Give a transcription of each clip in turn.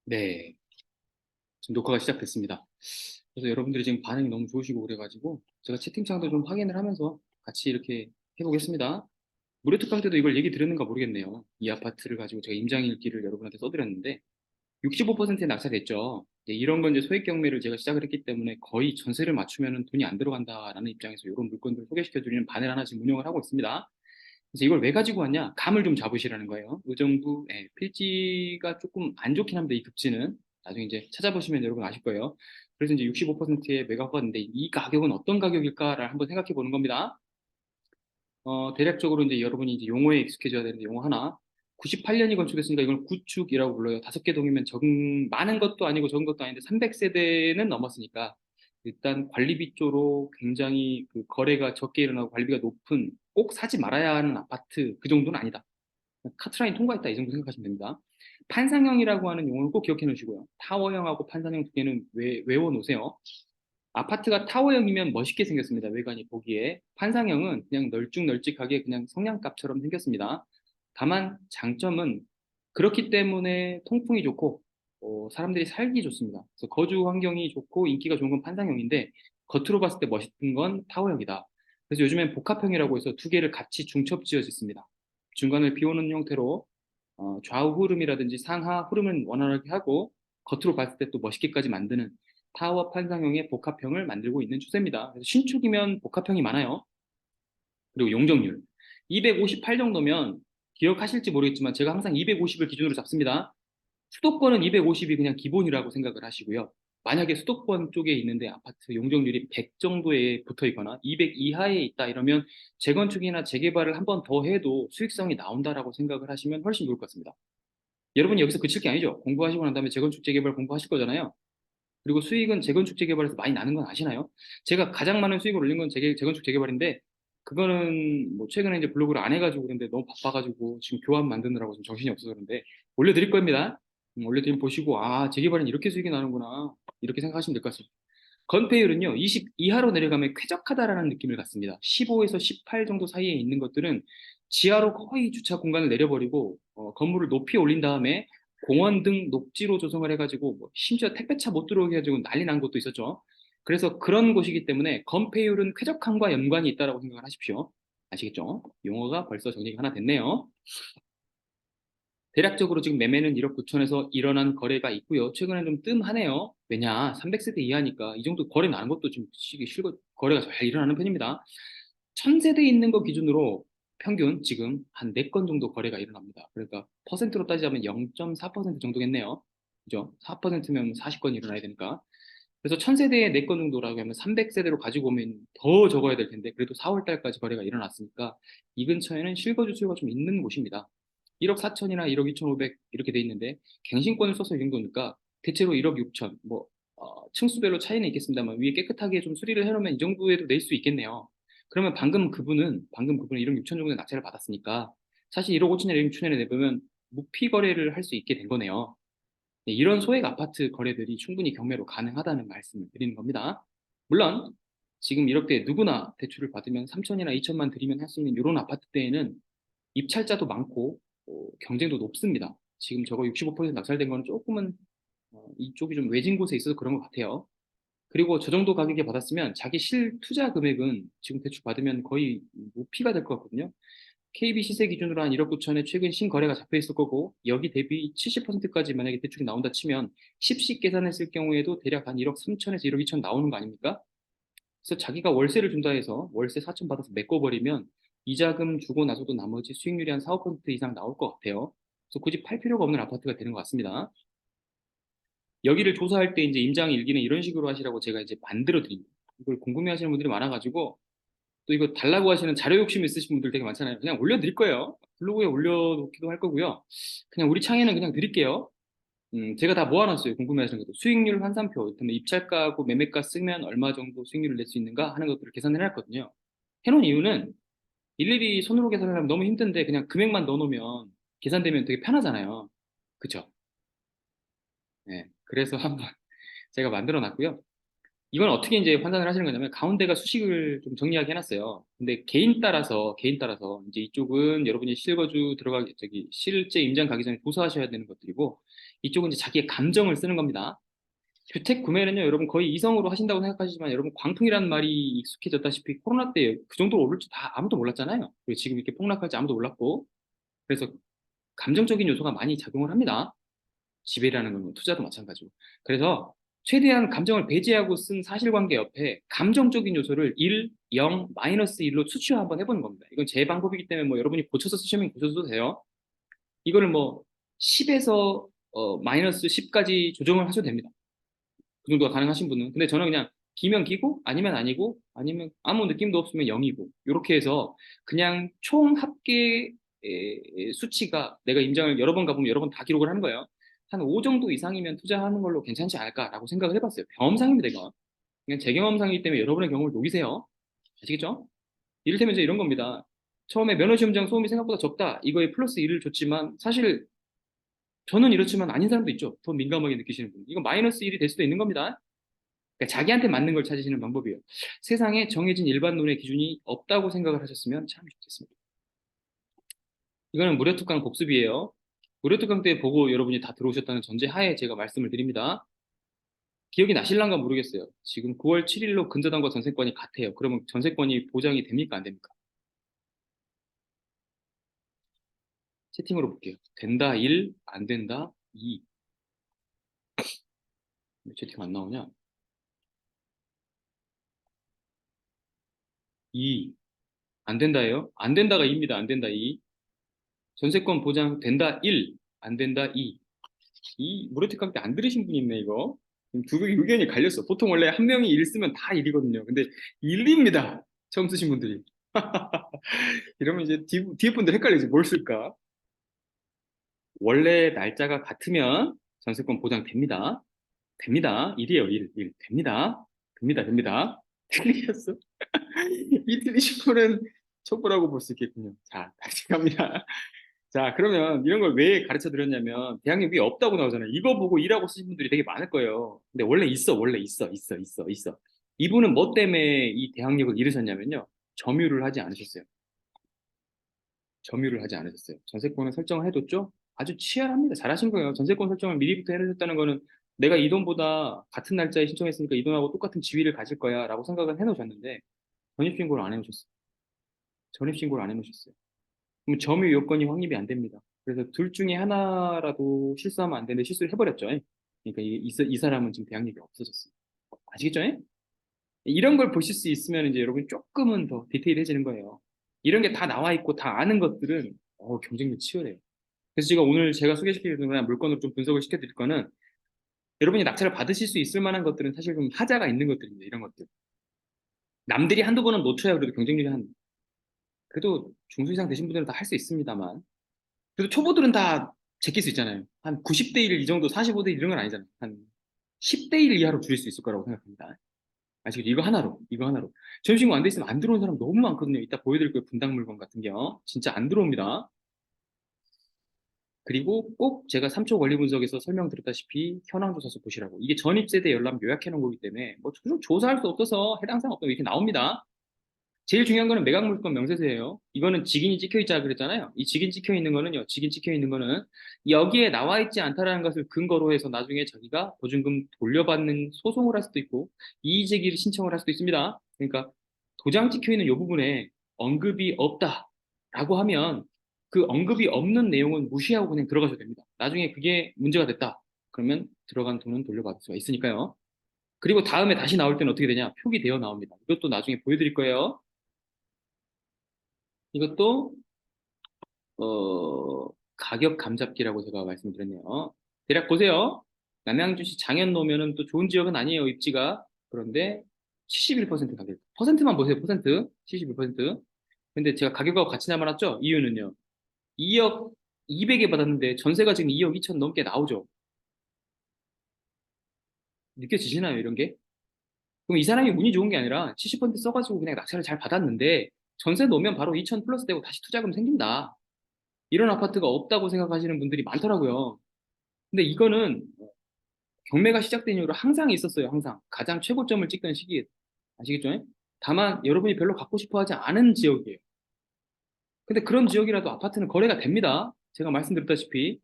네, 지금 녹화가 시작됐습니다. 그래서 여러분들이 지금 반응이 너무 좋으시고 그래가지고 제가 채팅창도 좀 확인을 하면서 같이 이렇게 해보겠습니다. 무료특강 때도 이걸 얘기 드렸는가 모르겠네요. 이 아파트를 가지고 제가 임장일기를 여러분한테 써드렸는데 65%에 낙찰됐죠. 이런 건 이제 소액 경매를 제가 시작을 했기 때문에 거의 전세를 맞추면 돈이 안 들어간다라는 입장에서 이런 물건들을 소개시켜드리는 반을 하나 지금 운영을 하고 있습니다. 그래서 이걸 왜 가지고 왔냐? 감을 좀 잡으시라는 거예요. 의정부 필지가 조금 안 좋긴 합니다. 이 급지는 나중에 이제 찾아보시면 여러분 아실 거예요. 그래서 이제 65%의 매각가 왔는데 이 가격은 어떤 가격일까를 한번 생각해 보는 겁니다. 대략적으로 이제 여러분이 이제 용어에 익숙해져야 되는데 용어 하나. 98년이 건축했으니까 이걸 구축이라고 불러요. 5개 동이면 적은 많은 것도 아니고 적은 것도 아닌데 300세대는 넘었으니까 일단 관리비 쪽으로 굉장히 그 거래가 적게 일어나고 관리비가 높은 꼭 사지 말아야 하는 아파트 그 정도는 아니다. 카트라인 통과했다 이 정도 생각하시면 됩니다. 판상형이라고 하는 용어를 꼭 기억해 놓으시고요. 타워형하고 판상형 두 개는 외워 놓으세요. 아파트가 타워형이면 멋있게 생겼습니다. 외관이 보기에. 판상형은 그냥 널찍널찍하게 그냥 성냥갑처럼 생겼습니다. 다만 장점은 그렇기 때문에 통풍이 좋고 사람들이 살기 좋습니다. 그래서 거주 환경이 좋고 인기가 좋은 건 판상형인데 겉으로 봤을 때 멋있는 건 타워형이다. 그래서 요즘엔 복합형이라고 해서 두 개를 같이 중첩 지어졌습니다. 중간을 비우는 형태로 좌우 흐름이라든지 상하 흐름은 원활하게 하고 겉으로 봤을 때 또 멋있게까지 만드는 타워 판상형의 복합형을 만들고 있는 추세입니다. 그래서 신축이면 복합형이 많아요. 그리고 용적률 258 정도면 기억하실지 모르겠지만 제가 항상 250을 기준으로 잡습니다. 수도권은 250이 그냥 기본이라고 생각을 하시고요. 만약에 수도권 쪽에 있는데 아파트 용적률이 100 정도에 붙어 있거나 200 이하에 있다 이러면 재건축이나 재개발을 한 번 더 해도 수익성이 나온다라고 생각을 하시면 훨씬 좋을 것 같습니다. 여러분이 여기서 그칠 게 아니죠. 공부하시고 난 다음에 재건축 재개발 공부하실 거잖아요. 그리고 수익은 재건축 재개발에서 많이 나는 건 아시나요? 제가 가장 많은 수익을 올린 건 재건축 재개발인데 그거는 뭐 최근에 이제 블로그를 안 해가지고 그런데 너무 바빠가지고 지금 교환 만드느라고 좀 정신이 없어서 그런데 올려드릴 겁니다. 올려드리면 보시고 아 재개발은 이렇게 수익이 나는구나 이렇게 생각하시면 될 것 같습니다. 건폐율은요 20 이하로 내려가면 쾌적하다라는 느낌을 갖습니다. 15에서 18 정도 사이에 있는 것들은 지하로 거의 주차 공간을 내려버리고 건물을 높이 올린 다음에 공원 등 녹지로 조성을 해가지고 뭐 심지어 택배차 못 들어오게 해가지고 난리 난 곳도 있었죠. 그래서 그런 곳이기 때문에 건폐율은 쾌적함과 연관이 있다고 생각을 하십시오. 아시겠죠? 용어가 벌써 정리가 하나 됐네요. 대략적으로 지금 매매는 1억 9천에서 일어난 거래가 있고요. 최근에 좀 뜸하네요. 왜냐, 300세대 이하니까 이 정도 거래 나는 것도 좀 실거 거래가 잘 일어나는 편입니다. 1000세대 있는 거 기준으로 평균 지금 한 4건 정도 거래가 일어납니다. 그러니까 퍼센트로 따지자면 0.4% 정도겠네요. 그죠? 4%면 40건 일어나야 되니까. 그래서 1000세대에 4건 정도라고 하면 300세대로 가지고 오면 더 적어야 될 텐데 그래도 4월 달까지 거래가 일어났으니까 이 근처에는 실거주 수요가 좀 있는 곳입니다. 1억 4천이나 1억 2,500 이렇게 돼 있는데 갱신권을 써서 이 정도니까 대체로 1억 6천 뭐 층수별로 차이는 있겠습니다만 위에 깨끗하게 좀 수리를 해놓으면 이 정도에도 낼 수 있겠네요. 그러면 방금 그분은 1억 6천 정도의 낙찰을 받았으니까 사실 1억 5천이나 1억 6천에 내보면 무피 거래를 할 수 있게 된 거네요. 네, 이런 소액 아파트 거래들이 충분히 경매로 가능하다는 말씀을 드리는 겁니다. 물론 지금 이렇게 누구나 대출을 받으면 3천이나 2천만 들이면 할 수 있는 이런 아파트대에는 입찰자도 많고 경쟁도 높습니다. 지금 저거 65% 낙찰된 거는 조금은 이쪽이 좀 외진 곳에 있어서 그런 것 같아요. 그리고 저 정도 가격에 받았으면 자기 실 투자 금액은 지금 대출 받으면 거의 무피가 될 것 같거든요. KB 시세 기준으로 한 1억 9천에 최근 신거래가 잡혀 있을 거고 여기 대비 70%까지 만약에 대출이 나온다 치면 10씩 계산했을 경우에도 대략 한 1억 3천에서 1억 2천 나오는 거 아닙니까? 그래서 자기가 월세를 준다 해서 월세 4천 받아서 메꿔버리면 이자금 주고 나서도 나머지 수익률이 한 4, 5% 이상 나올 것 같아요. 그래서 굳이 팔 필요가 없는 아파트가 되는 것 같습니다. 여기를 조사할 때 이제 임장 일기는 이런 식으로 하시라고 제가 이제 만들어 드립니다. 이걸 궁금해 하시는 분들이 많아가지고 또 이거 달라고 하시는 자료 욕심 있으신 분들 되게 많잖아요. 그냥 올려드릴 거예요. 블로그에 올려놓기도 할 거고요. 그냥 우리 창에는 그냥 드릴게요. 제가 다 모아놨어요. 궁금해하시는 것도 수익률 환산표, 그다음에 입찰가하고 매매가 쓰면 얼마 정도 수익률을 낼 수 있는가 하는 것들을 계산을 해놨거든요. 해놓은 이유는 일일이 손으로 계산하려면 너무 힘든데 그냥 금액만 넣어놓으면 계산되면 되게 편하잖아요. 그쵸? 네. 그래서 한번 제가 만들어 놨고요. 이건 어떻게 이제 판단을 하시는 거냐면 가운데가 수식을 좀 정리하게 해놨어요. 근데 개인 따라서 이제 이쪽은 여러분이 실거주 들어가기 저기 실제 임장 가기 전에 조사하셔야 되는 것들이고 이쪽은 이제 자기의 감정을 쓰는 겁니다. 주택 구매는요, 여러분 거의 이성으로 하신다고 생각하시지만 여러분 광풍이라는 말이 익숙해졌다시피 코로나 때 그 정도로 오를 줄 다 아무도 몰랐잖아요. 그리고 지금 이렇게 폭락할지 아무도 몰랐고 그래서 감정적인 요소가 많이 작용을 합니다. 지배라는 건 뭐 투자도 마찬가지고. 그래서 최대한 감정을 배제하고 쓴 사실관계 옆에 감정적인 요소를 1, 0, 마이너스 1로 수치화 한번 해보는 겁니다. 이건 제 방법이기 때문에 뭐 여러분이 고쳐서 쓰시면 고쳐도 돼요. 이거를 뭐 10에서 마이너스 10까지 조정을 하셔도 됩니다. 그 정도가 가능하신 분은. 근데 저는 그냥 기면 기고 아니면 아니고 아니면 아무 느낌도 없으면 0이고 이렇게 해서 그냥 총 합계 수치가 내가 임장을 여러 번 가보면 여러 번 다 기록을 하는 거예요. 한 5 정도 이상이면 투자하는 걸로 괜찮지 않을까라고 생각을 해봤어요. 경험상입니다, 이거. 그냥 제 경험상이기 때문에 여러분의 경험을 녹이세요. 아시겠죠? 이를테면 이제 이런 겁니다. 처음에 면허시험장 소음이 생각보다 적다. 이거에 플러스 1을 줬지만 사실 저는 이렇지만 아닌 사람도 있죠. 더 민감하게 느끼시는 분. 이건 마이너스 1이 될 수도 있는 겁니다. 그러니까 자기한테 맞는 걸 찾으시는 방법이에요. 세상에 정해진 일반 논의 기준이 없다고 생각을 하셨으면 참 좋겠습니다. 이거는 무료특강 복습이에요. 무료특강 때 보고 여러분이 다 들어오셨다는 전제 하에 제가 말씀을 드립니다. 기억이 나실란가 모르겠어요. 지금 9월 7일로 근저당과 전세권이 같아요. 그러면 전세권이 보장이 됩니까? 안 됩니까? 채팅으로 볼게요. 된다 1, 안 된다 2. 왜 채팅 안 나오냐? 2. 안 된다예요? 안 된다가 2입니다. 안 된다 2. 전세권 보장 된다 1, 안 된다 2. 이 무료특강 때 안 들으신 분 있네, 이거. 지금 두 의견이 갈렸어. 보통 원래 한 명이 1 쓰면 다 1이거든요. 근데 1입니다. 처음 쓰신 분들이. 이러면 이제 뒤에 분들 헷갈리지. 뭘 쓸까? 원래 날짜가 같으면 전세권 보장됩니다. 됩니다. 1이에요, 1. 됩니다. 됩니다. 틀리셨어? 이 틀리신 분은 촉구라고 볼 수 있겠군요. 자, 다시 갑니다. 자, 그러면 이런 걸 왜 가르쳐 드렸냐면, 대학력이 없다고 나오잖아요. 이거 보고 일하고 쓰신 분들이 되게 많을 거예요. 근데 원래 있어, 원래 있어. 이분은 뭐 때문에 이 대학력을 잃으셨냐면요. 점유를 하지 않으셨어요. 점유를 하지 않으셨어요. 전세권을 설정을 해뒀죠? 아주 치열합니다. 잘하신 거예요. 전세권 설정을 미리부터 해놓으셨다는 거는 내가 이 돈보다 같은 날짜에 신청했으니까 이 돈하고 똑같은 지위를 가질 거야 라고 생각을 해놓으셨는데, 전입신고를 안 해놓으셨어요. 전입신고를 안 해놓으셨어요. 그럼 점유 요건이 확립이 안 됩니다. 그래서 둘 중에 하나라도 실수하면 안 되는데 실수를 해버렸죠. 그러니까 이 사람은 지금 대학력이 없어졌어요. 아시겠죠? 이런 걸 보실 수 있으면 이제 여러분 조금은 더 디테일해지는 거예요. 이런 게 다 나와 있고 다 아는 것들은 경쟁력 치열해요. 그래서 제가 오늘 제가 소개시켜드리는 거나 물건으로 좀 분석을 시켜드릴 거는 여러분이 낙찰을 받으실 수 있을 만한 것들은 사실 좀 하자가 있는 것들입니다. 이런 것들. 남들이 한두 번은 놓쳐야 그래도 경쟁력이 그래도 중수 이상 되신 분들은 다 할 수 있습니다만 그래도 초보들은 다 제낄 수 있잖아요. 한 90대 1 이 정도, 45대 1 이런 건 아니잖아요. 한 10대 1 이하로 줄일 수 있을 거라고 생각합니다. 아시겠죠? 이거 하나로. 점심신고 안 돼 있으면 안 들어오는 사람 너무 많거든요. 이따 보여드릴 거예요. 분당 물건 같은 게요. 진짜 안 들어옵니다. 그리고 꼭 제가 3초 권리 분석에서 설명드렸다시피 현황조사서 보시라고. 이게 전입세대 열람 요약해 놓은 거기 때문에 뭐 조사할 수 없어서 해당 사항 없다고 이렇게 나옵니다. 제일 중요한 거는 매각물권 명세서예요. 이거는 직인이 찍혀 있자 그랬잖아요. 이 직인 찍혀 있는 거는요. 직인 찍혀 있는 거는 여기에 나와 있지 않다라는 것을 근거로 해서 나중에 자기가 보증금 돌려받는 소송을 할 수도 있고 이의 제기를 신청을 할 수도 있습니다. 그러니까 도장 찍혀 있는 이 부분에 언급이 없다라고 하면 그 언급이 없는 내용은 무시하고 그냥 들어가셔도 됩니다. 나중에 그게 문제가 됐다. 그러면 들어간 돈은 돌려받을 수가 있으니까요. 그리고 다음에 다시 나올 때는 어떻게 되냐? 표기되어 나옵니다. 이것도 나중에 보여드릴 거예요. 이것도 가격 감잡기라고 제가 말씀드렸네요. 대략 보세요. 남양주시 장현 놓으면은 또 좋은 지역은 아니에요, 입지가. 그런데 71% 가격. 퍼센트만 보세요, 퍼센트. 71%. 근데 제가 가격하고 같이 남아놨죠? 이유는요. 2억 200에 받았는데 전세가 지금 2억 2천 넘게 나오죠. 느껴지시나요, 이런 게? 그럼 이 사람이 운이 좋은 게 아니라 70% 써가지고 그냥 낙찰을 잘 받았는데 전세 놓으면 바로 2천 플러스 되고 다시 투자금 생긴다. 이런 아파트가 없다고 생각하시는 분들이 많더라고요. 근데 이거는 경매가 시작된 이후로 항상 있었어요. 항상 가장 최고점을 찍던 시기에. 아시겠죠? 다만 여러분이 별로 갖고 싶어 하지 않은 지역이에요. 근데 그런 지역이라도 아파트는 거래가 됩니다. 제가 말씀드렸다시피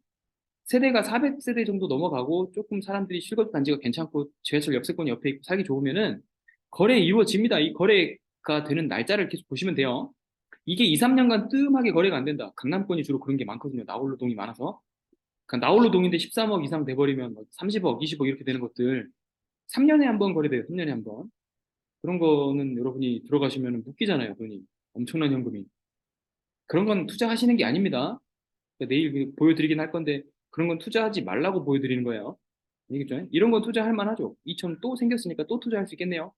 세대가 400세대 정도 넘어가고 조금 사람들이 실거주 단지가 괜찮고 지하철 역세권 옆에 있고 살기 좋으면은 거래 이루어집니다. 이 거래가 되는 날짜를 계속 보시면 돼요. 이게 2, 3년간 뜸하게 거래가 안 된다. 강남권이 주로 그런 게 많거든요. 나홀로동이 많아서. 그러니까 나홀로동인데 13억 이상 돼버리면 30억, 20억 이렇게 되는 것들 3년에 한 번 거래돼요. 3년에 한 번. 그런 거는 여러분이 들어가시면 묶이잖아요. 돈이. 엄청난 현금이. 그런 건 투자하시는 게 아닙니다. 그러니까 내일 보여드리긴 할 건데 그런 건 투자하지 말라고 보여드리는 거예요. 알겠죠? 이런 건 투자할 만하죠. 2천 또 생겼으니까 또 투자할 수 있겠네요.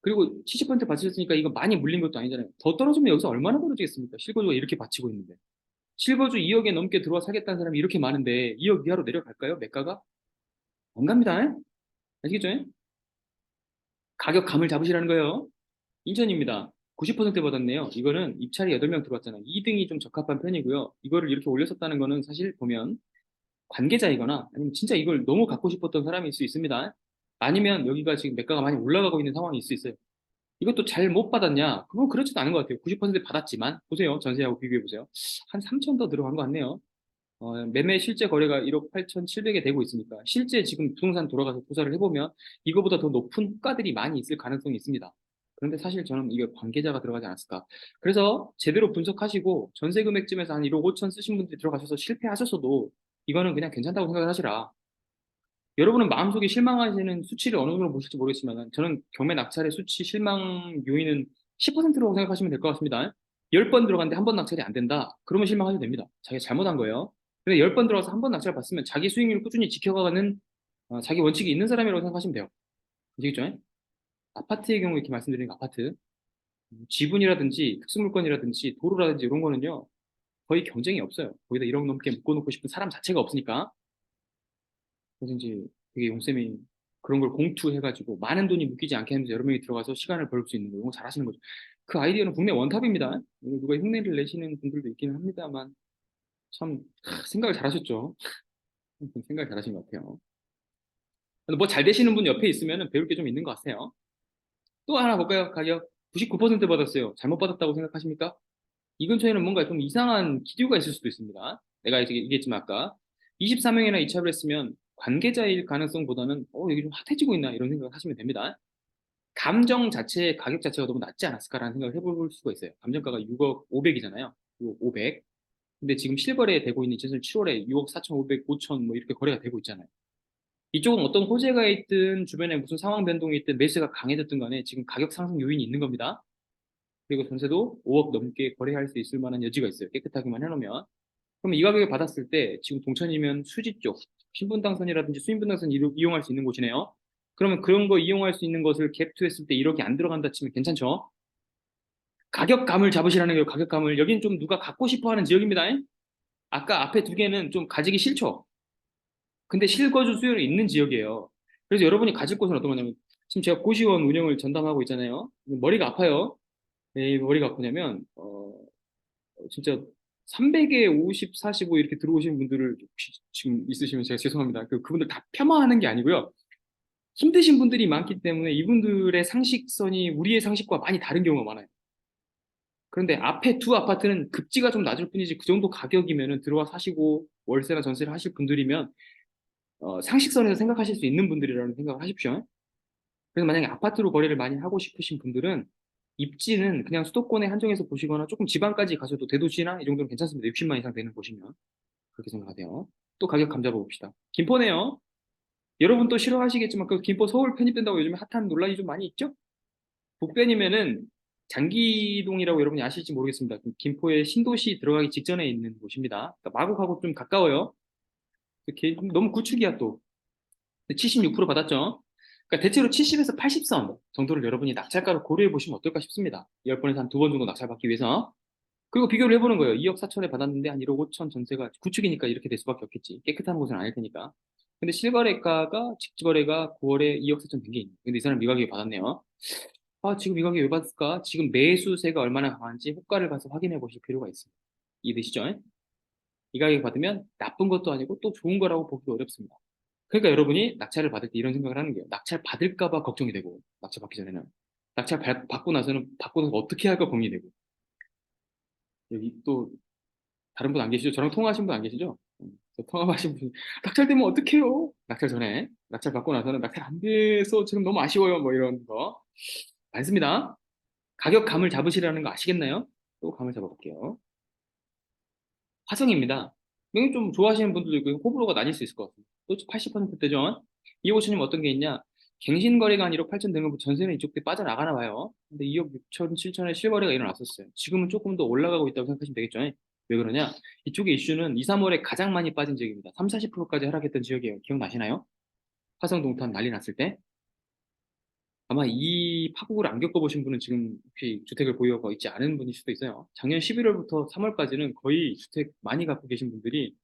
그리고 70% 받으셨으니까 이거 많이 물린 것도 아니잖아요. 더 떨어지면 여기서 얼마나 떨어지겠습니까? 실거주가 이렇게 받치고 있는데. 실거주 2억에 넘게 들어와 사겠다는 사람이 이렇게 많은데 2억 이하로 내려갈까요? 매가가? 안 갑니다. 아시겠죠? 가격 감을 잡으시라는 거예요. 인천입니다. 90% 받았네요. 이거는 입찰이 8명 들어왔잖아요. 2등이 좀 적합한 편이고요. 이거를 이렇게 올렸었다는 거는 사실 보면 관계자이거나 아니면 진짜 이걸 너무 갖고 싶었던 사람일 수 있습니다. 아니면 여기가 지금 매가가 많이 올라가고 있는 상황일 수 있어요. 이것도 잘 못 받았냐? 그건 그렇지도 않은 것 같아요. 90% 받았지만 보세요. 전세하고 비교해 보세요. 한 3천 더 들어간 것 같네요. 매매 실제 거래가 1억 8,700에 되고 있으니까 실제 지금 부동산 돌아가서 조사를 해보면 이거보다 더 높은 호가들이 많이 있을 가능성이 있습니다. 그런데 사실 저는 이게 관계자가 들어가지 않았을까. 그래서 제대로 분석하시고 전세 금액쯤에서 한 1억 5천 쓰신 분들이 들어가셔서 실패하셨어도 이거는 그냥 괜찮다고 생각을 하시라. 여러분은 마음속에 실망하시는 수치를 어느 정도 보실지 모르겠지만 저는 경매 낙찰의 수치 실망 요인은 10%라고 생각하시면 될 것 같습니다. 10번 들어갔는데 한 번 낙찰이 안 된다. 그러면 실망하셔도 됩니다. 자기가 잘못한 거예요. 근데 10번 들어가서 한 번 낙찰을 받으면 자기 수익률을 꾸준히 지켜가는 자기 원칙이 있는 사람이라고 생각하시면 돼요. 아시겠죠? 아파트의 경우 이렇게 말씀드린 거 아파트. 지분이라든지 특수물건이라든지 도로라든지 이런 거는요. 거의 경쟁이 없어요. 거기다 1억 넘게 묶어놓고 싶은 사람 자체가 없으니까. 그래서 이제 되게 용쌤이 그런 걸 공투해가지고 많은 돈이 묶이지 않게 하면서 여러 명이 들어가서 시간을 벌 수 있는 거 이런 거 잘하시는 거죠. 그 아이디어는 국내 원탑입니다. 이거 누가 흉내를 내시는 분들도 있기는 합니다만 참 생각을 잘하셨죠. 생각을 잘하신 것 같아요. 뭐 잘 되시는 분 옆에 있으면 배울 게 좀 있는 것 같아요. 또 하나 볼까요? 가격 99% 받았어요. 잘못 받았다고 생각하십니까? 이 근처에는 뭔가 좀 이상한 기류가 있을 수도 있습니다. 내가 이제 얘기했지만 아까 24명이나 이차를 했으면 관계자일 가능성보다는 여기 좀 핫해지고 있나 이런 생각을 하시면 됩니다. 감정 자체의 가격 자체가 너무 낮지 않았을까라는 생각을 해볼 수가 있어요. 감정가가 6억 500이잖아요. 6억 500. 근데 지금 실거래 되고 있는 지금 7월에 6억 4,500, 5천 뭐 이렇게 거래가 되고 있잖아요. 이쪽은 어떤 호재가 있든 주변에 무슨 상황 변동이 있든 매수가 강해졌든 간에 지금 가격 상승 요인이 있는 겁니다. 그리고 전세도 5억 넘게 거래할 수 있을 만한 여지가 있어요. 깨끗하게만 해놓으면. 그럼 이 가격을 받았을 때 지금 동천이면 수지 쪽, 신분당선이라든지 수인분당선 이용할 수 있는 곳이네요. 그러면 그런 거 이용할 수 있는 것을 갭투 했을 때 1억이 안 들어간다 치면 괜찮죠? 가격감을 잡으시라는 거예요. 가격감을. 여긴 좀 누가 갖고 싶어 하는 지역입니다. 아까 앞에 두 개는 좀 가지기 싫죠? 근데 실거주 수요는 있는 지역이에요. 그래서 여러분이 가질 곳은 어떤 거냐면 지금 제가 고시원 운영을 전담하고 있잖아요. 머리가 아파요. 왜 머리가 아프냐면 진짜 300에 50, 45 이렇게 들어오신 분들을 혹시 지금 있으시면 제가 죄송합니다. 그분들 다 폄하하는 게 아니고요. 힘드신 분들이 많기 때문에 이분들의 상식선이 우리의 상식과 많이 다른 경우가 많아요. 그런데 앞에 두 아파트는 급지가 좀 낮을 뿐이지 그 정도 가격이면은 들어와 사시고 월세나 전세를 하실 분들이면 상식선에서 생각하실 수 있는 분들이라는 생각을 하십시오. 그래서 만약에 아파트로 거래를 많이 하고 싶으신 분들은 입지는 그냥 수도권에 한정해서 보시거나 조금 지방까지 가셔도 대도시나 이 정도는 괜찮습니다. 60만 이상 되는 곳이면. 그렇게 생각하세요. 또 가격 감 잡아봅시다. 김포네요. 여러분 또 싫어하시겠지만 그 김포 서울 편입된다고 요즘에 핫한 논란이 좀 많이 있죠? 북변이면은 장기동이라고 여러분이 아실지 모르겠습니다. 그 김포의 신도시 들어가기 직전에 있는 곳입니다. 그러니까 마곡하고 좀 가까워요. 너무 구축이야 또. 76% 받았죠? 그러니까 대체로 70에서 80선 정도를 여러분이 낙찰가로 고려해 보시면 어떨까 싶습니다. 10번에서 한 두 번 정도 낙찰받기 위해서. 그리고 비교를 해보는 거예요. 2억 4천에 받았는데 한 1억 5천 전세가 구축이니까 이렇게 될 수밖에 없겠지. 깨끗한 곳은 아닐 테니까. 근데 실거래가가 직거래가 9월에 2억 4천 된 게 있네. 근데 이 사람 이 가격에 받았네요. 지금 이 가격에 왜 받았을까? 지금 매수세가 얼마나 강한지 호가를 가서 확인해 보실 필요가 있습니다. 이해되시죠? 이 가격에 받으면 나쁜 것도 아니고 또 좋은 거라고 보기 어렵습니다. 그러니까 여러분이 낙찰을 받을 때 이런 생각을 하는 거예요. 낙찰 받을까 봐 걱정이 되고, 낙찰 받기 전에는. 받고 나서는 받고 나서 어떻게 할까 고민이 되고. 여기 또 다른 분 안 계시죠? 저랑 통화하신 분 안 계시죠? 저 통화하신 분, 낙찰되면 어떡해요? 낙찰 전에. 낙찰 받고 나서는 낙찰 안 돼서 지금 너무 아쉬워요. 뭐 이런 거. 많습니다. 가격 감을 잡으시라는 거 아시겠나요? 또 감을 잡아볼게요. 화성입니다. 이건 좀 좋아하시는 분들도 있고 호불호가 나뉠 수 있을 것 같아요. 또 80%대죠. 이호수님 어떤 게 있냐? 갱신거래가 한 1억 8천 된 거고 전세는 이쪽 때 빠져나가나 봐요. 근데 2억 6천, 7천의 실거래가 일어났었어요. 지금은 조금 더 올라가고 있다고 생각하시면 되겠죠. 왜 그러냐? 이쪽의 이슈는 2, 3월에 가장 많이 빠진 지역입니다. 3, 40%까지 하락했던 지역이에요. 기억나시나요? 화성 동탄 난리 났을 때. 아마 이 파국을 안 겪어보신 분은 지금 혹시 주택을 보유하고 있지 않은 분일 수도 있어요. 작년 11월부터 3월까지는 거의 주택 많이 갖고 계신 분들이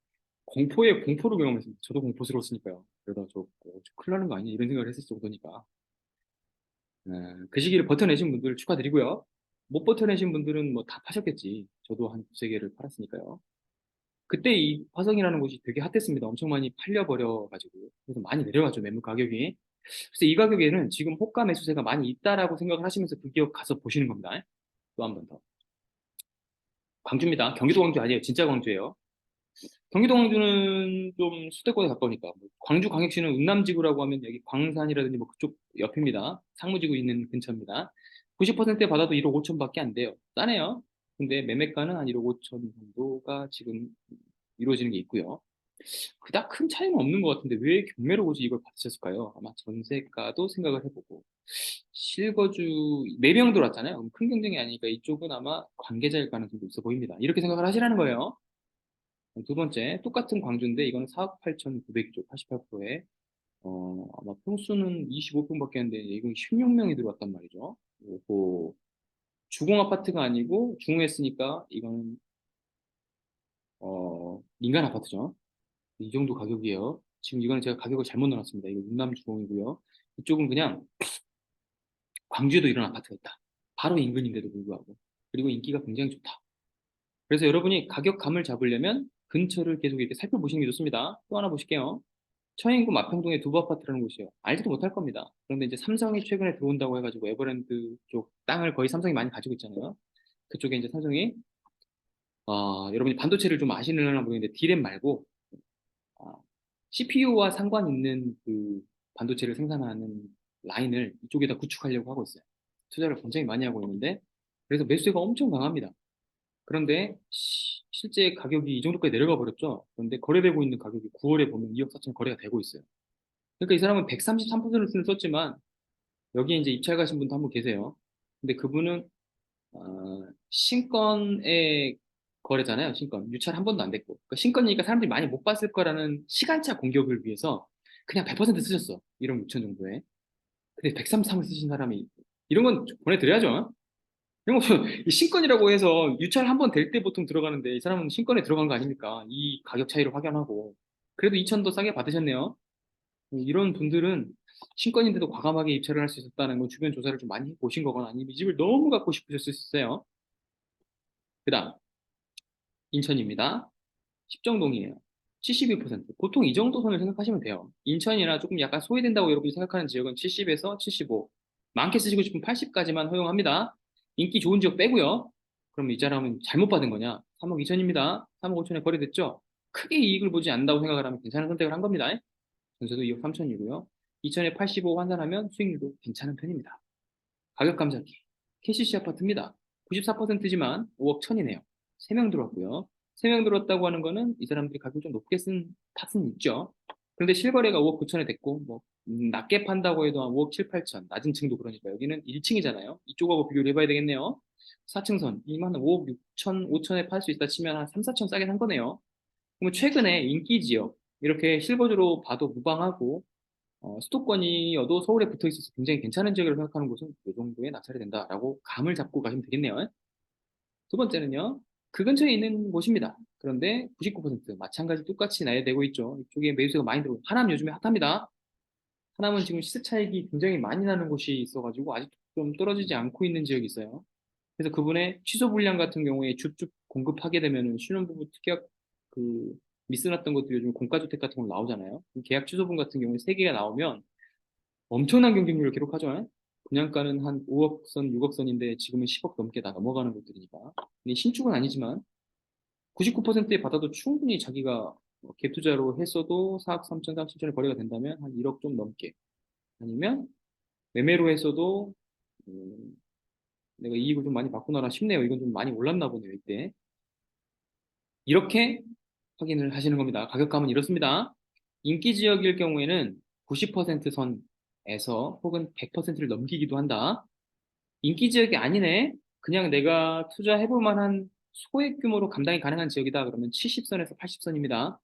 공포에 공포를 경험했습니다. 저도 공포스러웠으니까요. 그러다 저 큰일 나는 거 아니야? 이런 생각을 했을 정도니까. 그 시기를 버텨내신 분들 축하드리고요. 못 버텨내신 분들은 뭐 다 파셨겠지. 저도 한 두세 개를 팔았으니까요. 그때 이 화성이라는 곳이 되게 핫했습니다. 엄청 많이 팔려버려가지고. 그래서 많이 내려갔죠, 매물 가격이. 그래서 이 가격에는 지금 호가 매수세가 많이 있다라고 생각을 하시면서 그 기업 가서 보시는 겁니다. 또 한 번 더. 광주입니다. 경기도 광주 아니에요. 진짜 광주예요. 경기도 광주는 좀 수도권에 가까우니까. 뭐 광주광역시는 운남지구라고 하면 여기 광산이라든지 뭐 그쪽 옆입니다. 상무지구 있는 근처입니다. 90%에 받아도 1억 5천밖에 안 돼요. 싸네요. 근데 매매가는 한 1억 5천 정도가 지금 이루어지는 게 있고요. 그닥 큰 차이는 없는 것 같은데 왜 경매로 굳이 이걸 받으셨을까요? 아마 전세가도 생각을 해보고 실거주 4명 들어왔잖아요. 그럼 큰 경쟁이 아니니까 이쪽은 아마 관계자일 가능성도 있어 보입니다. 이렇게 생각을 하시라는 거예요. 두 번째, 똑같은 광주인데 이거는 4억 8,900조 88%에 아마 평수는 25평밖에 안 되는데 이건 16명이 들어왔단 말이죠. 그리고 주공 아파트가 아니고 중후했으니까 이거는 민간 아파트죠. 이 정도 가격이에요. 지금 이거는 제가 가격을 잘못 넣어놨습니다. 이거 운남 주공이고요. 이쪽은 그냥 광주에도 이런 아파트가 있다. 바로 인근인데도 불구하고. 그리고 인기가 굉장히 좋다. 그래서 여러분이 가격감을 잡으려면 근처를 계속 이렇게 살펴보시는 게 좋습니다. 또 하나 보실게요. 처인구 마평동의 두부 아파트라는 곳이에요. 알지도 못할 겁니다. 그런데 이제 삼성이 최근에 들어온다고 해가지고 에버랜드 쪽 땅을 거의 삼성이 많이 가지고 있잖아요. 그쪽에 이제 삼성이 여러분이 반도체를 좀 아시는 모르겠는데 D램 말고 CPU와 상관 있는 그 반도체를 생산하는 라인을 이쪽에다 구축하려고 하고 있어요. 투자를 굉장히 많이 하고 있는데 그래서 매수세가 엄청 강합니다. 그런데 실제 가격이 이 정도까지 내려가 버렸죠. 그런데 거래되고 있는 가격이 9월에 보면 2억 4천 거래가 되고 있어요. 그러니까 이 사람은 133%를 썼지만 여기에 이제 입찰 가신 분도 한 분 계세요. 근데 그분은 신건의 거래잖아요. 신건. 유찰 한 번도 안 됐고. 그러니까 신건이니까 사람들이 많이 못 봤을 거라는 시간차 공격을 위해서 그냥 100% 쓰셨어. 1억 6천 정도에. 근데 133을 쓰신 사람이 이런 건 보내드려야죠. 이런 거 이 신건이라고 해서 유찰 한 번 될 때 보통 들어가는데 이 사람은 신건에 들어간 거 아닙니까? 이 가격 차이를 확연하고. 그래도 2천 더 싸게 받으셨네요. 이런 분들은 신건인데도 과감하게 입찰을 할 수 있었다는 건 주변 조사를 좀 많이 보신 거거나 아니면 이 집을 너무 갖고 싶으셨을 수 있어요. 그 다음, 인천입니다. 십정동이에요. 72%. 보통 이 정도 선을 생각하시면 돼요. 인천이나 조금 약간 소외된다고 여러분이 생각하는 지역은 70에서 75. 많게 쓰시고 싶으면 80까지만 허용합니다. 인기 좋은 지역 빼고요. 그럼 이 사람은 잘못 받은 거냐? 3억 2천입니다. 3억 5천에 거래됐죠? 크게 이익을 보지 않는다고 생각을 하면 괜찮은 선택을 한 겁니다. 전세도 2억 3천이고요. 2천에 85 환산하면 수익률도 괜찮은 편입니다. 가격 감잡기. KCC 아파트입니다. 94%지만 5억 천이네요. 3명 들어왔고요. 3명 들어왔다고 하는 거는 이 사람들이 가격 좀 높게 쓴 탓은 있죠. 그런데 실거래가 5억 9천에 됐고, 뭐, 낮게 판다고 해도 한 5억 7, 8천. 낮은 층도 그러니까 여기는 1층이잖아요. 이쪽하고 비교를 해봐야 되겠네요. 4층선. 이만 5억 6천, 5천에 팔 수 있다 치면 한 3, 4천 싸게 산 거네요. 그러면 최근에 인기 지역, 이렇게 실거주로 봐도 무방하고, 수도권이어도 서울에 붙어 있어서 굉장히 괜찮은 지역이라고 생각하는 곳은 이 정도의 낙찰이 된다라고 감을 잡고 가시면 되겠네요. 두 번째는요, 그 근처에 있는 곳입니다. 그런데 99% 마찬가지 똑같이 나열되고 있죠. 이쪽에 매수세가 많이 들어오고 하남 요즘에 핫합니다. 하남은 지금 시세 차익이 굉장히 많이 나는 곳이 있어가지고 아직 좀 떨어지지 않고 있는 지역이 있어요. 그래서 그분의 취소 불량 같은 경우에 줍줍 공급하게 되면은 신혼부부 특약 그 미스났던 것들이 요즘 공가주택 같은 거 나오잖아요. 계약 취소분 같은 경우에 3개가 나오면 엄청난 경쟁률을 기록하죠. 분양가는 한 5억 선, 6억 선인데 지금은 10억 넘게 다 넘어가는 것들이니까. 근데 신축은 아니지만 99%에 받아도 충분히 자기가 갭 투자로 했어도 4억 3천, 3, 7천에 거래가 된다면 한 1억 좀 넘게. 아니면 매매로 했어도 내가 이익을 좀 많이 받구나 싶네요. 이건 좀 많이 올랐나 보네요, 이때. 이렇게 확인을 하시는 겁니다. 가격감은 이렇습니다. 인기 지역일 경우에는 90% 선에서 혹은 100%를 넘기기도 한다. 인기 지역이 아니네. 그냥 내가 투자해볼 만한 소액 규모로 감당이 가능한 지역이다. 그러면 70선에서 80선입니다.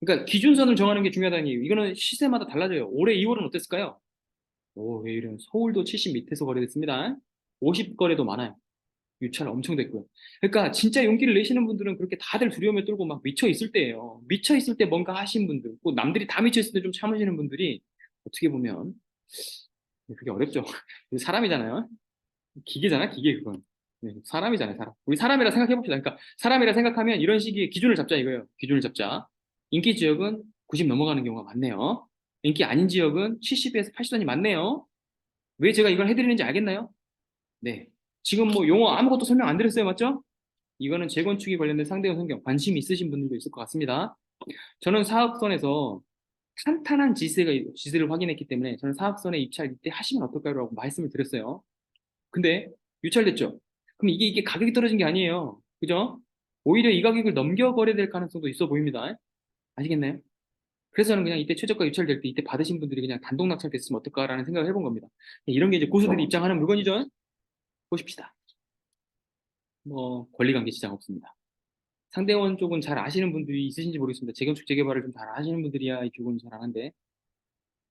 그러니까 기준선을 정하는 게 중요하다는 얘기예요. 이거는 시세마다 달라져요. 올해 2월은 어땠을까요? 오, 왜 이런 서울도 70 밑에서 거래됐습니다. 50거래도 많아요. 유찰 엄청 됐고요. 그러니까 진짜 용기를 내시는 분들은 그렇게 다들 두려움에 떨고 막 미쳐 있을 때예요. 미쳐 있을 때 뭔가 하신 분들, 또 남들이 다 미쳐 있을 때 좀 참으시는 분들이 어떻게 보면 그게 어렵죠. 사람이잖아요. 기계잖아, 기계 그건. 네, 사람이잖아요, 사람. 우리 사람이라 생각해 봅시다. 그러니까 사람이라 생각하면 이런 식의 기준을 잡자 이거예요. 기준을 잡자. 인기 지역은 90 넘어가는 경우가 많네요. 인기 아닌 지역은 70에서 80선이 많네요. 왜 제가 이걸 해드리는지 알겠나요? 네. 지금 뭐 용어 아무것도 설명 안 드렸어요, 맞죠? 이거는 재건축에 관련된 상대원 성경 관심 있으신 분들도 있을 것 같습니다. 저는 사업선에서 탄탄한 지세를 확인했기 때문에 저는 사업선에 입찰 이때 하시면 어떨까요라고 말씀을 드렸어요. 근데 유찰됐죠. 그럼 이게 가격이 떨어진 게 아니에요. 그죠? 오히려 이 가격을 넘겨 거래될 가능성도 있어 보입니다. 아시겠나요? 그래서 저는 그냥 이때 최저가 유찰될 때 이때 받으신 분들이 그냥 단독 낙찰됐으면 어떨까라는 생각을 해본 겁니다. 이런 게 이제 고수들이 입장하는 물건이죠. 보십시다. 뭐 권리관계 지장 없습니다. 상대원 쪽은 잘 아시는 분들이 있으신지 모르겠습니다. 재건축 재개발을 좀 잘 아시는 분들이야 이쪽은 잘 아는데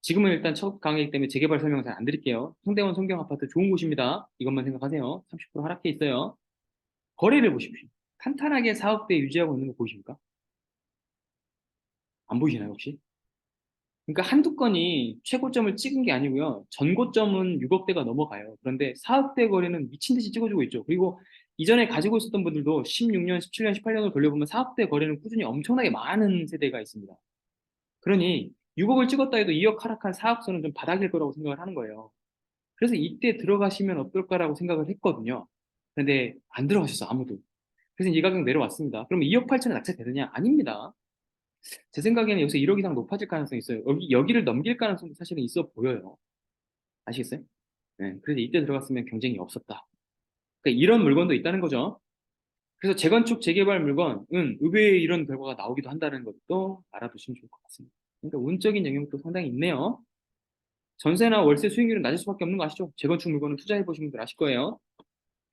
지금은 일단 첫 강의이기 때문에 재개발 설명을 잘 안 드릴게요. 상대원 성경 아파트 좋은 곳입니다. 이것만 생각하세요. 30% 하락해 있어요. 거래를 보십시오. 탄탄하게 사업대 유지하고 있는 거 보이십니까? 안 보이시나요, 혹시? 그러니까 한두 건이 최고점을 찍은 게 아니고요. 전고점은 6억대가 넘어가요. 그런데 사업대 거래는 미친 듯이 찍어주고 있죠. 그리고 이전에 가지고 있었던 분들도 16년, 17년, 18년을 돌려보면 사업대 거래는 꾸준히 엄청나게 많은 세대가 있습니다. 그러니 6억을 찍었다 해도 2억 하락한 사업소는 좀 바닥일 거라고 생각을 하는 거예요. 그래서 이때 들어가시면 어떨까라고 생각을 했거든요. 근데 안 들어가셨어, 아무도. 그래서 이 가격 내려왔습니다. 그럼 2억 8천에 낙찰되느냐? 아닙니다. 제 생각에는 여기서 1억 이상 높아질 가능성이 있어요. 여기를 넘길 가능성도 사실은 있어 보여요. 아시겠어요? 네, 그래서 이때 들어갔으면 경쟁이 없었다. 그러니까 이런 물건도 있다는 거죠. 그래서 재건축, 재개발 물건은 의외의 이런 결과가 나오기도 한다는 것도 알아두시면 좋을 것 같습니다. 그러니까 운적인 영향도 상당히 있네요. 전세나 월세 수익률은 낮을 수밖에 없는 거 아시죠? 재건축 물건은 투자해 보신 분들 아실 거예요.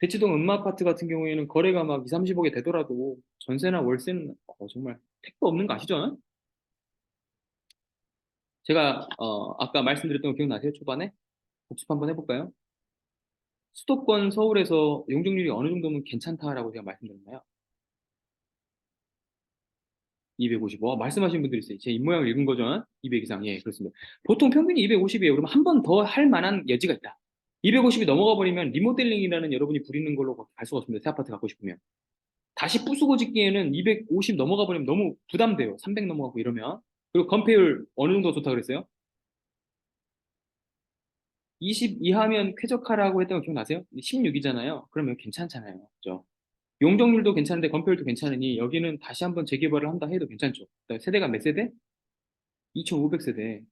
대치동 음마아파트 같은 경우에는 거래가 막 2, 30억에 되더라도 전세나 월세는 정말 택도 없는 거 아시죠? 제가 아까 말씀드렸던 거 기억나세요? 초반에? 복습 한번 해볼까요? 수도권 서울에서 용적률이 어느 정도면 괜찮다라고 제가 말씀드렸나요? 255. 말씀하신 분들이 있어요. 제 입모양을 읽은 거죠? 200 이상. 예, 그렇습니다. 보통 평균이 250이에요. 그러면 한 번 더 할 만한 여지가 있다. 250이 넘어가 버리면 리모델링이라는 여러분이 부리는 걸로 갈 수가 없습니다. 새 아파트 갖고 싶으면. 다시 부수고 짓기에는 250 넘어가 버리면 너무 부담돼요. 300 넘어가고 이러면. 그리고 건폐율 어느 정도 좋다 그랬어요? 20 이하면 쾌적하라고 했던 거 기억나세요? 16이잖아요. 그러면 괜찮잖아요. 그죠? 용적률도 괜찮은데 건폐율도 괜찮으니 여기는 다시 한번 재개발을 한다 해도 괜찮죠. 그러니까 세대가 몇 세대? 2,500세대.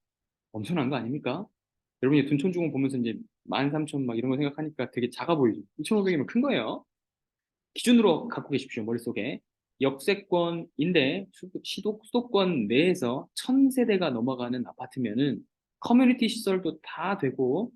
엄청난 거 아닙니까? 여러분이 둔촌주공 보면서 이제 13,000 막 이런 거 생각하니까 되게 작아 보이죠. 2,500이면 큰 거예요. 기준으로 갖고 계십시오, 머릿속에. 역세권인데 수도권 내에서 1,000세대가 넘어가는 아파트면은 커뮤니티 시설도 다 되고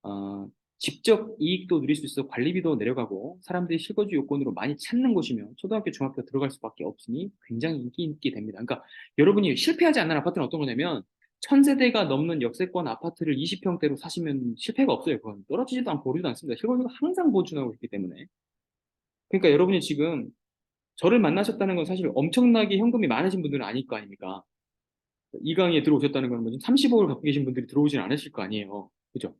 어, 직접 이익도 누릴 수 있어 관리비도 내려가고 사람들이 실거주 요건으로 많이 찾는 곳이면 초등학교, 중학교 들어갈 수밖에 없으니 굉장히 인기 있게 됩니다. 그러니까 여러분이 실패하지 않는 아파트는 어떤 거냐면 1,000세대가 넘는 역세권 아파트를 20평대로 사시면 실패가 없어요. 그건 떨어지지도 않고 오르지도 않습니다. 실거주가 항상 보존하고 있기 때문에. 그러니까 여러분이 지금 저를 만나셨다는 건 사실 엄청나게 현금이 많으신 분들은 아닐 거 아닙니까? 이 강의에 들어오셨다는 건 뭐 30억을 갖고 계신 분들이 들어오진 않으실 거 아니에요. 그죠?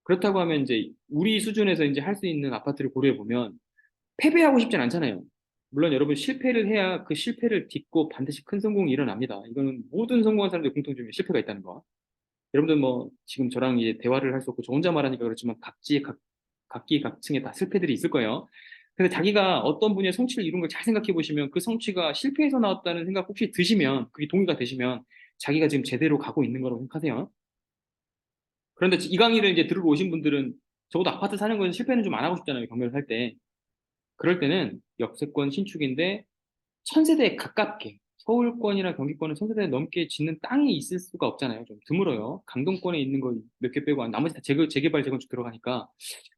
그렇다고 하면 이제 우리 수준에서 이제 할 수 있는 아파트를 고려해 보면 패배하고 싶진 않잖아요. 물론 여러분 실패를 해야 그 실패를 딛고 반드시 큰 성공이 일어납니다. 이거는 모든 성공한 사람들의 공통점이 실패가 있다는 거. 여러분들 뭐 지금 저랑 이제 대화를 할 수 없고 저 혼자 말하니까 그렇지만 각기 각층에 다 실패들이 있을 거예요. 근데 자기가 어떤 분야의 성취를 이룬 걸 잘 생각해 보시면 그 성취가 실패에서 나왔다는 생각 혹시 드시면 그게 동의가 되시면 자기가 지금 제대로 가고 있는 거라고 생각하세요. 그런데 이 강의를 이제 들으러 오신 분들은 적어도 아파트 사는 건 실패는 좀 안 하고 싶잖아요. 경매를 할 때. 그럴 때는 역세권 신축인데 천세대에 가깝게 서울권이나 경기권은 천세대 넘게 짓는 땅이 있을 수가 없잖아요. 좀 드물어요. 강동권에 있는 거 몇 개 빼고 나머지 다 재개발 재건축 들어가니까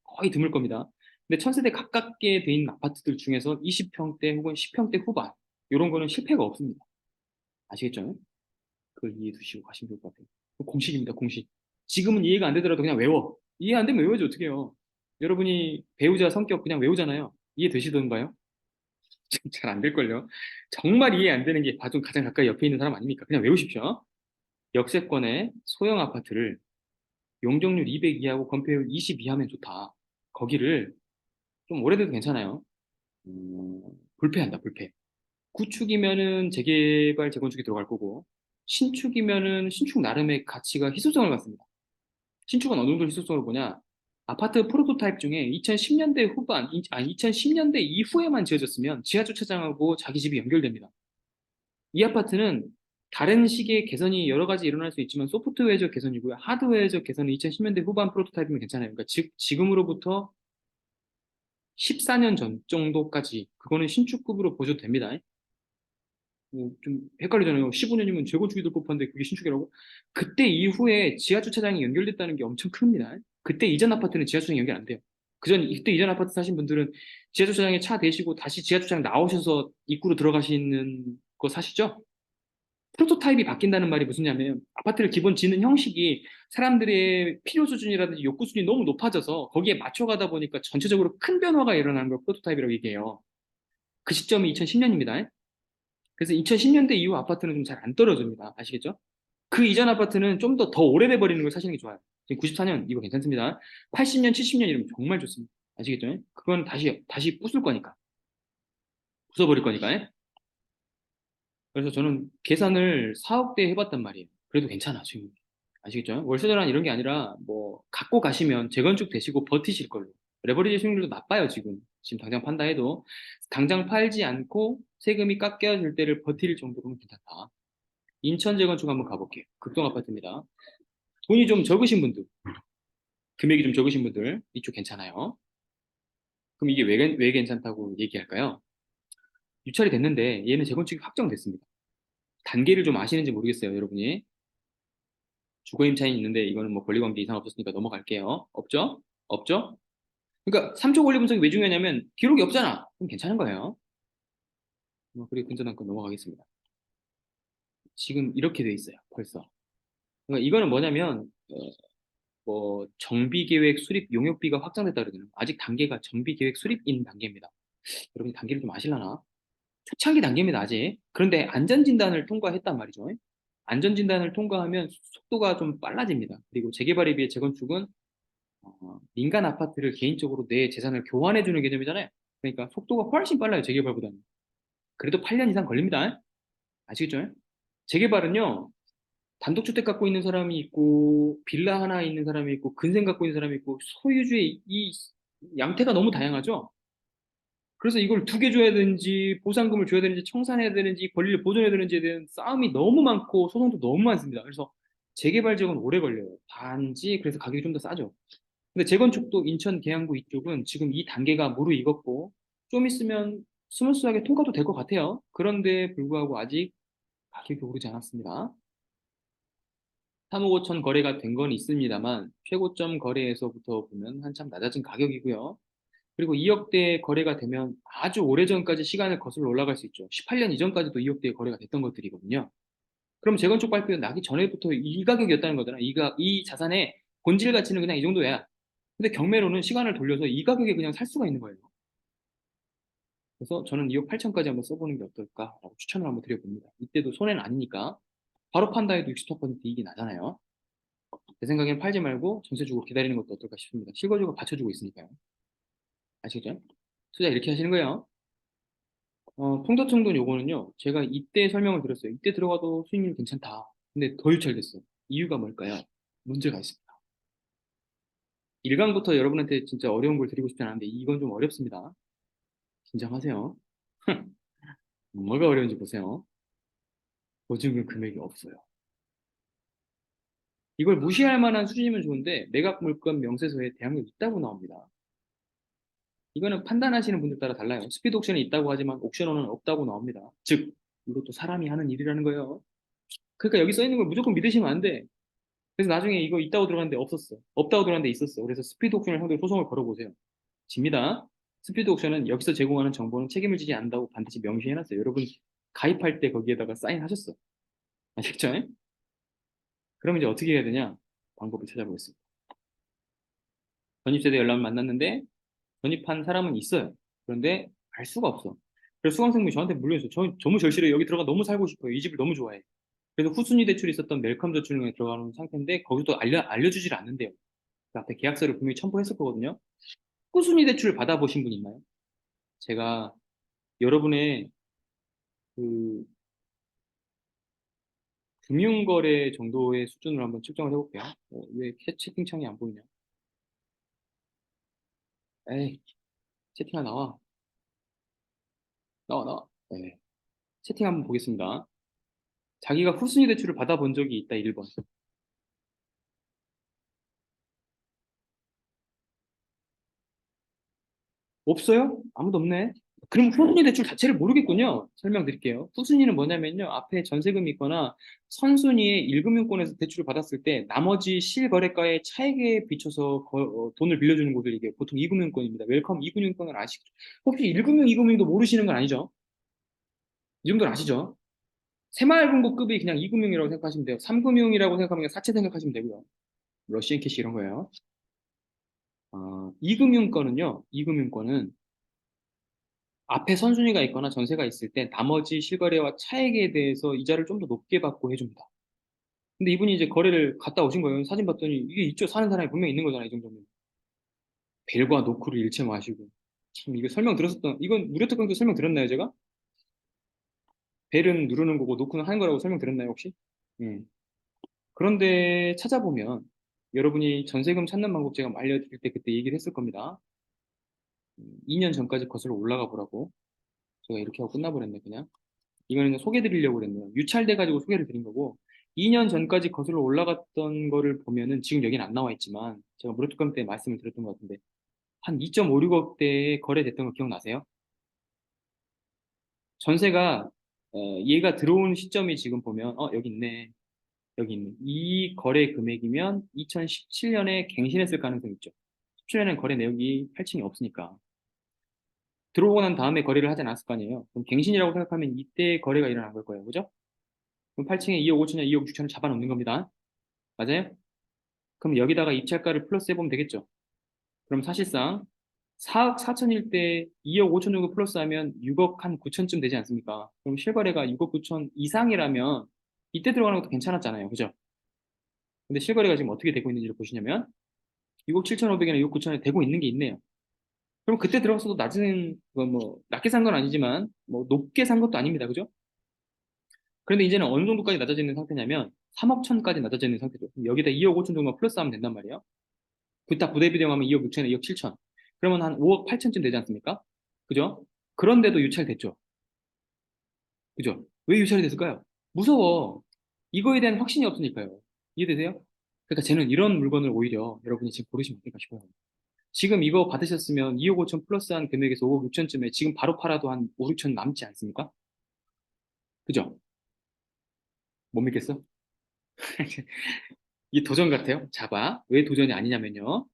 거의 드물 겁니다. 근데 천세대 가깝게 돼 있는 아파트들 중에서 20평대 혹은 10평대 후반 이런 거는 실패가 없습니다. 아시겠죠? 그걸 이해해 두시고 가시면 좋을 것 같아요. 공식입니다, 공식. 지금은 이해가 안 되더라도 그냥 외워. 이해 안 되면 외워야지 어떻게 해요. 여러분이 배우자 성격 그냥 외우잖아요. 이해 되시던가요? 잘 안 될걸요. 정말 이해 안 되는 게 바로 가장 가까이 옆에 있는 사람 아닙니까? 그냥 외우십시오. 역세권의 소형 아파트를 용적률 200 이하고 건폐율 20 이하면 좋다. 거기를 좀 오래돼도 괜찮아요. 음, 불패한다, 불패. 구축이면은 재개발, 재건축이 들어갈 거고, 신축이면은 신축 나름의 가치가 희소성을 갖습니다. 신축은 어느 정도 희소성을 보냐? 아파트 프로토타입 중에 2010년대 후반, 아니 2010년대 이후에만 지어졌으면 지하주차장하고 자기 집이 연결됩니다. 이 아파트는 다른 식의 개선이 여러 가지 일어날 수 있지만 소프트웨어적 개선이고요. 하드웨어적 개선은 2010년대 후반 프로토타입이면 괜찮아요. 그러니까 지금으로부터 14년 전 정도까지 그거는 신축급으로 보셔도 됩니다. 좀 헷갈리잖아요. 15년이면 재건축이 될 법한데 그게 신축이라고? 그때 이후에 지하주차장이 연결됐다는 게 엄청 큽니다. 그때 이전 아파트는 지하주차장이 연결 안 돼요. 그때 이전 아파트 사신 분들은 지하주차장에 차 대시고 다시 지하주차장 나오셔서 입구로 들어가시는 거 사시죠? 프로토타입이 바뀐다는 말이 무슨 냐면 아파트를 기본 짓는 형식이 사람들의 필요 수준이라든지 욕구 수준이 너무 높아져서 거기에 맞춰가다 보니까 전체적으로 큰 변화가 일어나는 걸 프로토타입이라고 얘기해요. 그 시점이 2010년입니다. 그래서 2010년대 이후 아파트는 좀 잘 안 떨어집니다. 아시겠죠? 그 이전 아파트는 좀 더 오래돼 버리는 걸 사시는 게 좋아요. 지금 94년 이거 괜찮습니다. 80년, 70년 이러면 정말 좋습니다. 아시겠죠? 그건 다시 부술 거니까. 부숴버릴 거니까. 그래서 저는 계산을 4억대 해봤단 말이에요. 그래도 괜찮아, 지금. 아시겠죠? 월세 전환 이런 게 아니라, 뭐, 갖고 가시면 재건축 되시고 버티실 걸로. 레버리지 수익률도 나빠요, 지금. 지금 당장 판다 해도. 당장 팔지 않고 세금이 깎여질 때를 버틸 정도로는 괜찮다. 인천 재건축 한번 가볼게요. 극동 아파트입니다. 돈이 좀 적으신 분들, 금액이 좀 적으신 분들, 이쪽 괜찮아요. 그럼 이게 왜 괜찮다고 얘기할까요? 유찰이 됐는데 얘는 재건축이 확정됐습니다. 단계를 좀 아시는지 모르겠어요, 여러분이. 주거임 차이 있는데 이거는 뭐 권리관계 이상 없었으니까 넘어갈게요. 없죠? 없죠? 그러니까 3초 권리 분석이 왜 중요하냐면 기록이 없잖아. 그럼 괜찮은 거예요. 그리고 근저당권 넘어가겠습니다. 지금 이렇게 돼 있어요, 벌써. 그러니까 이거는 뭐냐면 뭐 정비계획 수립 용역비가 확정됐다 그러거든요. 아직 단계가 정비계획 수립인 단계입니다. 여러분 단계를 좀 아실라나? 초창기 단계입니다, 아직. 그런데 안전진단을 통과했단 말이죠. 안전진단을 통과하면 속도가 좀 빨라집니다. 그리고 재개발에 비해 재건축은 민간 아파트를 개인적으로 내 재산을 교환해주는 개념이잖아요. 그러니까 속도가 훨씬 빨라요, 재개발보다는. 그래도 8년 이상 걸립니다. 아시겠죠? 재개발은요, 단독주택 갖고 있는 사람이 있고, 빌라 하나 있는 사람이 있고, 근생 갖고 있는 사람이 있고, 소유주의 이 양태가 너무 다양하죠? 그래서 이걸 두 개 줘야 되는지, 보상금을 줘야 되는지, 청산해야 되는지, 권리를 보존해야 되는지에 대한 싸움이 너무 많고, 소송도 너무 많습니다. 그래서 재개발 지역은 오래 걸려요. 단지, 그래서 가격이 좀 더 싸죠. 근데 재건축도 인천 계양구 이쪽은 지금 이 단계가 무르익었고, 좀 있으면 스무스하게 통과도 될 것 같아요. 그런데 불구하고 아직 가격이 오르지 않았습니다. 3억 5천 거래가 된 건 있습니다만, 최고점 거래에서부터 보면 한참 낮아진 가격이고요. 그리고 2억대 거래가 되면 아주 오래전까지 시간을 거슬러 올라갈 수 있죠. 18년 이전까지도 2억대 거래가 됐던 것들이거든요. 그럼 재건축 발표 나기 전에부터 이 가격이었다는 거잖아. 이 자산의 본질 가치는 그냥 이 정도야. 근데 경매로는 시간을 돌려서 이 가격에 그냥 살 수가 있는 거예요. 그래서 저는 2억 8천까지 한번 써보는 게 어떨까라고 추천을 한번 드려봅니다. 이때도 손해는 아니니까 바로 판다 해도 64% 이익이 나잖아요. 제 생각엔 팔지 말고 전세 주고 기다리는 것도 어떨까 싶습니다. 실거주가 받쳐주고 있으니까요. 아시겠죠? 투자 이렇게 하시는 거예요. 통도청돈 요거는요, 제가 이때 설명을 드렸어요. 이때 들어가도 수익률 괜찮다. 근데 더 유찰됐어. 이유가 뭘까요? 문제가 있습니다. 1강부터 여러분한테 진짜 어려운 걸 드리고 싶지 않은데, 이건 좀 어렵습니다. 긴장하세요. 뭐가 어려운지 보세요. 보증금 금액이 없어요. 이걸 무시할 만한 수준이면 좋은데, 매각 물건 명세서에 대항력 있다고 나옵니다. 이거는 판단하시는 분들 따라 달라요. 스피드 옥션이 있다고 하지만 옥션원은 없다고 나옵니다. 즉, 이것도 사람이 하는 일이라는 거예요. 그러니까 여기 써 있는 걸 무조건 믿으시면 안 돼. 그래서 나중에 이거 있다고 들어갔는데 없었어. 없다고 들어갔는데 있었어. 그래서 스피드 옥션을 상대로 소송을 걸어보세요. 집니다. 스피드 옥션은 여기서 제공하는 정보는 책임을 지지 않는다고 반드시 명시해놨어요. 여러분 가입할 때 거기에다가 사인하셨어. 아셨죠? 그럼 이제 어떻게 해야 되냐? 방법을 찾아보겠습니다. 전입세대 연락을 만났는데 전입한 사람은 있어요. 그런데 알 수가 없어. 그래서 수강생분이 저한테 물려있어요. 저 너무 절실해요. 여기 들어가 너무 살고 싶어요. 이 집을 너무 좋아해. 그래서 후순위 대출이 있었던 멜컴 저축은행에 들어가는 상태인데 거기도 알려주질 않는데요. 그 앞에 계약서를 분명히 첨부했을 거거든요. 후순위 대출을 받아보신 분 있나요? 제가 여러분의 그 금융거래 정도의 수준을 한번 측정을 해볼게요. 왜 채팅창이 안 보이냐? 에이, 채팅아 나와. 나와, 나와. 네. 채팅 한번 보겠습니다. 자기가 후순위 대출을 받아본 적이 있다, 1번. 없어요? 아무도 없네. 그럼 후순위 대출 자체를 모르겠군요. 설명드릴게요. 후순위는 뭐냐면요. 앞에 전세금이 있거나 선순위에 1금융권에서 대출을 받았을 때 나머지 실거래가의 차액에 비춰서 돈을 빌려주는 곳을 이게 보통 2금융권입니다. 웰컴 2금융권을 아시죠? 혹시 1금융, 2금융도 모르시는 건 아니죠? 이 정도는 아시죠? 새마을금고급이 그냥 2금융이라고 생각하시면 돼요. 3금융이라고 생각하면 사채 생각하시면 되고요. 러시안 캐시 이런 거예요. 2금융권은요. 2금융권은 앞에 선순위가 있거나 전세가 있을 때 나머지 실거래와 차액에 대해서 이자를 좀 더 높게 받고 해줍니다. 근데 이분이 이제 거래를 갔다 오신 거예요. 사진 봤더니 이게 있죠. 사는 사람이 분명히 있는 거잖아요. 이 정도면. 벨과 노크를 일체 마시고. 참 이거 설명 들었었던 이건 무료 특강도 설명 들었나요, 제가? 벨은 누르는 거고 노크는 하는 거라고 설명 들었나요, 혹시? 예. 그런데 찾아보면 여러분이 전세금 찾는 방법 제가 알려드릴 때 그때 얘기를 했을 겁니다. 2년 전까지 거슬러 올라가 보라고. 제가 이렇게 하고 끝나버렸네, 그냥. 이거는 소개 드리려고 그랬네요. 유찰돼 가지고 소개를 드린 거고 2년 전까지 거슬러 올라갔던 거를 보면은 지금 여기는 안 나와 있지만 제가 무료특강 때 말씀을 드렸던 것 같은데 한 2.56억 대에 거래됐던 거 기억나세요? 전세가 얘가 들어온 시점이 지금 보면 여기 있네. 여기 있네. 이 거래 금액이면 2017년에 갱신했을 가능성이 있죠. 17년엔 거래 내역이 8층이 없으니까. 들어오고 난 다음에 거래를 하지 않았을 거 아니에요. 그럼 갱신이라고 생각하면 이때 거래가 일어난 걸 거예요. 그죠? 그럼 8층에 2억 5천이나 2억 6천을 잡아놓는 겁니다. 맞아요? 그럼 여기다가 입찰가를 플러스 해보면 되겠죠. 그럼 사실상 4억 4천일 때 2억 5천 정도 플러스하면 6억 한 9천쯤 되지 않습니까? 그럼 실거래가 6억 9천 이상이라면 이때 들어가는 것도 괜찮았잖아요. 그죠? 근데 실거래가 지금 어떻게 되고 있는지를 보시냐면 6억 7천5백이나 6억 9천에 되고 있는 게 있네요. 그럼 그때 들어갔어도 낮은, 낮게 산 건 아니지만, 높게 산 것도 아닙니다. 그죠? 그런데 이제는 어느 정도까지 낮아져 있는 상태냐면 3억 천까지 낮아져 있는 상태죠. 그럼 여기다 2억 5천 정도 플러스하면 된단 말이에요. 그딱 부대 비용하면 2억 6천에 2억 7천. 그러면 한 5억 8천쯤 되지 않습니까? 그죠? 그런데도 유찰됐죠. 그죠? 왜 유찰이 됐을까요? 무서워. 이거에 대한 확신이 없으니까요. 이해되세요? 그러니까 쟤는 이런 물건을 오히려 여러분이 지금 고르시면 어떨까 싶어요. 지금 이거 받으셨으면 2억 5천 플러스한 금액에서 5억 6천쯤에 지금 바로 팔아도 한 5, 6천 남지 않습니까? 그죠? 못 믿겠어? 이 도전 같아요. 잡아. 왜 도전이 아니냐면요.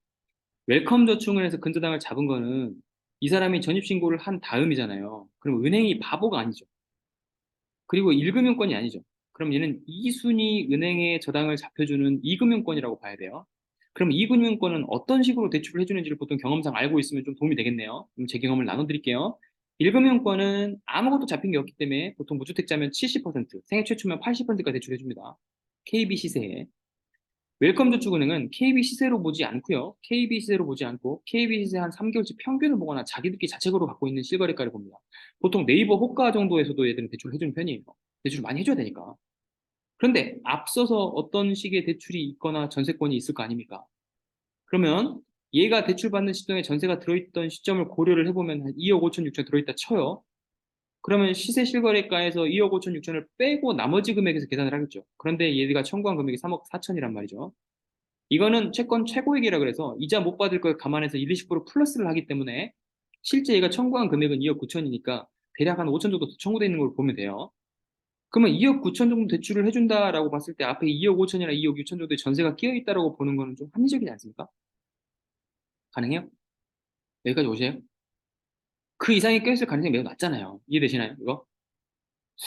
웰컴 저축은행에서 근저당을 잡은 거는 이 사람이 전입신고를 한 다음이잖아요. 그럼 은행이 바보가 아니죠. 그리고 1금융권이 아니죠. 그럼 얘는 2순위 은행에 저당을 잡혀주는 2금융권이라고 봐야 돼요. 그럼 2금융권은 어떤 식으로 대출을 해주는지를 보통 경험상 알고 있으면 좀 도움이 되겠네요. 그럼 제 경험을 나눠드릴게요. 1금융권은 아무것도 잡힌 게 없기 때문에 보통 무주택자면 70%, 생애 최초면 80%까지 대출해줍니다. KB 시세에. 웰컴저축은행은 KB 시세로 보지 않고요. KB 시세로 보지 않고 KB 시세 한 3개월치 평균을 보거나 자기들끼리 자책으로 갖고 있는 실거래가를 봅니다. 보통 네이버 호가 정도에서도 얘들은 대출을 해주는 편이에요. 대출을 많이 해줘야 되니까. 그런데 앞서서 어떤 식의 대출이 있거나 전세권이 있을 거 아닙니까? 그러면 얘가 대출받는 시점에 전세가 들어있던 시점을 고려를 해보면 한 2억 5천 6천 들어있다 쳐요. 그러면 시세 실거래가에서 2억 5천 6천을 빼고 나머지 금액에서 계산을 하겠죠. 그런데 얘가 청구한 금액이 3억 4천이란 말이죠. 이거는 채권 최고액이라 그래서 이자 못 받을 걸 감안해서 1, 20% 플러스를 하기 때문에 실제 얘가 청구한 금액은 2억 9천이니까 대략 한 5천 정도 더 청구되어 있는 걸 보면 돼요. 그러면 2억 9천 정도 대출을 해준다라고 봤을 때 앞에 2억 5천이나 2억 6천 정도의 전세가 끼어 있다라고 보는 거는 좀 합리적이지 않습니까? 가능해요? 여기까지 오세요? 그 이상이 껴있을 가능성이 매우 낮잖아요. 이해되시나요? 이거?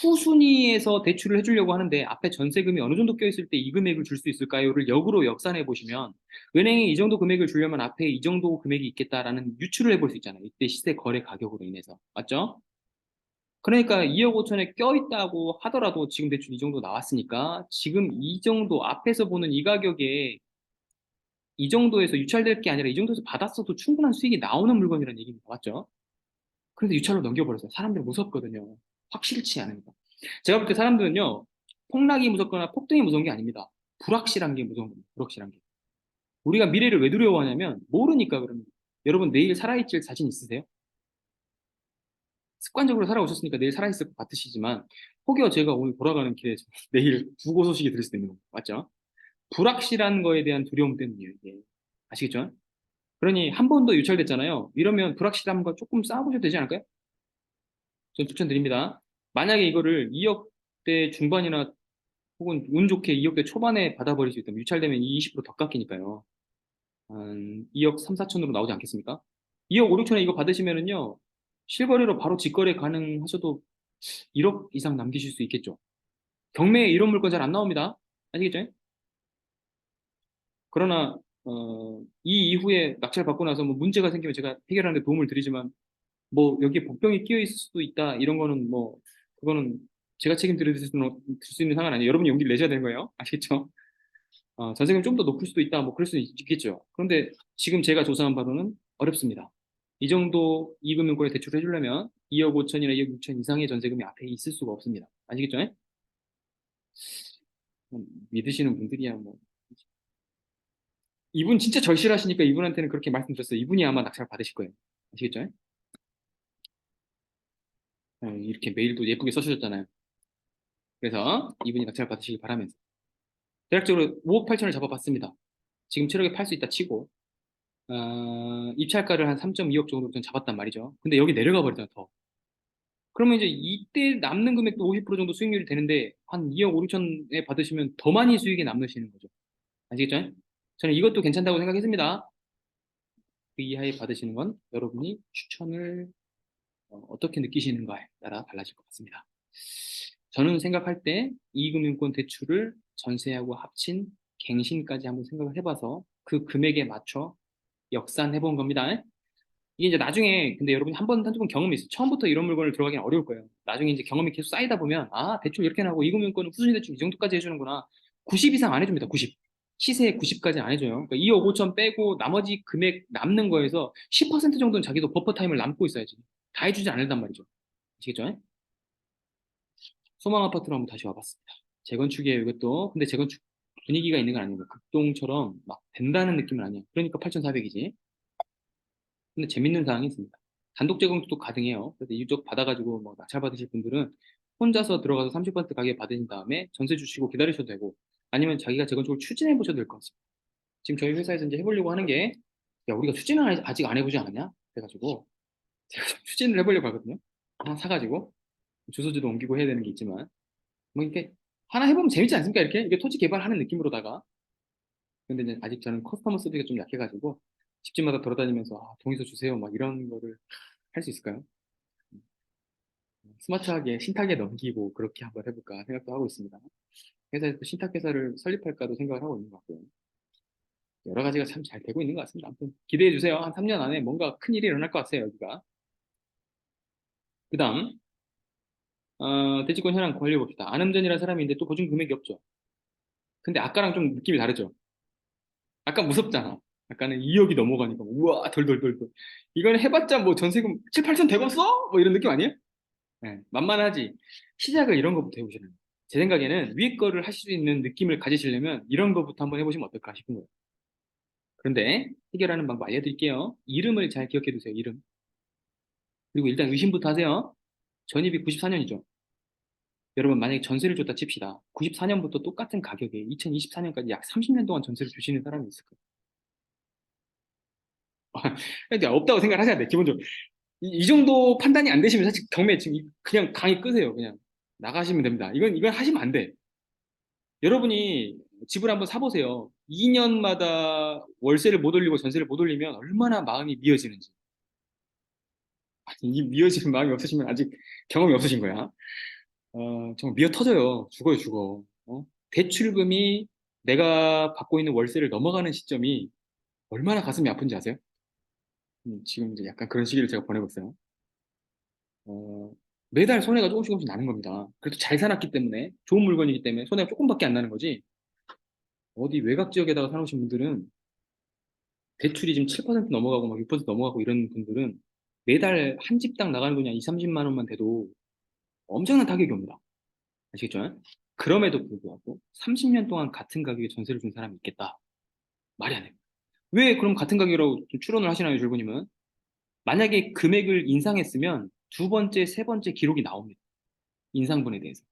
후순위에서 대출을 해주려고 하는데 앞에 전세금이 어느 정도 껴있을 때 이 금액을 줄 수 있을까요?를 역으로 역산해 보시면 은행이 이 정도 금액을 주려면 앞에 이 정도 금액이 있겠다라는 유추를 해볼 수 있잖아요. 이때 시세 거래 가격으로 인해서. 맞죠? 그러니까 2억 5천에 껴있다고 하더라도 지금 대출 이 정도 나왔으니까 지금 이 정도 앞에서 보는 이 가격에 이 정도에서 유찰될 게 아니라 이 정도에서 받았어도 충분한 수익이 나오는 물건이라는 얘기입니다. 맞죠? 그런데 유찰로 넘겨버렸어요. 사람들 무섭거든요. 확실치 않으니까. 제가 볼 때 사람들은요, 폭락이 무섭거나 폭등이 무서운 게 아닙니다. 불확실한 게 무서운 겁니다. 불확실한 게. 우리가 미래를 왜 두려워하냐면, 모르니까 그럽니다. 여러분, 내일 살아있을 자신 있으세요? 습관적으로 살아오셨으니까 내일 살아있을 것 같으시지만, 혹여 제가 오늘 돌아가는 길에 내일 부고 소식이 들을 수도 있는 겁니다. 맞죠? 불확실한 거에 대한 두려움 때문이에요, 이게. 아시겠죠? 그러니 한 번 더 유찰됐잖아요. 이러면 불확실한 거 조금 쌓아보셔도 되지 않을까요? 전 추천드립니다. 만약에 이거를 2억대 중반이나 혹은 운 좋게 2억대 초반에 받아버릴 수 있다면 유찰되면 20%더 깎이니까요. 한 2억 3, 4천으로 나오지 않겠습니까? 2억 5, 6천에 이거 받으시면은요. 실거래로 바로 직거래 가능하셔도 1억 이상 남기실 수 있겠죠. 경매에 이런 물건 잘 안 나옵니다. 아시겠죠? 그러나 이 이후에 낙찰 받고 나서 뭐 문제가 생기면 제가 해결하는 데 도움을 드리지만 뭐 여기에 복병이 끼어 있을 수도 있다 이런 거는 뭐 그거는 제가 책임질 수 있는 상황은 아니에요. 여러분이 용기를 내셔야 되는 거예요. 아시겠죠? 전세금 좀 더 높을 수도 있다 뭐 그럴 수도 있겠죠. 그런데 지금 제가 조사한 바로는 어렵습니다. 이 정도 이금융권에 대출을 해주려면 2억 5천이나 2억 6천 이상의 전세금이 앞에 있을 수가 없습니다. 아시겠죠? 믿으시는 분들이야 뭐 이분 진짜 절실하시니까 이분한테는 그렇게 말씀드렸어요. 이분이 아마 낙찰 받으실 거예요. 아시겠죠? 이렇게 메일도 예쁘게 써주셨잖아요. 그래서 이분이 낙찰 받으시길 바라면서 대략적으로 5억 8천을 잡아봤습니다. 지금 체력에 팔 수 있다 치고 입찰가를 한 3.2억 정도로 좀 잡았단 말이죠. 근데 여기 내려가 버리잖아 더. 그러면 이제 이때 남는 금액도 50% 정도 수익률이 되는데 한 2억 5, 6천에 받으시면 더 많이 수익이 남으시는 거죠. 아시겠죠? 저는 이것도 괜찮다고 생각했습니다. 그 이하에 받으시는 건 여러분이 추천을 어떻게 느끼시는가에 따라 달라질 것 같습니다. 저는 생각할 때 이금융권 대출을 전세하고 합친 갱신까지 한번 생각을 해봐서 그 금액에 맞춰 역산해 본 겁니다. 이게 이제 나중에 근데 여러분이 한 번, 한두 번 경험이 있어요. 처음부터 이런 물건을 들어가기는 어려울 거예요. 나중에 이제 경험이 계속 쌓이다 보면 아, 대출 이렇게 나고 이금융권은 후순위 대출 이 정도까지 해주는구나. 90 이상 안 해줍니다. 90. 시세 90까지 안 해줘요. 그러니까 2억 5천 빼고 나머지 금액 남는 거에서 10% 정도는 자기도 버퍼 타임을 남고 있어야지. 다 해주지 않는단 말이죠. 아시겠죠? 소망 아파트로 한번 다시 와봤습니다. 재건축이에요, 이것도. 근데 재건축 분위기가 있는 건 아니고 극동처럼 막 된다는 느낌은 아니에요. 그러니까 8,400이지. 근데 재밌는 사항이 있습니다. 단독 제공도 가능해요. 그래서 이쪽 받아가지고 뭐 낙찰 받으실 분들은 혼자서 들어가서 30% 가격 받으신 다음에 전세 주시고 기다리셔도 되고 아니면 자기가 재건축을 추진해 보셔도 될 것 같습니다. 지금 저희 회사에서 이제 해보려고 하는 게 야, 우리가 추진을 아직 안 해보지 않았냐? 그래가지고 제가 좀 추진을 해보려고 하거든요. 하나 사가지고 주소지도 옮기고 해야 되는 게 있지만 뭐 이렇게 하나 해보면 재밌지 않습니까? 이렇게 이게 토지 개발하는 느낌으로다가 근데 이제 아직 저는 커스터머 서비스가 좀 약해가지고 집집마다 돌아다니면서 동의서 주세요 막 이런 거를 할 수 있을까요? 스마트하게 신탁에 넘기고 그렇게 한번 해볼까 생각도 하고 있습니다. 회사에서 신탁회사를 설립할까도 생각을 하고 있는 것 같고요. 여러 가지가 참 잘 되고 있는 것 같습니다. 아무튼 기대해 주세요. 한 3년 안에 뭔가 큰 일이 일어날 것 같아요, 여기가. 그 다음, 대지권 현황 관리해 봅시다. 안음전이라는 사람인데 또 보증 금액이 없죠. 근데 아까랑 좀 느낌이 다르죠. 약간 무섭잖아. 약간은 2억이 넘어가니까 우와 덜덜덜덜. 이거는 해봤자 뭐 전세금 7, 8천 되겠어? 뭐 이런 느낌 아니에요? 네, 만만하지. 시작을 이런 거부터 해보시는 거예요. 제 생각에는 위에 거를 하실 수 있는 느낌을 가지시려면 이런 거부터 한번 해보시면 어떨까 싶은 거예요. 그런데 해결하는 방법 알려드릴게요. 이름을 잘 기억해 두세요. 이름. 그리고 일단 의심부터 하세요. 전입이 94년이죠. 여러분 만약에 전세를 줬다 칩시다. 94년부터 똑같은 가격에 2024년까지 약 30년 동안 전세를 주시는 사람이 있을 거예요. 근데 없다고 생각하셔야 돼. 기본적으로. 이 정도 판단이 안 되시면 사실 경매 지금 그냥 강의 끄세요. 그냥 나가시면 됩니다. 이건 하시면 안 돼. 여러분이 집을 한번 사보세요. 2년마다 월세를 못 올리고 전세를 못 올리면 얼마나 마음이 미어지는지. 아니, 이 미어지는 마음이 없으시면 아직 경험이 없으신 거야. 정말 미어 터져요. 죽어요, 죽어. 대출금이 내가 받고 있는 월세를 넘어가는 시점이 얼마나 가슴이 아픈지 아세요? 지금 이제 약간 그런 시기를 제가 보내고 있어요. 어, 매달 손해가 조금씩 조금씩 나는 겁니다. 그래도 잘 사놨기 때문에, 좋은 물건이기 때문에 손해가 조금밖에 안 나는 거지. 어디 외곽 지역에다가 사놓으신 분들은 대출이 지금 7% 넘어가고 막 6% 넘어가고 이런 분들은 매달 한 집당 나가는 돈이 한 2, 30만 원만 돼도 엄청난 타격이 옵니다. 아시겠죠? 그럼에도 불구하고 30년 동안 같은 가격에 전세를 준 사람이 있겠다. 말이 안 해요. 왜 그럼 같은 가격이라고 좀 추론을 하시나요, 줄부님은? 만약에 금액을 인상했으면 두 번째, 세 번째 기록이 나옵니다. 인상분에 대해서.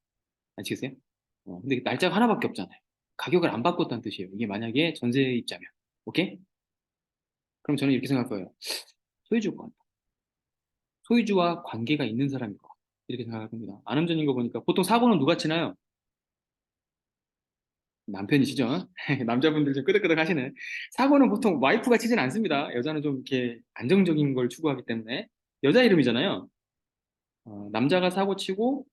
아시겠어요? 근데 날짜가 하나밖에 없잖아요. 가격을 안 바꿨다는 뜻이에요. 이게 만약에 전세입자면. 오케이? 그럼 저는 이렇게 생각할 거예요. 소유주일 것 같다. 소유주와 관계가 있는 사람일 것 같다. 이렇게 생각할 겁니다. 안음전인 거 보니까 보통 사고는 누가 치나요? 남편이시죠? 남자분들 좀 끄덕끄덕 하시는. 사고는 보통 와이프가 치진 않습니다. 여자는 좀 이렇게 안정적인 걸 추구하기 때문에. 여자 이름이잖아요. 남자가 사고 치고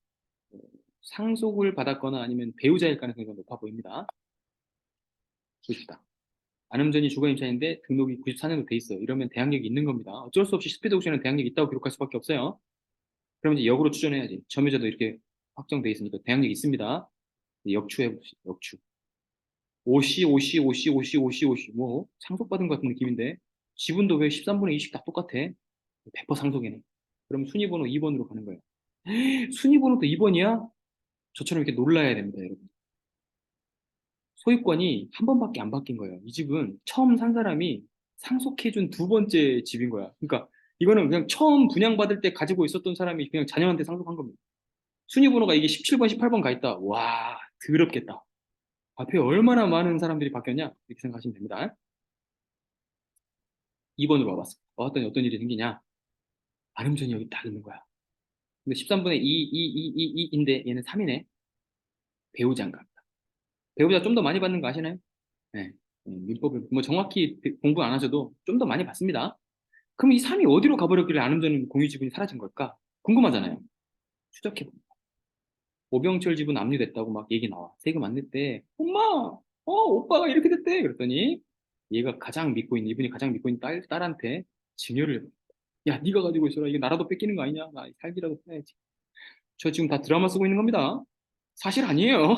어, 상속을 받았거나 아니면 배우자일 가능성이 더 높아 보입니다. 보십시다. 안음전이 주거임차인데 등록이 94년도 돼 있어요. 이러면 대항력이 있는 겁니다. 어쩔 수 없이 스피드 옥션은 대항력이 있다고 기록할 수밖에 없어요. 그럼 이제 역으로 추정해야지. 점유자도 이렇게 확정돼 있으니까 대항력이 있습니다. 역추해 봅시다. 역추. 오씨, 오씨, 오씨, 오씨, 오씨, 오씨. 뭐 상속받은 것 같은 느낌인데 지분도 왜 13분의 2씩 다 똑같아? 100% 상속이네. 그럼 순위번호 2번으로 가는 거예요. 순위번호도 2번이야? 저처럼 이렇게 놀라야 됩니다, 여러분. 소유권이 한 번밖에 안 바뀐 거예요. 이 집은 처음 산 사람이 상속해준 두 번째 집인 거야. 그러니까 이거는 그냥 처음 분양받을 때 가지고 있었던 사람이 그냥 자녀한테 상속한 겁니다. 순위번호가 이게 17번, 18번 가 있다. 와, 더럽겠다. 앞에 얼마나 많은 사람들이 바뀌었냐? 이렇게 생각하시면 됩니다. 2번으로 와봤어. 와봤더니 어떤 일이 생기냐? 안음전이 여기 딱 있는 거야. 근데 13분의 2, 2, 2, 2, 2인데 얘는 3이네. 배우자인가? 배우자 좀 더 많이 받는 거 아시나요? 네. 민법을 뭐 정확히 공부 안 하셔도 좀 더 많이 받습니다. 그럼 이 3이 어디로 가버렸길래 안음전 공유 지분이 사라진 걸까? 궁금하잖아요. 추적해봅니다. 오병철 지분 압류됐다고 막 얘기 나와. 세금 안 냈대. 엄마, 오빠가 이렇게 됐대. 그랬더니 얘가 가장 믿고 있는, 이분이 가장 믿고 있는 딸한테 증여를 해요. 야, 네가 가지고 있어라. 이게 나라도 뺏기는 거 아니냐? 나 살기라도 해야지. 저 지금 다 드라마 쓰고 있는 겁니다. 사실 아니에요.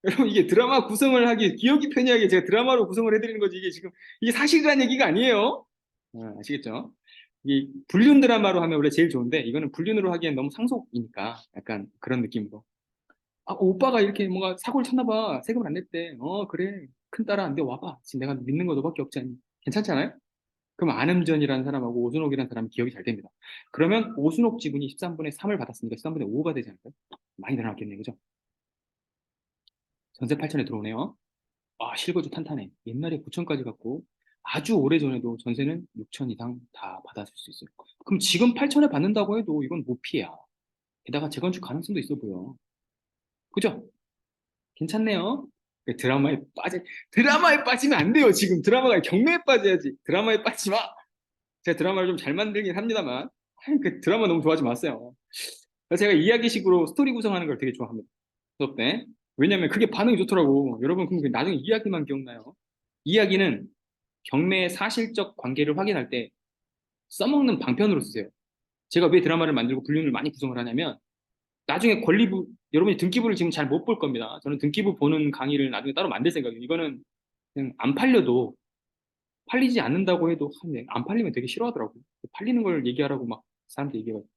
여러분, 이게 드라마 구성을 하기, 기억이 편리하게 제가 드라마로 구성을 해드리는 거지. 이게 지금, 이게 사실이라는 얘기가 아니에요. 아시겠죠? 이 불륜 드라마로 하면 원래 제일 좋은데, 이거는 불륜으로 하기엔 너무 상속이니까, 약간 그런 느낌으로. 오빠가 이렇게 뭔가 사고를 쳤나 봐. 세금을 안 냈대. 그래. 큰 딸아, 안 돼. 와봐. 지금 내가 믿는 거 너밖에 없지 않니? 괜찮잖아요? 그럼 안음전이라는 사람하고 오순옥이라는 사람이 기억이 잘 됩니다. 그러면 오순옥 지분이 13분의 3을 받았으니까 13분의 5가 되지 않을까요? 많이 늘어났겠네요. 그죠? 전세 8천에 들어오네요. 실거주 탄탄해. 옛날에 9천까지 갔고, 아주 오래전에도 전세는 6천 이상 다 받았을 수 있어요. 그럼 지금 8천에 받는다고 해도 이건 못 피해야. 게다가 재건축 가능성도 있어 보여. 그죠? 괜찮네요. 드라마에 빠지면 안 돼요. 지금 드라마가 경매에 빠져야지. 드라마에 빠지지 마. 제가 드라마를 좀 잘 만들긴 합니다만, 그 드라마 너무 좋아하지 마세요. 제가 이야기식으로 스토리 구성하는 걸 되게 좋아합니다. 수업 때. 왜냐면 그게 반응이 좋더라고. 여러분, 그럼 나중에 이야기만 기억나요. 이야기는 경매의 사실적 관계를 확인할 때 써먹는 방편으로 쓰세요. 제가 왜 드라마를 만들고 불륜을 많이 구성을 하냐면, 나중에 여러분이 등기부를 지금 잘 못 볼 겁니다. 저는 등기부 보는 강의를 나중에 따로 만들 생각이에요. 이거는 그냥 안 팔려도 팔리지 않는다고 해도 안 팔리면 되게 싫어하더라고. 팔리는 걸 얘기하라고 막 사람들 얘기해가지고.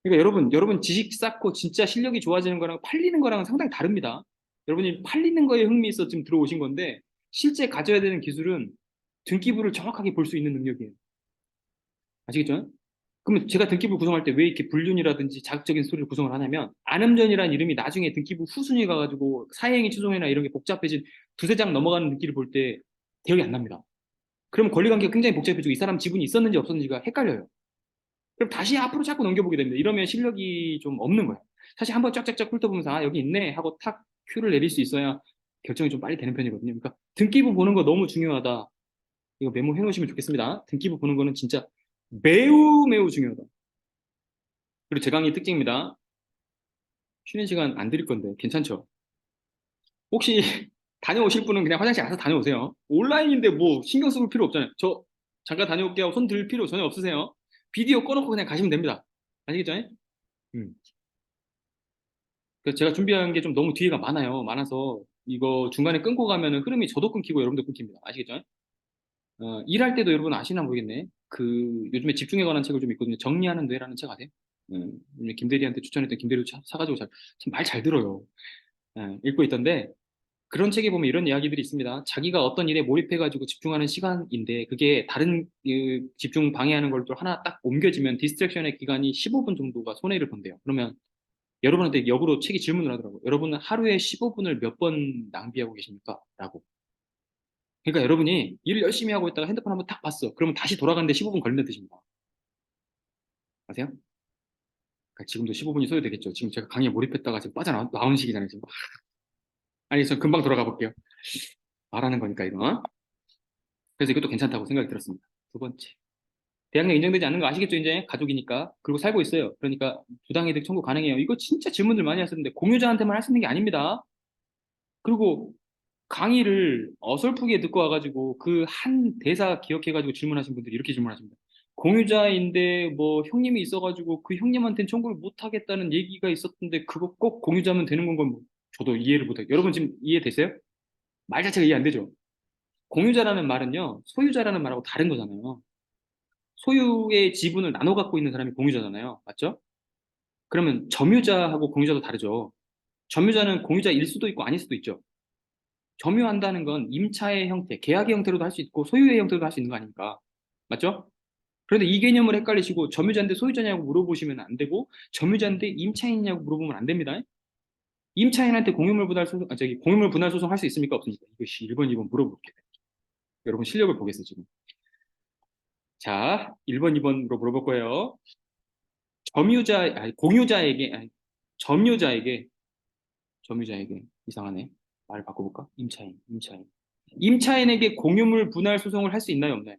그러니까 여러분 지식 쌓고 진짜 실력이 좋아지는 거랑 팔리는 거랑은 상당히 다릅니다. 여러분이 팔리는 거에 흥미 있어 지금 들어오신 건데 실제 가져야 되는 기술은 등기부를 정확하게 볼 수 있는 능력이에요. 아시겠죠? 그러면 제가 등기부 구성할 때 왜 이렇게 불륜이라든지 자극적인 스토리를 구성을 하냐면 안음전이라는 이름이 나중에 등기부 후순위 가가지고 사행위 추정이나 이런 게 복잡해진 두세 장 넘어가는 등기를 볼 때 기억이 안 납니다. 그럼 권리관계가 굉장히 복잡해지고 이 사람 지분이 있었는지 없었는지가 헷갈려요. 그럼 다시 앞으로 자꾸 넘겨보게 됩니다. 이러면 실력이 좀 없는 거예요. 사실 한번 쫙쫙쫙 훑어보면서 아 여기 있네 하고 탁 큐를 내릴 수 있어야 결정이 좀 빨리 되는 편이거든요. 그러니까 등기부 보는 거 너무 중요하다. 이거 메모해 놓으시면 좋겠습니다. 등기부 보는 거는 진짜 매우 매우 중요하다. 그리고 제 강의 특징입니다. 쉬는 시간 안 드릴 건데 괜찮죠? 혹시 다녀오실 분은 그냥 화장실 가서 다녀오세요. 온라인인데 뭐 신경 쓸 필요 없잖아요. 저 잠깐 다녀올게요. 손 들 필요 전혀 없으세요. 비디오 꺼놓고 그냥 가시면 됩니다. 아시겠죠? 음. 그래서 제가 준비한 게 좀 너무 뒤에가 많아서 이거 중간에 끊고 가면은 흐름이 저도 끊기고 여러분도 끊깁니다. 아시겠죠? 일할 때도 여러분 아시나 모르겠네. 그 요즘에 집중에 관한 책을 좀 있거든요. 정리하는 뇌라는 책 아세요? 김대리한테 추천했던 김대리 사가지고 참 말 잘 들어요. 읽고 있던데 그런 책에 보면 이런 이야기들이 있습니다. 자기가 어떤 일에 몰입해가지고 집중하는 시간인데 그게 다른 집중 방해하는 걸 또 하나 딱 옮겨지면 디스트랙션의 기간이 15분 정도가 손해를 본대요. 그러면 여러분한테 역으로 책이 질문을 하더라고요. 여러분은 하루에 15분을 몇 번 낭비하고 계십니까? 라고. 그러니까 여러분이 일을 열심히 하고 있다가 핸드폰 한번 딱 봤어. 그러면 다시 돌아가는데 15분 걸린다는 뜻입니다. 아세요? 그러니까 지금도 15분이 소요되겠죠. 지금 제가 강의에 몰입했다가 지금 빠져나온 시기잖아요. 지금. 아니, 저 금방 돌아가 볼게요. 말하는 거니까, 이거. 그래서 이것도 괜찮다고 생각이 들었습니다. 두 번째. 대학력 인정되지 않는 거 아시겠죠, 이제? 가족이니까. 그리고 살고 있어요. 그러니까 부당이득 청구 가능해요. 이거 진짜 질문들 많이 하셨는데, 공유자한테만 할 수 있는 게 아닙니다. 그리고 강의를 어설프게 듣고 와가지고 그 한 대사 기억해가지고 질문하신 분들이 이렇게 질문하십니다. 공유자인데 뭐 형님이 있어가지고 그 형님한테는 청구를 못 하겠다는 얘기가 있었던데 그거 꼭 공유자면 되는 건가 뭐 저도 이해를 못해요. 여러분 지금 이해되세요? 말 자체가 이해 안 되죠? 공유자라는 말은요 소유자라는 말하고 다른 거잖아요. 소유의 지분을 나눠 갖고 있는 사람이 공유자잖아요. 맞죠? 그러면 점유자하고 공유자도 다르죠. 점유자는 공유자일 수도 있고 아닐 수도 있죠. 점유한다는 건 임차의 형태, 계약의 형태로도 할 수 있고 소유의 형태로도 할 수 있는 거 아닙니까? 맞죠? 그런데 이 개념을 헷갈리시고 점유자인데 소유자냐고 물어보시면 안 되고 점유자인데 임차인이냐고 물어보면 안 됩니다. 임차인한테 공유물 분할 소송 할 수 있습니까? 없습니까? 이것이 1번, 2번 물어볼게요. 여러분 실력을 보겠어요, 지금. 자, 1번, 2번으로 물어볼 거예요. 공유자에게, 점유자에게, 점유자에게, 이상하네. 말을 바꿔볼까? 임차인. 임차인에게 공유물 분할 소송을 할 수 있나요, 없나요?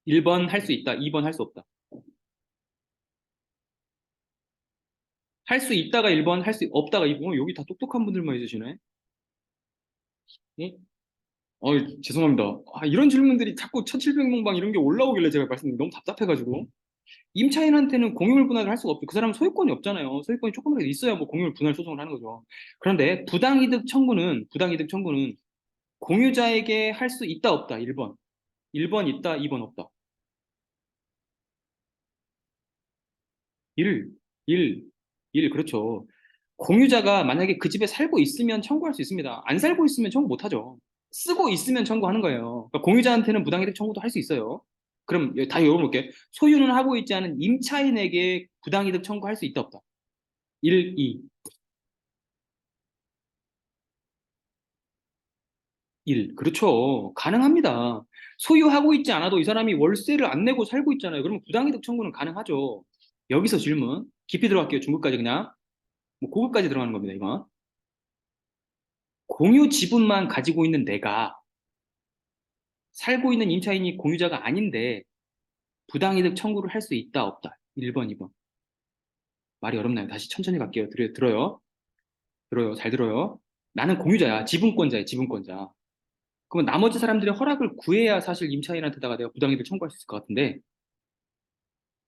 1번 할 수 있다, 2번 할 수 없다. 할 수 있다가 1번, 할 수 없다가 2번. 여기 다 똑똑한 분들만 있으시네. 예? 죄송합니다. 이런 질문들이 자꾸 1700문방 이런 게 올라오길래 제가 말씀드린 너무 답답해가지고. 임차인한테는 공유물 분할을 할 수가 없죠. 그 사람은 소유권이 없잖아요. 소유권이 조금이라도 있어야 뭐 공유물 분할 소송을 하는 거죠. 그런데 부당이득 청구는 공유자에게 할 수 있다, 없다. 1번. 1번 있다, 2번 없다. 1, 1, 1, 그렇죠. 공유자가 만약에 그 집에 살고 있으면 청구할 수 있습니다. 안 살고 있으면 청구 못 하죠. 쓰고 있으면 청구하는 거예요. 그러니까 공유자한테는 부당이득 청구도 할 수 있어요. 그럼 다 열어볼게. 소유는 하고 있지 않은 임차인에게 부당이득 청구할 수 있다, 없다. 1, 2, 1. 그렇죠. 가능합니다. 소유하고 있지 않아도 이 사람이 월세를 안 내고 살고 있잖아요. 그러면 부당이득 청구는 가능하죠. 여기서 질문. 깊이 들어갈게요. 중급까지 그냥. 뭐 고급까지 들어가는 겁니다, 이건. 공유 지분만 가지고 있는 내가 살고 있는 임차인이 공유자가 아닌데 부당이득 청구를 할 수 있다, 없다. 1번, 2번. 말이 어렵나요? 다시 천천히 갈게요. 들어요. 들어요. 잘 들어요. 나는 공유자야. 지분권자야, 지분권자. 그러면 나머지 사람들의 허락을 구해야 사실 임차인한테다가 내가 부당이득 청구할 수 있을 것 같은데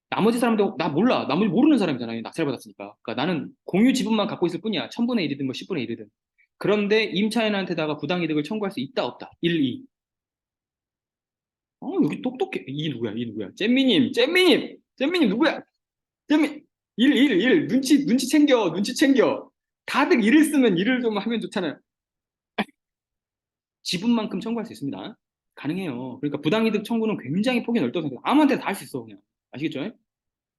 나머지 사람들 나 몰라. 나머지 모르는 사람이잖아요. 낙찰받았으니까. 그러니까 나는 공유 지분만 갖고 있을 뿐이야. 1000분의 1이든 뭐 10분의 1이든. 그런데 임차인한테다가 부당이득을 청구할 수 있다, 없다? 1, 2. 여기 똑똑해. 이 누구야, 이 누구야? 잼미님 누구야? 잼미, 1. 눈치 챙겨, 눈치 챙겨. 다들 일을 쓰면 일을 좀 하면 좋잖아요. 지분만큼 청구할 수 있습니다. 가능해요. 그러니까 부당이득 청구는 굉장히 폭이 넓다고 생각해요. 아무한테나 다 할 수 있어, 그냥. 아시겠죠?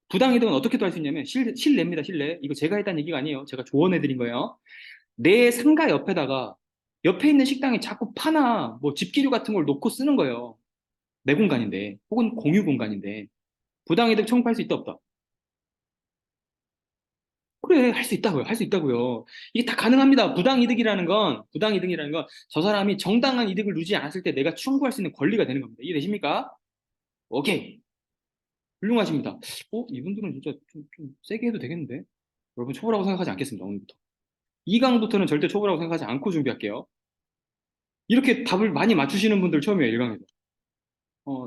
부당이득은 어떻게도 할 수 있냐면, 실내입니다, 실내. 이거 제가 했다는 얘기가 아니에요. 제가 조언해드린 거예요. 내 상가 옆에다가, 옆에 있는 식당에 자꾸 파나, 뭐 집기류 같은 걸 놓고 쓰는 거예요. 내 공간인데, 혹은 공유 공간인데, 부당이득 청구할 수 있다, 없다? 그래, 할 수 있다고요. 할 수 있다고요. 이게 다 가능합니다. 부당이득이라는 건, 저 사람이 정당한 이득을 누리지 않았을 때 내가 청구할 수 있는 권리가 되는 겁니다. 이해되십니까? 오케이. 훌륭하십니다. 이분들은 진짜 좀 세게 해도 되겠는데? 여러분, 초보라고 생각하지 않겠습니다. 오늘부터. 2강부터는 절대 초보라고 생각하지 않고 준비할게요. 이렇게 답을 많이 맞추시는 분들 처음이에요, 1강에서.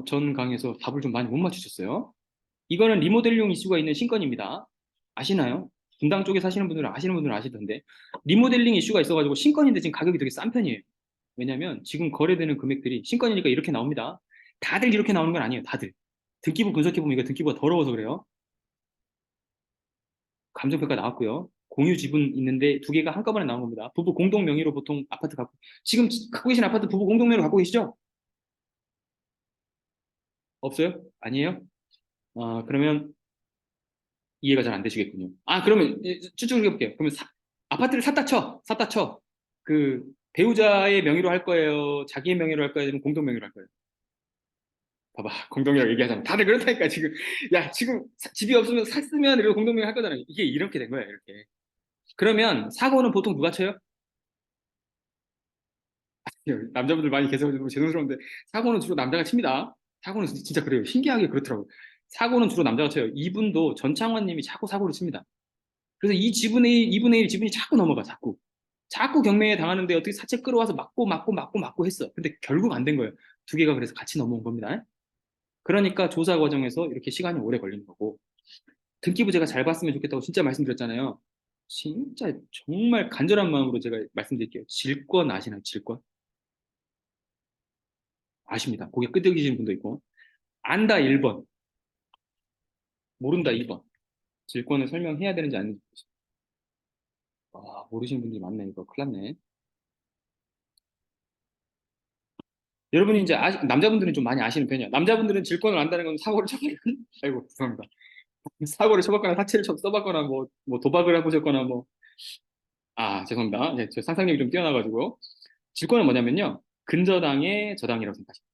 전 강에서 답을 좀 많이 못 맞추셨어요. 이거는 리모델링 이슈가 있는 신건입니다. 아시나요? 분당 쪽에 사시는 분들은 아시던데. 리모델링 이슈가 있어가지고 신건인데 지금 가격이 되게 싼 편이에요. 왜냐면 지금 거래되는 금액들이 신건이니까 이렇게 나옵니다. 다들 이렇게 나오는 건 아니에요. 다들. 등기부 분석해보면 이거 등기부가 더러워서 그래요. 감정평가 나왔고요. 공유 지분 있는데 두 개가 한꺼번에 나온 겁니다. 부부 공동 명의로 보통 아파트 갖고, 지금 갖고 계신 아파트 부부 공동 명의로 갖고 계시죠? 없어요? 아니에요? 그러면 이해가 잘 안 되시겠군요. 그러면 추측을 해볼게요. 그러면 아파트를 샀다 쳐. 샀다 쳐. 그 배우자의 명의로 할 거예요? 자기의 명의로 할 거예요? 아니면 공동 명의로 할 거예요? 봐봐, 공동이라고 얘기하자면 다들 그렇다니까 지금. 야, 지금 집이 없으면 샀으면 이렇게 공동 명의 할 거잖아요. 이게 이렇게 된 거야, 이렇게. 그러면 사고는 보통 누가 쳐요? 남자분들 많이 계셔가지고 죄송스러운데, 사고는 주로 남자가 칩니다. 사고는 진짜 그래요. 신기하게 그렇더라고요. 사고는 주로 남자가 쳐요. 이분도 전창환님이 자꾸 사고를 칩니다. 그래서 이분의 1 지분이 자꾸 넘어가, 자꾸. 자꾸 경매에 당하는데 어떻게 사채 끌어와서 맞고 했어. 근데 결국 안 된 거예요. 두 개가 그래서 같이 넘어온 겁니다. 그러니까 조사 과정에서 이렇게 시간이 오래 걸리는 거고. 등기부 제가 잘 봤으면 좋겠다고 진짜 말씀드렸잖아요. 진짜 정말 간절한 마음으로 제가 말씀드릴게요. 질권 아시나요? 질권? 아십니다. 고개 끄덕이시는 분도 있고. 안다 1번, 모른다 2번. 질권을 설명해야 되는지 안 되는지. 모르시는 분들이 많네. 이거 큰일 났네. 여러분이 이제 남자분들은 좀 많이 아시는 편이야. 남자분들은 질권을 안다는 건 사고를 쳐봤거나, 아이고, 죄송합니다. 사고를 쳐봤거나, 사채를 써봤거나, 뭐 도박을 해보셨거나, 뭐. 죄송합니다. 제 상상력이 좀 뛰어나가지고. 질권은 뭐냐면요. 근저당의 저당이라고 생각하시면 돼요.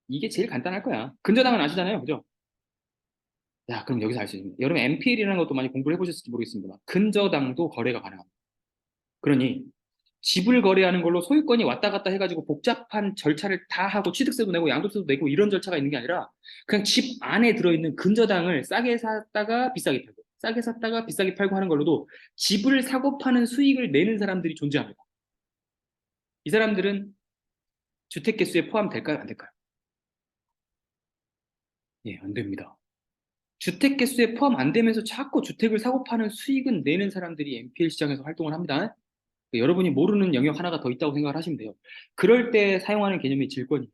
이게 제일 간단할 거야. 근저당은 아시잖아요. 그죠? 야, 그럼 여기서 알 수 있습니다. 여러분, MPL이라는 것도 많이 공부를 해보셨을지 모르겠습니다만, 근저당도 거래가 가능합니다. 그러니, 집을 거래하는 걸로 소유권이 왔다 갔다 해가지고 복잡한 절차를 다 하고 취득세도 내고 양도세도 내고 이런 절차가 있는 게 아니라 그냥 집 안에 들어있는 근저당을 싸게 샀다가 비싸게 팔고 싸게 샀다가 비싸게 팔고 하는 걸로도 집을 사고 파는 수익을 내는 사람들이 존재합니다. 이 사람들은 주택 개수에 포함될까요? 안 될까요? 예, 안 됩니다. 주택 개수에 포함 안 되면서 자꾸 주택을 사고 파는 수익은 내는 사람들이 NPL 시장에서 활동을 합니다. 여러분이 모르는 영역 하나가 더 있다고 생각을 하시면 돼요. 그럴 때 사용하는 개념이 질권이에요.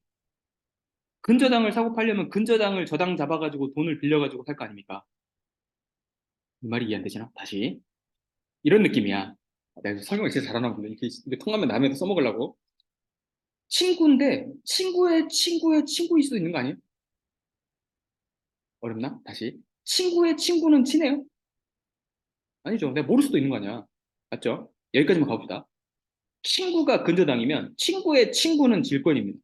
근저당을 사고 팔려면 근저당을 저당 잡아가지고 돈을 빌려가지고 살 거 아닙니까? 이 말이 이해 안 되시나? 다시. 이런 느낌이야. 내가 설명을 진짜 잘하나 보네. 이게 통하면 남에도 써먹으려고. 친구인데, 친구의 친구일 수도 있는 거 아니에요? 어렵나? 다시. 친구의 친구는 친해요? 아니죠. 내가 모를 수도 있는 거 아니야. 맞죠? 여기까지만 가봅시다. 친구가 근저당이면 친구의 친구는 질권입니다.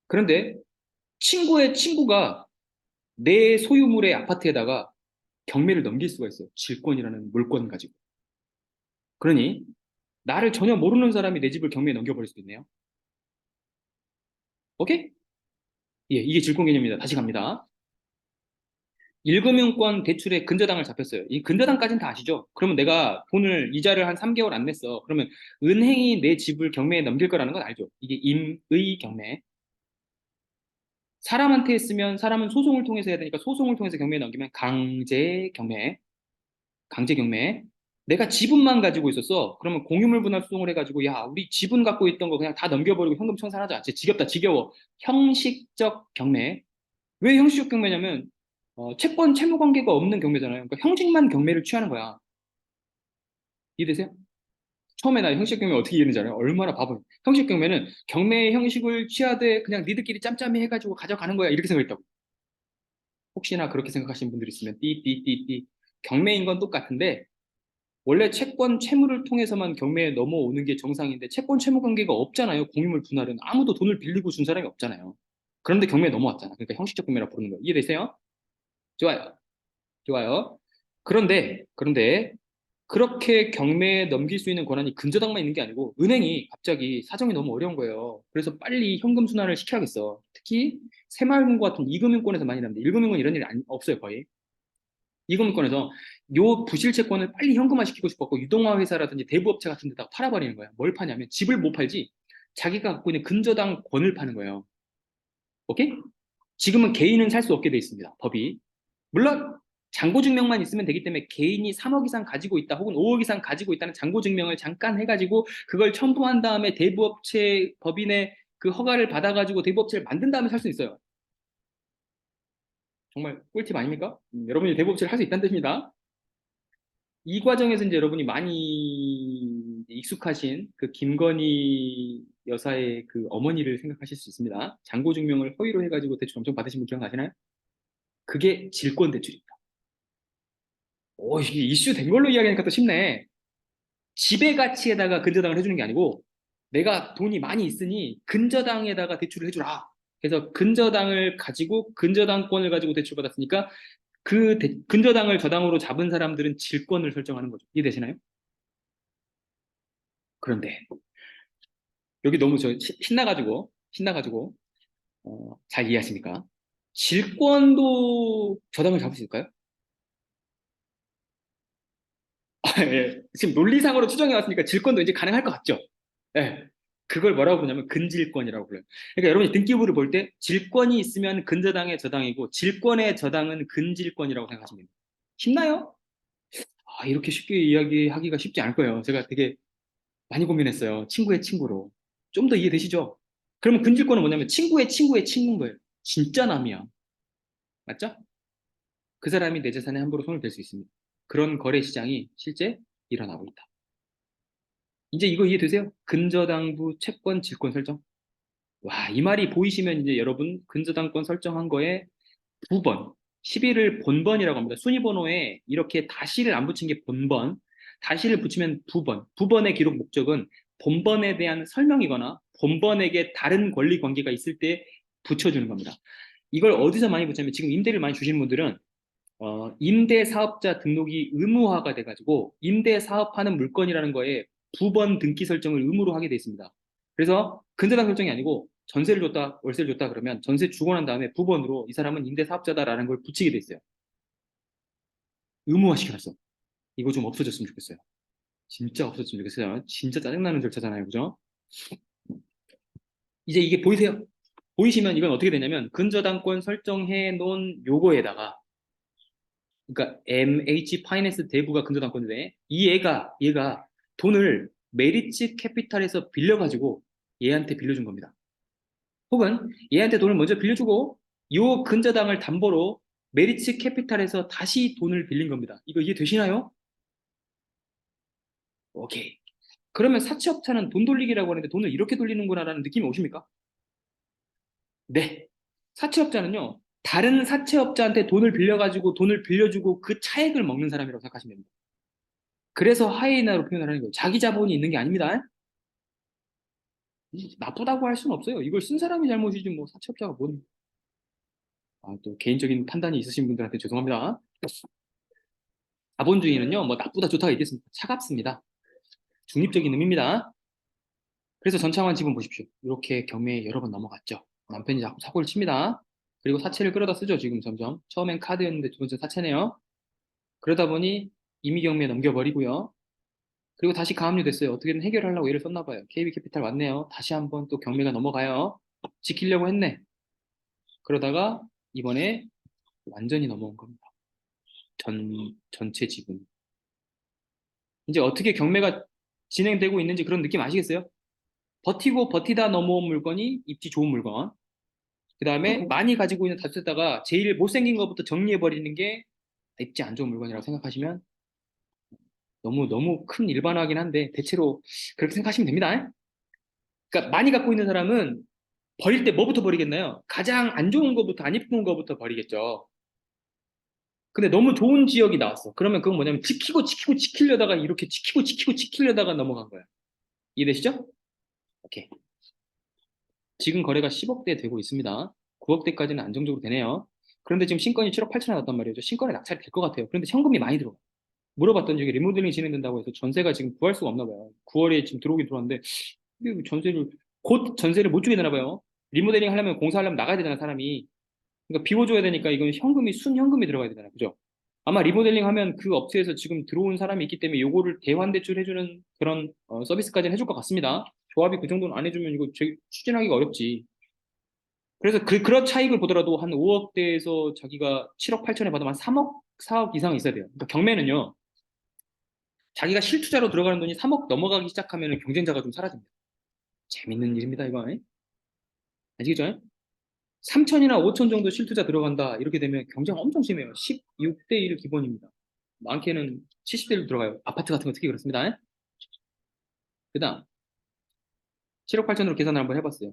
그런데 친구의 친구가 내 소유물의 아파트에다가 경매를 넘길 수가 있어요. 질권이라는 물권 가지고. 그러니 나를 전혀 모르는 사람이 내 집을 경매에 넘겨버릴 수도 있네요. 오케이? 예, 이게 질권 개념입니다. 다시 갑니다. 1금융권 대출에 근저당을 잡혔어요. 이 근저당까지는 다 아시죠? 그러면 내가 돈을 이자를 한 3개월 안 냈어. 그러면 은행이 내 집을 경매에 넘길 거라는 건 알죠? 이게 임의 경매. 사람한테 했으면 사람은 소송을 통해서 해야 되니까 소송을 통해서 경매에 넘기면 강제 경매. 강제 경매. 내가 지분만 가지고 있었어. 그러면 공유물 분할 소송을 해가지고 야, 우리 지분 갖고 있던 거 그냥 다 넘겨버리고 현금 청산하자. 진짜 지겹다, 지겨워. 형식적 경매. 왜 형식적 경매냐면 채권 채무 관계가 없는 경매잖아요. 그러니까 형식만 경매를 취하는 거야. 이해되세요? 처음에 나 형식 경매 어떻게 이해했는지 알아요? 얼마나 바보야. 형식 경매는 경매의 형식을 취하되 그냥 니들끼리 짬짬이 해가지고 가져가는 거야. 이렇게 생각했다고. 혹시나 그렇게 생각하시는 분들 있으면 띠띠띠띠. 경매인 건 똑같은데 원래 채권 채무를 통해서만 경매에 넘어오는 게 정상인데 채권 채무 관계가 없잖아요. 공유물 분할은 아무도 돈을 빌리고 준 사람이 없잖아요. 그런데 경매에 넘어왔잖아. 그러니까 형식적 경매라고 부르는 거예요. 이해되세요? 좋아요. 좋아요. 그런데 그렇게 경매에 넘길 수 있는 권한이 근저당만 있는 게 아니고 은행이 갑자기 사정이 너무 어려운 거예요. 그래서 빨리 현금 순환을 시켜야겠어. 특히 새마을금고 같은 이금융권에서 많이 나는데 1금융은 이런 일이 없어요, 거의. 이금융권에서 요 부실 채권을 빨리 현금화 시키고 싶었고 유동화 회사라든지 대부업체 같은 데다가 팔아버리는 거야. 뭘 파냐면 집을 못 팔지 자기가 갖고 있는 근저당 권을 파는 거예요. 오케이? 지금은 개인은 살 수 없게 돼 있습니다. 법이. 물론 잔고증명만 있으면 되기 때문에 개인이 3억 이상 가지고 있다 혹은 5억 이상 가지고 있다는 잔고증명을 잠깐 해가지고 그걸 첨부한 다음에 대부업체 법인의 그 허가를 받아가지고 대부업체를 만든 다음에 살 수 있어요. 정말 꿀팁 아닙니까? 여러분이 대부업체를 할 수 있다는 뜻입니다. 이 과정에서 이제 여러분이 많이 익숙하신 그 김건희 여사의 그 어머니를 생각하실 수 있습니다. 잔고증명을 허위로 해가지고 대출 엄청 받으신 분 기억나시나요? 그게 질권 대출입니다. 오, 이게 이슈 된 걸로 이야기하니까 또 쉽네. 지배 가치에다가 근저당을 해주는 게 아니고 내가 돈이 많이 있으니 근저당에다가 대출을 해주라. 그래서 근저당을 가지고 근저당권을 가지고 대출받았으니까 그 근저당을 저당으로 잡은 사람들은 질권을 설정하는 거죠. 이해되시나요? 그런데 여기 너무 저 신나가지고 잘 이해하십니까? 질권도 저당을 잡을 수 있을까요? 예, 지금 논리상으로 추정해 왔으니까 질권도 이제 가능할 것 같죠? 예. 그걸 뭐라고 부르냐면 근질권이라고 불러요. 그러니까 여러분이 등기부를 볼 때 질권이 있으면 근저당의 저당이고 질권의 저당은 근질권이라고 생각하시면 됩니다. 쉽나요? 아, 이렇게 쉽게 이야기하기가 쉽지 않을 거예요. 제가 되게 많이 고민했어요. 친구의 친구로. 좀 더 이해되시죠? 그러면 근질권은 뭐냐면 친구의 친구의 친구인 거예요. 진짜 남이야. 맞죠? 그 사람이 내 재산에 함부로 손을 댈 수 있습니다. 그런 거래 시장이 실제 일어나고 있다. 이제 이거 이해되세요? 근저당부 채권 질권 설정. 와, 이 말이 보이시면 이제 여러분 근저당권 설정한 거에 부번, 11을 본번이라고 합니다. 순위번호에 이렇게 다시를 안 붙인 게 본번, 다시를 붙이면 부번. 부번의 기록 목적은 본번에 대한 설명이거나 본번에게 다른 권리 관계가 있을 때 붙여주는 겁니다. 이걸 어디서 많이 붙냐면 지금 임대를 많이 주신 분들은 임대사업자 등록이 의무화가 돼가지고 임대사업하는 물건이라는 거에 부번 등기 설정을 의무로 하게 돼 있습니다. 그래서 근저당 설정이 아니고 전세를 줬다, 월세를 줬다 그러면 전세 주고 난 다음에 부번으로 이 사람은 임대사업자다라는 걸 붙이게 돼 있어요. 의무화 시켜놨어. 이거 좀 없어졌으면 좋겠어요. 진짜 없어졌으면 좋겠어요. 진짜 짜증나는 절차잖아요. 그죠? 이제 이게 보이세요? 보이시면 이건 어떻게 되냐면 근저당권 설정해 놓은 요거에다가 그러니까 MH 파이낸스 대부가 근저당권인데 이 얘가 돈을 메리츠 캐피탈에서 빌려가지고 얘한테 빌려준 겁니다. 혹은 얘한테 돈을 먼저 빌려주고 요 근저당을 담보로 메리츠 캐피탈에서 다시 돈을 빌린 겁니다. 이거 이해되시나요? 오케이. 그러면 사채업자는 돈 돌리기라고 하는데 돈을 이렇게 돌리는구나라는 느낌이 오십니까? 네. 사채업자는요, 다른 사채업자한테 돈을 빌려가지고 돈을 빌려주고 그 차액을 먹는 사람이라고 생각하시면 됩니다. 그래서 하이에나로 표현을 하는 거예요. 자기 자본이 있는 게 아닙니다. 나쁘다고 할 수는 없어요. 이걸 쓴 사람이 잘못이지 뭐 사채업자가 뭔. 아, 또 개인적인 판단이 있으신 분들한테 죄송합니다. 자본주의는요, 뭐 나쁘다 좋다가 있겠습니까? 차갑습니다. 중립적인 의미입니다. 그래서 전창환 지분 보십시오. 이렇게 경매에 여러 번 넘어갔죠. 남편이 자꾸 사고를 칩니다. 그리고 사채를 끌어다 쓰죠, 지금 점점. 처음엔 카드였는데 두 번째 사채네요. 그러다 보니 임의경매에 넘겨버리고요. 그리고 다시 가압류 됐어요. 어떻게든 해결하려고 애를 썼나 봐요. KB캐피탈 왔네요. 다시 한번 또 경매가 넘어가요. 지키려고 했네. 그러다가 이번에 완전히 넘어온 겁니다. 전체 지분. 이제 어떻게 경매가 진행되고 있는지 그런 느낌 아시겠어요? 버티고 버티다 넘어온 물건이 입지 좋은 물건. 그 다음에 많이 가지고 있는 다주택다가 제일 못생긴 것부터 정리해버리는 게 입지 안 좋은 물건이라고 생각하시면 너무 너무 큰 일반화긴 한데 대체로 그렇게 생각하시면 됩니다. 그러니까 많이 갖고 있는 사람은 버릴 때 뭐부터 버리겠나요? 가장 안 좋은 것부터 안 이쁜 것부터 버리겠죠. 근데 너무 좋은 지역이 나왔어. 그러면 그건 뭐냐면 지키고 지키고 지키려다가 이렇게 지키고 지키고 지키려다가 넘어간 거야. 이해되시죠? 오케이. 지금 거래가 10억대 되고 있습니다. 9억대까지는 안정적으로 되네요. 그런데 지금 신건이 7억 8천에 났단 말이죠. 신건에 낙찰이 될 것 같아요. 그런데 현금이 많이 들어. 물어봤더니 저기 리모델링 진행된다고 해서 전세가 지금 구할 수가 없나 봐요. 9월에 지금 들어오긴 들어왔는데 이게 전세를 곧 전세를 못 주게 되나 봐요. 리모델링 하려면 공사하려면 나가야 되잖아 사람이. 그러니까 비워줘야 되니까 이건 현금이 순현금이 들어가야 되잖아요. 그죠? 아마 리모델링 하면 그 업체에서 지금 들어온 사람이 있기 때문에 요거를 대환대출 해주는 그런 서비스까지는 해줄 것 같습니다. 조합이 그 정도는 안 해주면 이거 추진하기가 어렵지. 그래서 그런 차익을 보더라도 한 5억대에서 자기가 7억 8천에 받으면 한 3억, 4억 이상 있어야 돼요. 그러니까 경매는요, 자기가 실투자로 들어가는 돈이 3억 넘어가기 시작하면 경쟁자가 좀 사라집니다. 재밌는 일입니다, 이거. 아시겠죠? 3천이나 5천 정도 실투자 들어간다. 이렇게 되면 경쟁 엄청 심해요. 16대 1 기본입니다. 많게는 70대 1 들어가요. 아파트 같은 거 특히 그렇습니다. 그 다음, 7억 8천으로 계산을 한번 해봤어요.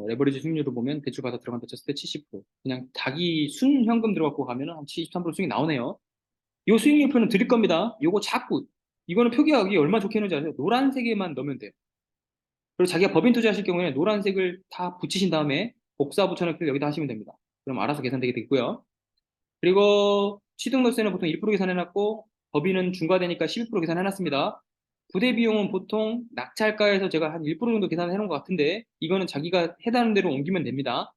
레버리지 수익률을 보면 대출 받아 들어간다 쳤을 때 70%. 그냥 닭이 순 현금 들어갖고 가면 한 73% 수익이 나오네요. 요 수익률표는 드릴 겁니다. 요거 자꾸, 이거는 표기하기 얼마 좋게 했는지 아세요? 노란색에만 넣으면 돼요. 그리고 자기가 법인 투자하실 경우에 노란색을 다 붙이신 다음에 복사 붙여넣기를 여기다 하시면 됩니다. 그럼 알아서 계산되게 되고요. 그리고 취득월세는 보통 1% 계산해놨고 법인은 중과되니까 12% 계산해놨습니다. 부대 비용은 보통 낙찰가에서 제가 한 1% 정도 계산을 해놓은 것 같은데 이거는 자기가 해당하는 대로 옮기면 됩니다.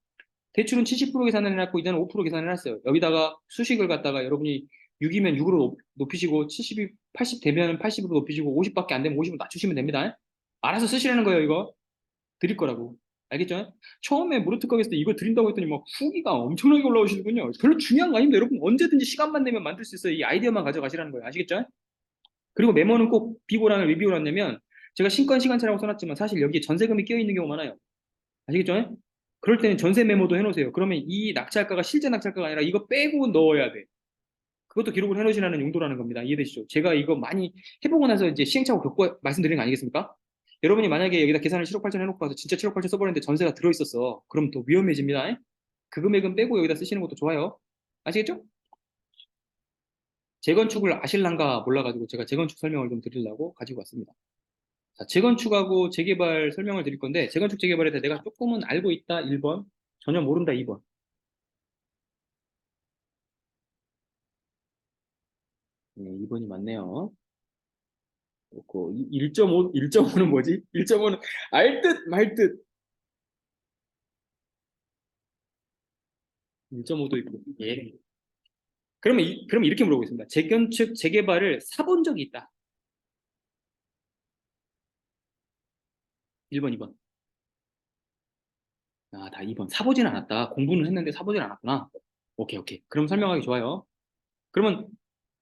대출은 70% 계산을 해놨고 이제는 5% 계산을 해놨어요. 여기다가 수식을 갖다가 여러분이 6이면 6으로 높이시고 70이 80 되면 80으로 높이시고 50밖에 안 되면 50으로 낮추시면 됩니다. 알아서 쓰시라는 거예요, 이거. 드릴 거라고. 알겠죠? 처음에 무료특강 했을 때 이거 드린다고 했더니 막 후기가 엄청나게 올라오시는군요. 별로 중요한 거 아닙니다. 여러분 언제든지 시간만 내면 만들 수 있어요. 이 아이디어만 가져가시라는 거예요. 아시겠죠? 그리고 메모는 꼭 비고란을 왜 비고란냐면 제가 신권 시간차라고 써놨지만 사실 여기에 전세금이 끼어 있는 경우가 많아요. 아시겠죠? 그럴 때는 전세 메모도 해놓으세요. 그러면 이 낙찰가가 실제 낙찰가가 아니라 이거 빼고 넣어야 돼. 그것도 기록을 해놓으시라는 용도라는 겁니다. 이해되시죠? 제가 이거 많이 해보고 나서 이제 시행착오 겪고 말씀드리는 거 아니겠습니까? 여러분이 만약에 여기다 계산을 7억 8천 해놓고 가서 진짜 7억 8천 써버렸는데 전세가 들어있었어. 그럼 더 위험해집니다. 그 금액은 빼고 여기다 쓰시는 것도 좋아요. 아시겠죠? 재건축을 아실란가 몰라가지고 제가 재건축 설명을 좀 드리려고 가지고 왔습니다. 자, 재건축하고 재개발 설명을 드릴 건데 재건축 재개발에 대해 내가 조금은 알고 있다 1번, 전혀 모른다 2번. 네, 2번이 맞네요. 그렇고 1.5, 1.5는 뭐지? 1.5는 알 듯 말 듯. 1.5도 있고. 예. 그러면 그럼 이렇게 물어보겠습니다. 재건축, 재개발을 사본 적이 있다. 1번, 2번. 아, 다 2번. 사보진 않았다. 공부는 했는데 사보진 않았구나. 오케이, 오케이. 그럼 설명하기 좋아요. 그러면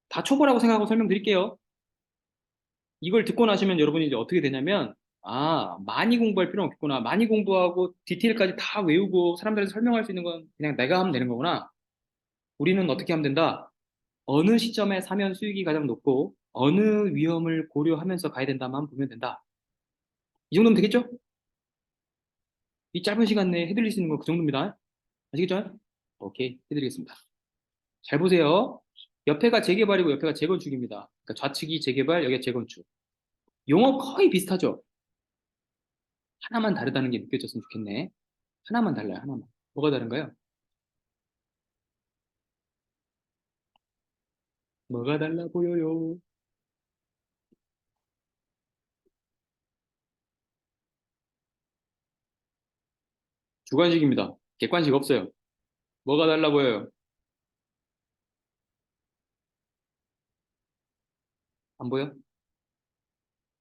다 초보라고 생각하고 설명드릴게요. 이걸 듣고 나시면 여러분이 이제 어떻게 되냐면, 아, 많이 공부할 필요는 없구나. 많이 공부하고 디테일까지 다 외우고 사람들한테 설명할 수 있는 건 그냥 내가 하면 되는 거구나. 우리는 어떻게 하면 된다? 어느 시점에 사면 수익이 가장 높고 어느 위험을 고려하면서 가야 된다만 보면 된다. 이 정도면 되겠죠? 이 짧은 시간 내에 해드릴 수 있는 건 그 정도입니다. 아시겠죠? 오케이, 해드리겠습니다. 잘 보세요. 옆에가 재개발이고 옆에가 재건축입니다. 그러니까 좌측이 재개발, 여기가 재건축. 용어 거의 비슷하죠? 하나만 다르다는 게 느껴졌으면 좋겠네. 하나만 달라요, 하나만. 뭐가 다른가요? 뭐가 달라 보여요? 주관식입니다. 객관식 없어요. 뭐가 달라 보여요? 안 보여?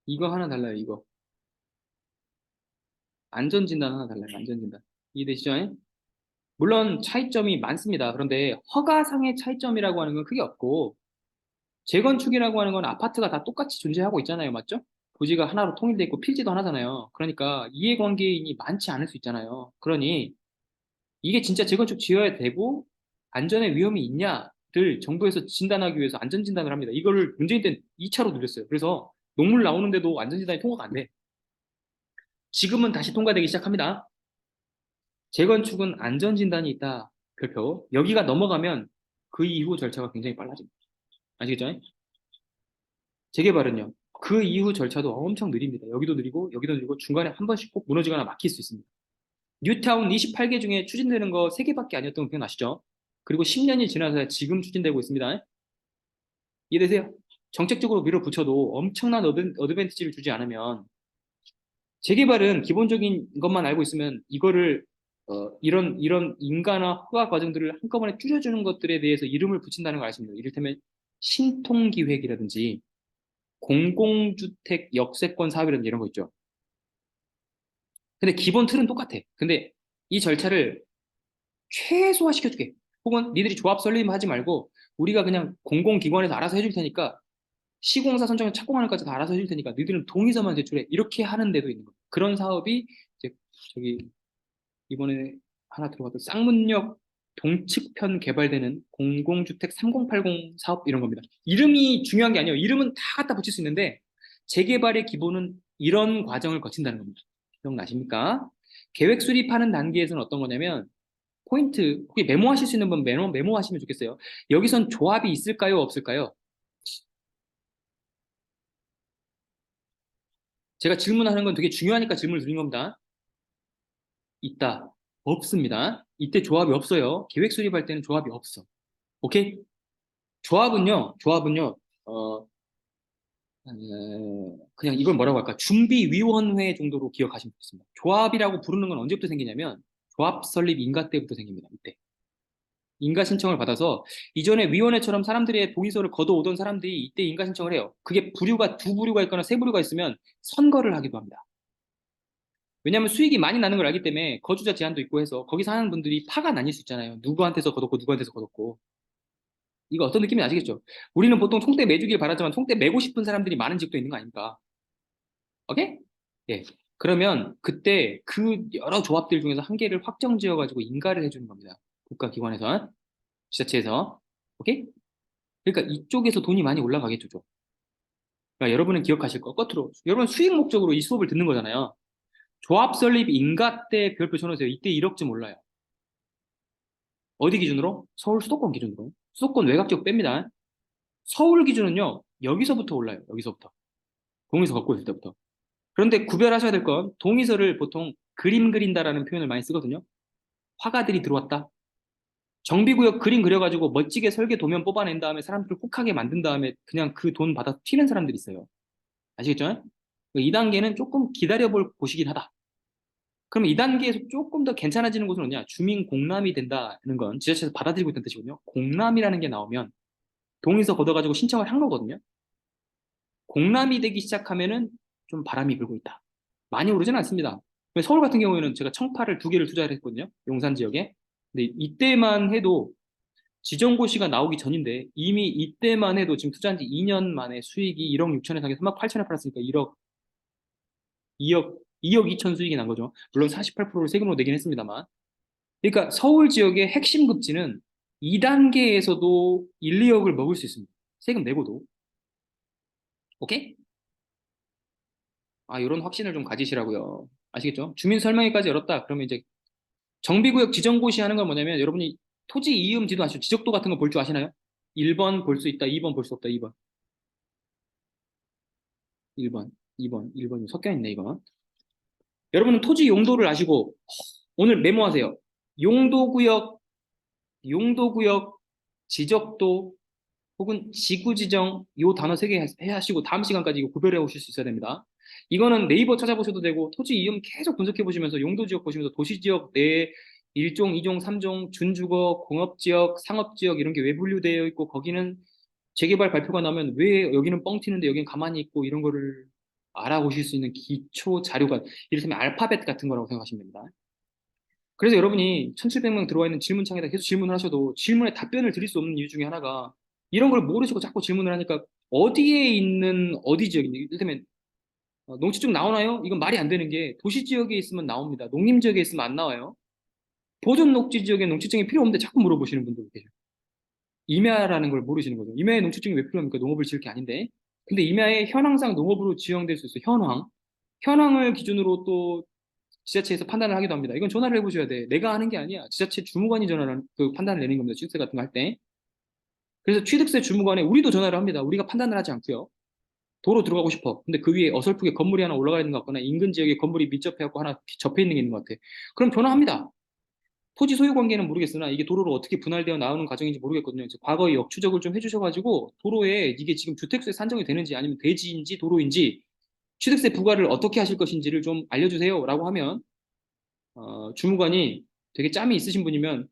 이거 하나 달라요, 이거. 안전진단 하나 달라요, 안전진단. 이해되시죠? 물론 차이점이 많습니다. 그런데 허가상의 차이점이라고 하는 건 크게 없고 재건축이라고 하는 건 아파트가 다 똑같이 존재하고 있잖아요. 맞죠? 부지가 하나로 통일돼 있고 필지도 하나잖아요. 그러니까 이해관계인이 많지 않을 수 있잖아요. 그러니 이게 진짜 재건축 지어야 되고 안전에 위험이 있냐를 정부에서 진단하기 위해서 안전진단을 합니다. 이거를 문재인 때는 2차로 늘렸어요. 그래서 녹물 나오는데도 안전진단이 통과가 안 돼. 지금은 다시 통과되기 시작합니다. 재건축은 안전진단이 있다. 별표. 여기가 넘어가면 그 이후 절차가 굉장히 빨라집니다. 아시겠죠? 재개발은요. 그 이후 절차도 엄청 느립니다. 여기도 느리고 중간에 한 번씩 꼭 무너지거나 막힐 수 있습니다. 뉴타운 28개 중에 추진되는 거 3개밖에 아니었던 거 기억나시죠? 그리고 10년이 지나서야 지금 추진되고 있습니다. 이해되세요? 정책적으로 밀어붙여도 엄청난 어드밴티지를 주지 않으면 재개발은 기본적인 것만 알고 있으면 이거를 이런 인가나 허가 과정들을 한꺼번에 줄여주는 것들에 대해서 이름을 붙인다는 걸 아십니다. 이를테면 신통기획이라든지 공공주택 역세권 사업이라든지 이런 거 있죠. 근데 기본 틀은 똑같아. 근데 이 절차를 최소화시켜줄게. 혹은 니들이 조합 설립하지 말고 우리가 그냥 공공기관에서 알아서 해줄 테니까 시공사 선정에 착공하는 것까지 다 알아서 해줄 테니까 너희들은 동의서만 제출해. 이렇게 하는 데도 있는 거예요. 그런 사업이 이제 저기 이번에 하나 들어갔던 쌍문역 동측편 개발되는 공공주택 3080 사업 이런 겁니다. 이름이 중요한 게 아니에요. 이름은 다 갖다 붙일 수 있는데 재개발의 기본은 이런 과정을 거친다는 겁니다. 기억나십니까? 계획 수립하는 단계에서는 어떤 거냐면 포인트, 혹시 메모하실 수 있는 분 메모하시면 좋겠어요. 여기선 조합이 있을까요? 없을까요? 제가 질문하는 건 되게 중요하니까 질문을 드린 겁니다. 있다. 없습니다. 이때 조합이 없어요. 계획 수립할 때는 조합이 없어. 오케이? 조합은요, 그냥 이걸 뭐라고 할까? 준비위원회 정도로 기억하시면 좋겠습니다. 조합이라고 부르는 건 언제부터 생기냐면, 조합 설립 인가 때부터 생깁니다. 이때. 인가 신청을 받아서, 이전에 위원회처럼 사람들의 동의서를 걷어오던 사람들이 이때 인가 신청을 해요. 그게 두 부류가 있거나 세 부류가 있으면 선거를 하기도 합니다. 왜냐하면 수익이 많이 나는 걸 알기 때문에 거주자 제한도 있고 해서 거기 사는 분들이 파가 나뉠 수 있잖아요. 누구한테서 걷었고 누구한테서 걷었고. 이거 어떤 느낌인지 아시겠죠? 우리는 보통 총대 매주길 바라지만 총대 매고 싶은 사람들이 많은 집도 있는 거 아닙니까? 오케이? 예. 그러면 그때 그 여러 조합들 중에서 한 개를 확정 지어가지고 인가를 해주는 겁니다. 국가기관에서, 지자체에서. 오케이? 그러니까 이쪽에서 돈이 많이 올라가겠죠. 그러니까 여러분은 기억하실 거, 끝으로. 여러분 수익 목적으로 이 수업을 듣는 거잖아요. 조합 설립 인가 때 별표 쳐놓으세요. 이때 1억쯤 올라요. 어디 기준으로? 서울 수도권 기준으로. 수도권 외곽 지역 뺍니다. 서울 기준은요, 여기서부터 올라요. 여기서부터. 동의서 걷고 있을 때부터. 그런데 구별하셔야 될 건, 동의서를 보통 그림 그린다라는 표현을 많이 쓰거든요. 화가들이 들어왔다. 정비구역 그림 그려가지고 멋지게 설계 도면 뽑아낸 다음에 사람들을 혹하게 만든 다음에 그냥 그 돈 받아 튀는 사람들이 있어요. 아시겠죠? 이 단계는 조금 기다려볼 곳이긴 하다. 그럼 이 단계에서 조금 더 괜찮아지는 곳은 어디냐? 주민 공람이 된다는 건 지자체에서 받아들이고 있다는 뜻이거든요. 공람이라는 게 나오면 동의서 걷어가지고 신청을 한 거거든요. 공람이 되기 시작하면은 좀 바람이 불고 있다. 많이 오르지는 않습니다. 서울 같은 경우에는 제가 청파를 2개를 투자를 했거든요. 용산 지역에. 근데 이때만 해도 지정고시가 나오기 전인데 이미 이때만 해도 지금 투자한 지 2년 만에 수익이 1억 6천에 상해 3억 8천에 팔았으니까 2억 2천 수익이 난 거죠. 물론 48%를 세금으로 내긴 했습니다만. 그러니까 서울 지역의 핵심 급지는 2단계에서도 1, 2억을 먹을 수 있습니다. 세금 내고도. 오케이? 아, 이런 확신을 좀 가지시라고요. 아시겠죠? 주민 설명회까지 열었다. 그러면 이제 정비구역 지정고시 하는 건 뭐냐면 여러분이 토지 이음 지도 아시죠? 지적도 같은 거 볼 줄 아시나요? 1번 볼 수 있다, 2번 볼 수 없다, 2번. 1번, 2번, 1번이 섞여 있네, 이건. 여러분은 토지 용도를 아시고 오늘 메모하세요. 용도구역, 용도구역, 지적도, 혹은 지구지정 요 단어 3개 하시고 다음 시간까지 이거 구별해 오실 수 있어야 됩니다. 이거는 네이버 찾아보셔도 되고 토지 이름 계속 분석해 보시면서 용도 지역 보시면서 도시 지역 내 1종, 2종, 3종, 준주거, 공업지역, 상업지역 이런 게 왜 분류되어 있고 거기는 재개발 발표가 나면 왜 여기는 뻥 튀는데 여기는 가만히 있고 이런 거를 알아보실 수 있는 기초 자료가 이를테면 알파벳 같은 거라고 생각하시면 됩니다. 그래서 여러분이 1700명 들어와 있는 질문창에다 계속 질문을 하셔도 질문에 답변을 드릴 수 없는 이유 중에 하나가 이런 걸 모르시고 자꾸 질문을 하니까 어디에 있는 어디 지역인지, 이를테면 농지증 나오나요? 이건 말이 안 되는 게 도시 지역에 있으면 나옵니다. 농림 지역에 있으면 안 나와요. 보존 녹지 지역에 농지증이 필요 없는데 자꾸 물어보시는 분들도 계셔요. 임야라는 걸 모르시는 거죠. 임야에 농지증이 왜 필요합니까? 농업을 지을 게 아닌데. 근데 임야에 현황상 농업으로 지정될 수 있어요. 현황. 현황을 기준으로 또 지자체에서 판단을 하기도 합니다. 이건 전화를 해보셔야 돼. 내가 하는 게 아니야. 지자체 주무관이 전화를, 그 판단을 내는 겁니다. 취득세 같은 거 할 때. 그래서 취득세 주무관에 우리도 전화를 합니다. 우리가 판단을 하지 않고요. 도로 들어가고 싶어. 근데 그 위에 어설프게 건물이 하나 올라가 있는 것 같거나 인근 지역에 건물이 밀접해갖고 하나 접해 있는 게 있는 것 같아. 그럼 전화합니다. 토지 소유 관계는 모르겠으나 이게 도로로 어떻게 분할되어 나오는 과정인지 모르겠거든요. 이제 과거에 역추적을 좀 해주셔가지고 도로에 이게 지금 주택수에 산정이 되는지 아니면 대지인지 도로인지 취득세 부과를 어떻게 하실 것인지를 좀 알려주세요라고 하면 주무관이 되게 짬이 있으신 분이면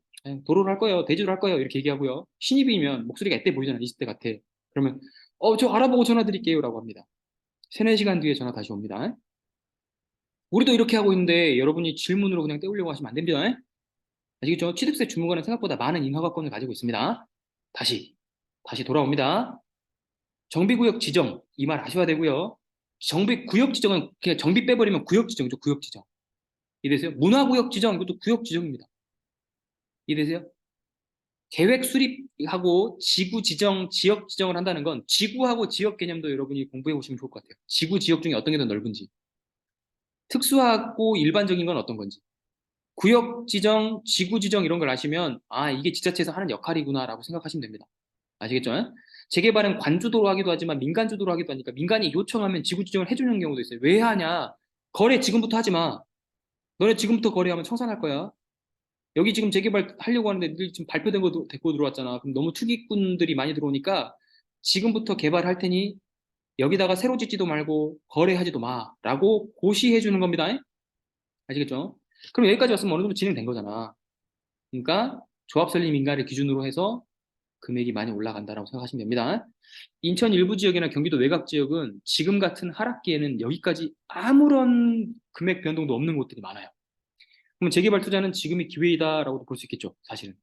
도로를 할 거예요, 대지로 할 거예요 이렇게 얘기하고요. 신입이면 목소리가 애때 보이잖아, 20대 같아. 그러면 저 알아보고 전화 드릴게요라고 합니다. 3, 4시간 뒤에 전화 다시 옵니다. 우리도 이렇게 하고 있는데 여러분이 질문으로 그냥 때우려고 하시면 안 됩니다. 아시겠죠? 취득세 주무관은 생각보다 많은 인허가권을 가지고 있습니다. 다시, 다시 돌아옵니다. 정비구역 지정, 이 말 아셔야 되고요. 정비구역 지정은 그냥 정비 빼버리면 구역 지정이죠, 구역 지정. 이해되세요? 문화구역 지정, 이것도 구역 지정입니다. 이해되세요? 계획 수립하고 지구 지정, 지역 지정을 한다는 건 지구하고 지역 개념도 여러분이 공부해 보시면 좋을 것 같아요. 지구, 지역 중에 어떤 게 더 넓은지. 특수하고 일반적인 건 어떤 건지. 구역 지정, 지구 지정 이런 걸 아시면 이게 지자체에서 하는 역할이구나라고 생각하시면 됩니다. 아시겠죠? 재개발은 관주도로 하기도 하지만 민간 주도로 하기도 하니까 민간이 요청하면 지구 지정을 해주는 경우도 있어요. 왜 하냐? 거래 지금부터 하지 마. 너네 지금부터 거래하면 청산할 거야. 여기 지금 재개발 하려고 하는데 늘 지금 발표된 거 데리고 들어왔잖아. 그럼 너무 투기꾼들이 많이 들어오니까 지금부터 개발할 테니 여기다가 새로 짓지도 말고 거래하지도 마라고 고시해 주는 겁니다. 아시겠죠? 그럼 여기까지 왔으면 어느 정도 진행된 거잖아. 그러니까 조합 설립 인가를 기준으로 해서 금액이 많이 올라간다라고 생각하시면 됩니다. 인천 일부 지역이나 경기도 외곽 지역은 지금 같은 하락기에는 여기까지 아무런 금액 변동도 없는 곳들이 많아요. 그러면 재개발 투자는 지금이 기회이다라고도 볼 수 있겠죠, 사실은.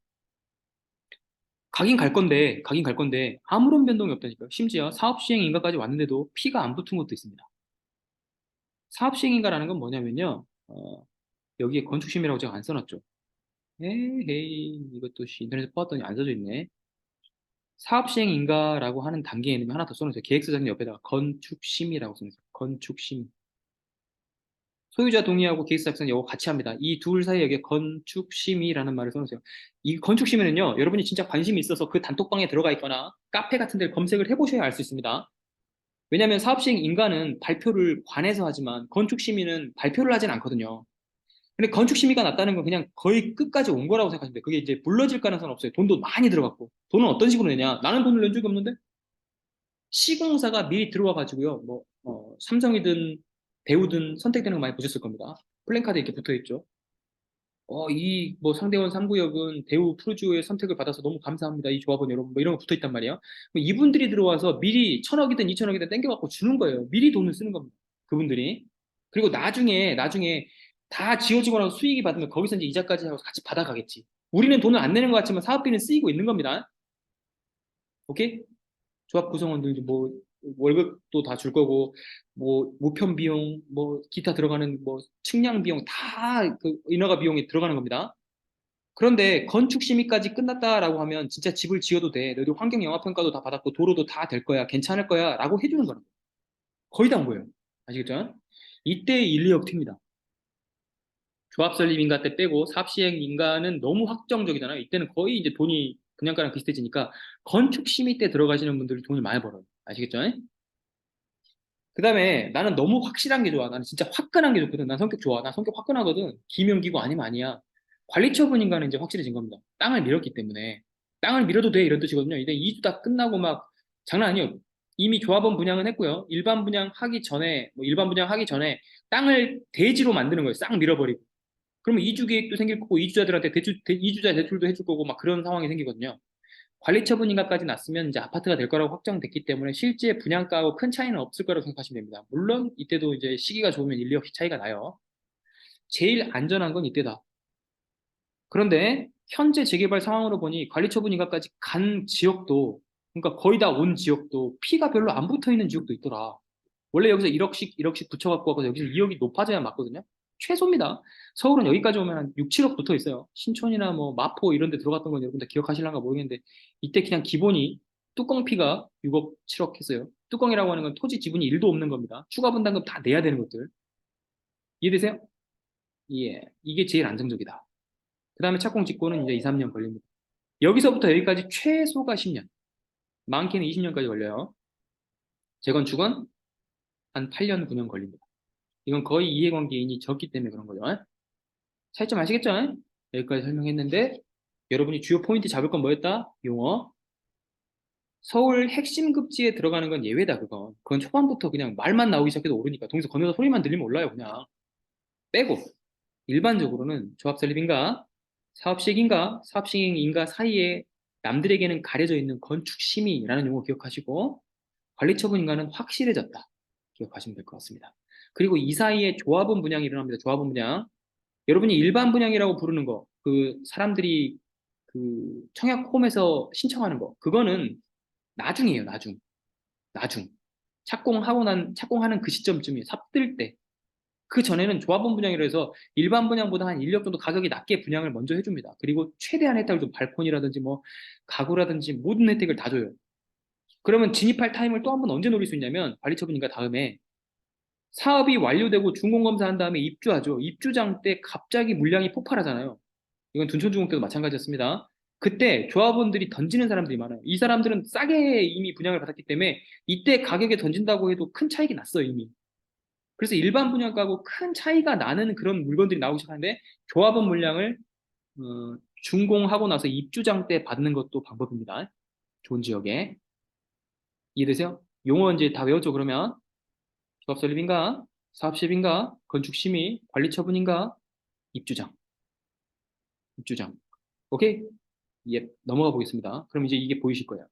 가긴 갈 건데 아무런 변동이 없다니까요. 심지어 사업 시행 인가까지 왔는데도 피가 안 붙은 것도 있습니다. 사업 시행 인가라는 건 뭐냐면요. 여기에 건축심이라고 제가 안 써놨죠. 에이, 이것도 인터넷에 뽑았더니 안 써져 있네. 사업 시행 인가라고 하는 단계에는 하나 더 써놓으세요. 계획서장 옆에다가 건축심의라고 써놓으세요. 건축심. 소유자 동의하고 계획서 작성 이거 같이 합니다. 이 둘 사이에 여기에 건축심의라는 말을 써놓으세요. 이 건축심의는요, 여러분이 진짜 관심이 있어서 그 단톡방에 들어가 있거나 카페 같은 데 검색을 해보셔야 알 수 있습니다. 왜냐하면 사업시행 인가는 발표를 관해서 하지만 건축심의는 발표를 하진 않거든요. 근데 건축심의가 났다는 건 그냥 거의 끝까지 온 거라고 생각하시면 돼요. 그게 이제 물러질 가능성은 없어요. 돈도 많이 들어갔고. 돈은 어떤 식으로 내냐? 나는 돈을 낸 적이 없는데? 시공사가 미리 들어와 가지고요. 뭐 삼성이든 대우든 선택되는 거 많이 보셨을 겁니다. 플랜카드 이렇게 붙어 있죠. 이 뭐 상대원 3구역은 대우 푸르지오의 선택을 받아서 너무 감사합니다. 이 조합원 여러분 뭐 이런 거 붙어 있단 말이에요. 이분들이 들어와서 미리 1,000억이든 2,000억이든 땡겨갖고 주는 거예요. 미리 돈을 쓰는 겁니다. 그분들이. 그리고 나중에 다 지어지고 나서 수익이 받으면 거기서 이제 이자까지 하고 같이 받아가겠지. 우리는 돈을 안 내는 것 같지만 사업비는 쓰이고 있는 겁니다. 오케이? 조합 구성원들 뭐 월급도 다 줄 거고 뭐 모편 비용 뭐 기타 들어가는 뭐 측량 비용 다 그 인허가 비용이 들어가는 겁니다. 그런데 건축 심의까지 끝났다라고 하면 진짜 집을 지어도 돼. 너희들 환경 영하 평가도 다 받았고 도로도 다 될 거야. 괜찮을 거야라고 해주는 거예요. 거의 다 온 거예요. 아시겠죠? 이때 인리역 튑니다. 조합 설립 인가 때 빼고 사업 시행 인가는 너무 확정적이잖아요. 이때는 거의 이제 돈이 분양가랑 비슷해지니까 건축 심의 때 들어가시는 분들이 돈을 많이 벌어요. 아시겠죠? 그 다음에 나는 너무 확실한 게 좋아. 나는 진짜 화끈한 게 좋거든. 난 성격 좋아. 난 성격 화끈하거든. 기면 기고 아니면 아니야. 관리 처분인가는 이제 확실해진 겁니다. 땅을 밀었기 때문에. 땅을 밀어도 돼. 이런 뜻이거든요. 이제 2주 다 끝나고 막 장난 아니에요. 이미 조합원 분양은 했고요. 일반 분양하기 전에, 뭐 일반 분양하기 전에 땅을 대지로 만드는 거예요. 싹 밀어버리고. 그러면 이주 계획도 생길 거고, 이주자들한테 이주자 대출도 해줄 거고, 막 그런 상황이 생기거든요. 관리처분 인가까지 났으면 이제 아파트가 될 거라고 확정됐기 때문에 실제 분양가하고 큰 차이는 없을 거라고 생각하시면 됩니다. 물론 이때도 이제 시기가 좋으면 1, 2억 차이가 나요. 제일 안전한 건 이때다. 그런데 현재 재개발 상황으로 보니 관리처분 인가까지 간 지역도 그러니까 거의 다 온 지역도 피가 별로 안 붙어 있는 지역도 있더라. 원래 여기서 1억씩 붙여갖고 와서 여기서 2억이 높아져야 맞거든요. 최소입니다. 서울은 여기까지 오면 한 6, 7억 붙어 있어요. 신촌이나 뭐 마포 이런 데 들어갔던 건 여러분들 기억하실랑가 모르겠는데 이때 그냥 기본이 뚜껑피가 6억, 7억 했어요. 뚜껑이라고 하는 건 토지 지분이 1도 없는 겁니다. 추가 분담금 다 내야 되는 것들. 이해되세요? 예. 이게 제일 안정적이다. 그 다음에 착공 직고는 이제 2, 3년 걸립니다. 여기서부터 여기까지 최소가 10년. 많게는 20년까지 걸려요. 재건축은 한 8년, 9년 걸립니다. 이건 거의 이해관계인이 적기 때문에 그런 거죠. 차이점 아시겠죠? 여기까지 설명했는데 여러분이 주요 포인트 잡을 건 뭐였다? 용어. 서울 핵심 급지에 들어가는 건 예외다, 그건. 그건 초반부터 그냥 말만 나오기 시작해도 오르니까. 동서 건너서 소리만 들리면 올라요, 그냥. 빼고. 일반적으로는 조합 설립인가, 사업 시행인가 사이에 남들에게는 가려져 있는 건축 심의라는 용어 기억하시고, 관리 처분인가는 확실해졌다. 기억하시면 될 것 같습니다. 그리고 이 사이에 조합원 분양이 일어납니다. 조합원 분양. 여러분이 일반 분양이라고 부르는 거, 그 사람들이 그 청약홈에서 신청하는 거, 그거는 나중이에요, 나중. 나중. 착공하는 그 시점쯤이에요. 삽들 때. 그 전에는 조합원 분양이라 해서 일반 분양보다 한 1억 정도 가격이 낮게 분양을 먼저 해줍니다. 그리고 최대한 혜택을 좀 발코니라든지 뭐 가구라든지 모든 혜택을 다 줘요. 그러면 진입할 타임을 또 한 번 언제 노릴 수 있냐면 관리처분인가 다음에 사업이 완료되고 준공검사한 다음에 입주하죠. 입주장 때 갑자기 물량이 폭발하잖아요. 이건 둔촌주공 때도 마찬가지였습니다. 그때 조합원들이 던지는 사람들이 많아요. 이 사람들은 싸게 이미 분양을 받았기 때문에 이때 가격에 던진다고 해도 큰 차익이 났어요, 이미. 그래서 일반 분양가하고 큰 차이가 나는 그런 물건들이 나오기 시작하는데 조합원 물량을 준공하고 나서 입주장 때 받는 것도 방법입니다. 좋은 지역에. 이해되세요? 용어 이제 다 외웠죠, 그러면? 조합 설립인가? 사업 시행인가? 건축 심의, 관리 처분인가? 입주장. 입주장. 오케이? 예, 넘어가 보겠습니다. 그럼 이제 이게 보이실 거예요.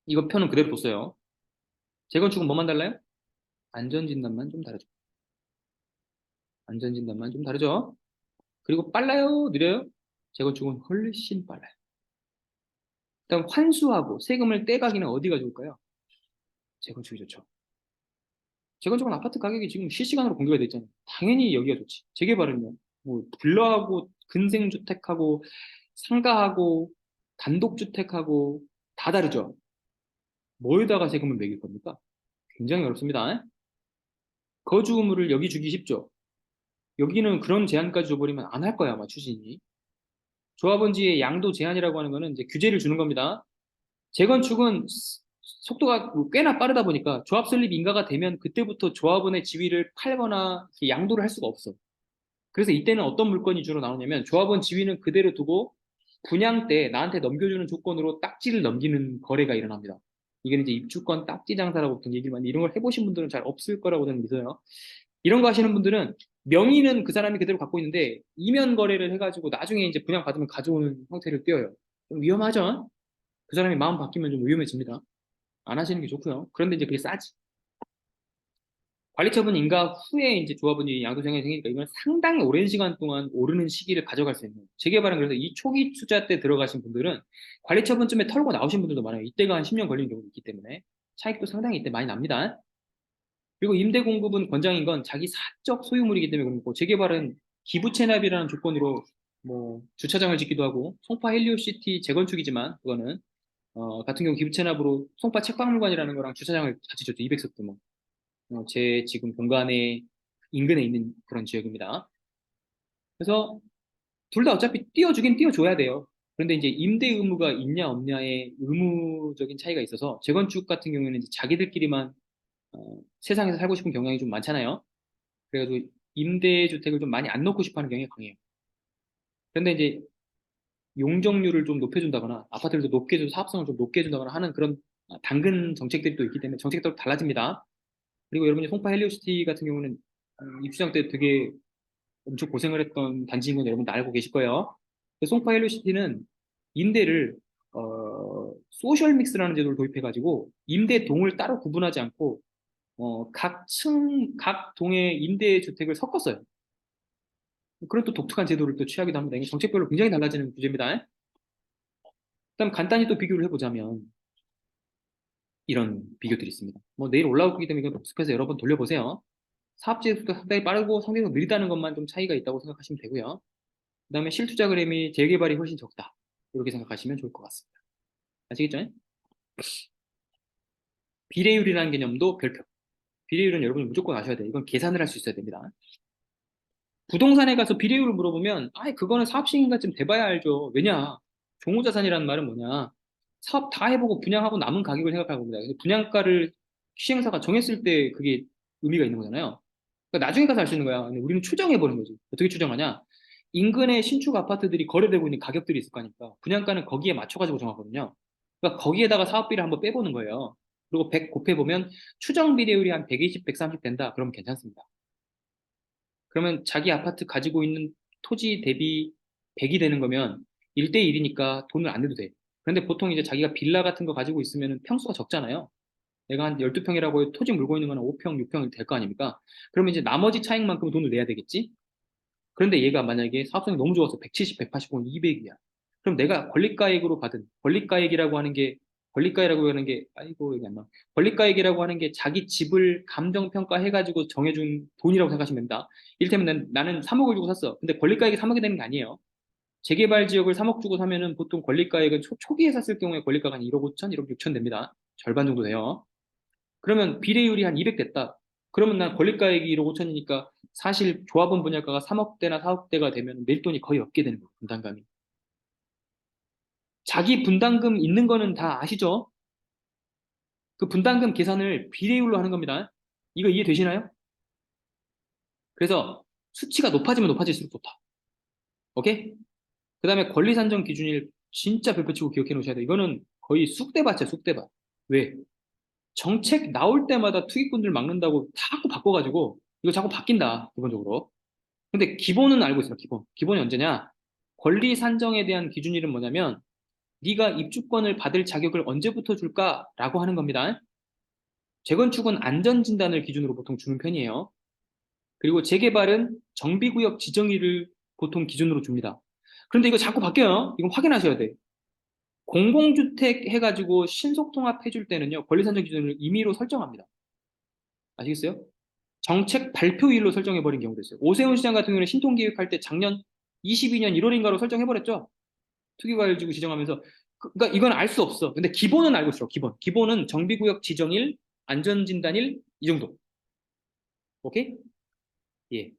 이거 표는 그대로 뒀어요. 재건축은 뭐만 달라요? 안전진단만 좀 다르죠. 안전진단만 좀 다르죠. 그리고 빨라요? 느려요? 재건축은 훨씬 빨라요. 일단 환수하고 세금을 떼가기는 어디가 좋을까요? 재건축이 좋죠. 재건축은 아파트 가격이 지금 실시간으로 공개가 돼 있잖아요. 당연히 여기가 좋지. 재개발은요. 뭐 빌라하고 근생주택하고 상가하고 단독주택하고 다 다르죠. 뭐에다가 세금을 매길 겁니까? 굉장히 어렵습니다. 거주 의무를 여기 주기 쉽죠. 여기는 그런 제한까지 줘버리면 안 할 거야, 아마 추진이. 조합원지의 양도 제한이라고 하는 거는 이제 규제를 주는 겁니다. 재건축은 속도가 꽤나 빠르다 보니까 조합 설립 인가가 되면 그때부터 조합원의 지위를 팔거나 양도를 할 수가 없어. 그래서 이때는 어떤 물건이 주로 나오냐면 조합원 지위는 그대로 두고 분양 때 나한테 넘겨주는 조건으로 딱지를 넘기는 거래가 일어납니다. 이게 이제 입주권 딱지 장사라고 보통 얘기를 많이 이런 걸 해보신 분들은 잘 없을 거라고 저는 믿어요. 이런 거 하시는 분들은 명의는 그 사람이 그대로 갖고 있는데 이면 거래를 해가지고 나중에 이제 분양 받으면 가져오는 형태를 띄어요. 좀 위험하죠? 그 사람이 마음 바뀌면 좀 위험해집니다. 안 하시는 게 좋고요. 그런데 이제 그게 싸지. 관리처분 인가 후에 이제 조합원이 양도장애 생기니까 이건 상당히 오랜 시간 동안 오르는 시기를 가져갈 수 있는. 재개발은 그래서 이 초기 투자 때 들어가신 분들은 관리처분쯤에 털고 나오신 분들도 많아요. 이때가 한 10년 걸리는 경우도 있기 때문에 차익도 상당히 이때 많이 납니다. 그리고 임대 공급은 권장인 건 자기 사적 소유물이기 때문에 그런 거고 재개발은 기부 체납이라는 조건으로 뭐 주차장을 짓기도 하고 송파 헬리오시티 재건축이지만 그거는 같은 경우 기부 체납으로 송파 책박물관이라는 거랑 주차장을 같이 줬죠. 200석도 뭐. 제 지금 본관의 인근에 있는 그런 지역입니다. 그래서 둘 다 어차피 띄워주긴 띄워줘야 돼요. 그런데 이제 임대 의무가 있냐 없냐의 의무적인 차이가 있어서 재건축 같은 경우에는 이제 자기들끼리만 세상에서 살고 싶은 경향이 좀 많잖아요. 그래가지고 임대주택을 좀 많이 안 넣고 싶어 하는 경향이 강해요. 그런데 이제 용적률을 좀 높여준다거나 아파트를 더 높게 해서 사업성을 좀 높게 해준다거나 하는 그런 당근 정책들이 또 있기 때문에 정책에 따라 달라집니다. 그리고 여러분이 송파 헬리오시티 같은 경우는 입주장 때 되게 엄청 고생을 했던 단지인 건 여러분도 알고 계실 거예요. 송파 헬리오시티는 임대를 소셜 믹스라는 제도를 도입해가지고 임대 동을 따로 구분하지 않고 각 동의 임대 주택을 섞었어요. 그런 또 독특한 제도를 또 취하기도 합니다. 이게 정책별로 굉장히 달라지는 규제입니다. 그다음 간단히 또 비교를 해보자면 이런 비교들이 있습니다. 뭐 내일 올라올 거기 때문에 이거 복습해서 여러 번 돌려보세요. 사업지수가 상당히 빠르고 상대적으로 느리다는 것만 좀 차이가 있다고 생각하시면 되고요. 그다음에 실투자 그램이 재개발이 훨씬 적다. 이렇게 생각하시면 좋을 것 같습니다. 아시겠죠? 비례율이라는 개념도 별표. 비례율은 여러분이 무조건 아셔야 돼요. 이건 계산을 할 수 있어야 됩니다. 부동산에 가서 비례율을 물어보면, 그거는 사업 시행인가쯤 돼봐야 알죠. 왜냐? 종호자산이라는 말은 뭐냐? 사업 다 해보고 분양하고 남은 가격을 생각하는 겁니다. 근데 분양가를 시행사가 정했을 때 그게 의미가 있는 거잖아요. 그러니까 나중에 가서 알 수 있는 거야. 근데 우리는 추정해보는 거지. 어떻게 추정하냐? 인근에 신축 아파트들이 거래되고 있는 가격들이 있을 거니까 분양가는 거기에 맞춰가지고 정하거든요. 그러니까 거기에다가 사업비를 한번 빼보는 거예요. 그리고 100 곱해보면 추정 비례율이 한 120, 130 된다. 그러면 괜찮습니다. 그러면 자기 아파트 가지고 있는 토지 대비 100이 되는 거면 1대1이니까 돈을 안 내도 돼. 그런데 보통 이제 자기가 빌라 같은 거 가지고 있으면 평수가 적잖아요. 내가 한 12평이라고 토지 물고 있는 거는 5평, 6평이 될 거 아닙니까? 그러면 이제 나머지 차익만큼 돈을 내야 되겠지? 그런데 얘가 만약에 사업성이 너무 좋아서 170, 180 혹은 200이야. 그럼 내가 권리가액으로 받은 권리가액이라고 하는 게 아이고 여기 안 나와. 권리가액이라고 하는 게 자기 집을 감정평가 해가지고 정해준 돈이라고 생각하시면 됩니다. 이를테면 나는 3억을 주고 샀어. 근데 권리가액이 3억이 되는 게 아니에요. 재개발 지역을 3억 주고 사면은 보통 권리가액은 초기에 샀을 경우에 권리가가 한 1억 5천, 1억 6천 됩니다. 절반 정도 돼요. 그러면 비례율이 한 200 됐다. 그러면 난 권리가액이 1억 5천이니까 사실 조합원 분양가가 3억대나 4억대가 되면 낼 돈이 거의 없게 되는 거예요. 분담금이. 자기 분담금 있는 거는 다 아시죠? 그 분담금 계산을 비례율로 하는 겁니다. 이거 이해되시나요? 그래서 수치가 높아지면 높아질수록 좋다. 오케이? 그 다음에 권리 산정 기준일 진짜 별표치고 기억해 놓으셔야 돼요. 이거는 거의 쑥대밭이야, 쑥대밭. 왜? 정책 나올 때마다 투기꾼들 막는다고 자꾸 바꿔가지고 이거 자꾸 바뀐다, 기본적으로. 근데 기본은 알고 있어요, 기본. 기본이 언제냐? 권리 산정에 대한 기준일은 뭐냐면 네가 입주권을 받을 자격을 언제부터 줄까라고 하는 겁니다. 재건축은 안전진단을 기준으로 보통 주는 편이에요. 그리고 재개발은 정비구역 지정일을 보통 기준으로 줍니다. 그런데 이거 자꾸 바뀌어요. 이건 확인하셔야 돼. 공공주택 해가지고 신속통합 해줄 때는요, 권리산정 기준을 임의로 설정합니다. 아시겠어요? 정책 발표일로 설정해버린 경우도 있어요. 오세훈 시장 같은 경우는 신통기획할 때 작년 22년 1월인가로 설정해버렸죠. 투기과열지구 지정하면서. 그러니까 이건 알 수 없어. 근데 기본은 알고 있어. 기본은 정비구역 지정일, 안전진단일 이 정도. 오케이? 예.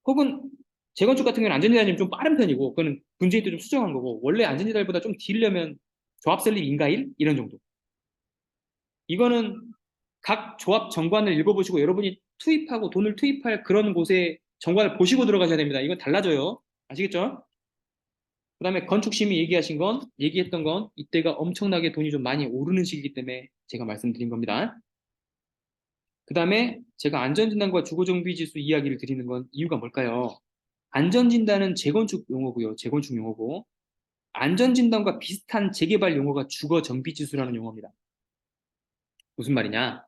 혹은 재건축 같은 경우는 안전진단이 좀 빠른 편이고 그거는 분쟁이 좀 수정한 거고 원래 안전진단보다 좀 뒤려면 조합 설립 인가일 이런 정도. 이거는 각 조합 정관을 읽어보시고 여러분이 투입하고 돈을 투입할 그런 곳에 정관을 보시고 들어가셔야 됩니다. 이건 달라져요. 아시겠죠? 그다음에 건축심의 얘기했던 건 이때가 엄청나게 돈이 좀 많이 오르는 시기이기 때문에 제가 말씀드린 겁니다. 그다음에 제가 안전진단과 주거정비지수 이야기를 드리는 건 이유가 뭘까요? 안전진단은 재건축 용어고요. 재건축 용어고 안전진단과 비슷한 재개발 용어가 주거정비지수라는 용어입니다. 무슨 말이냐?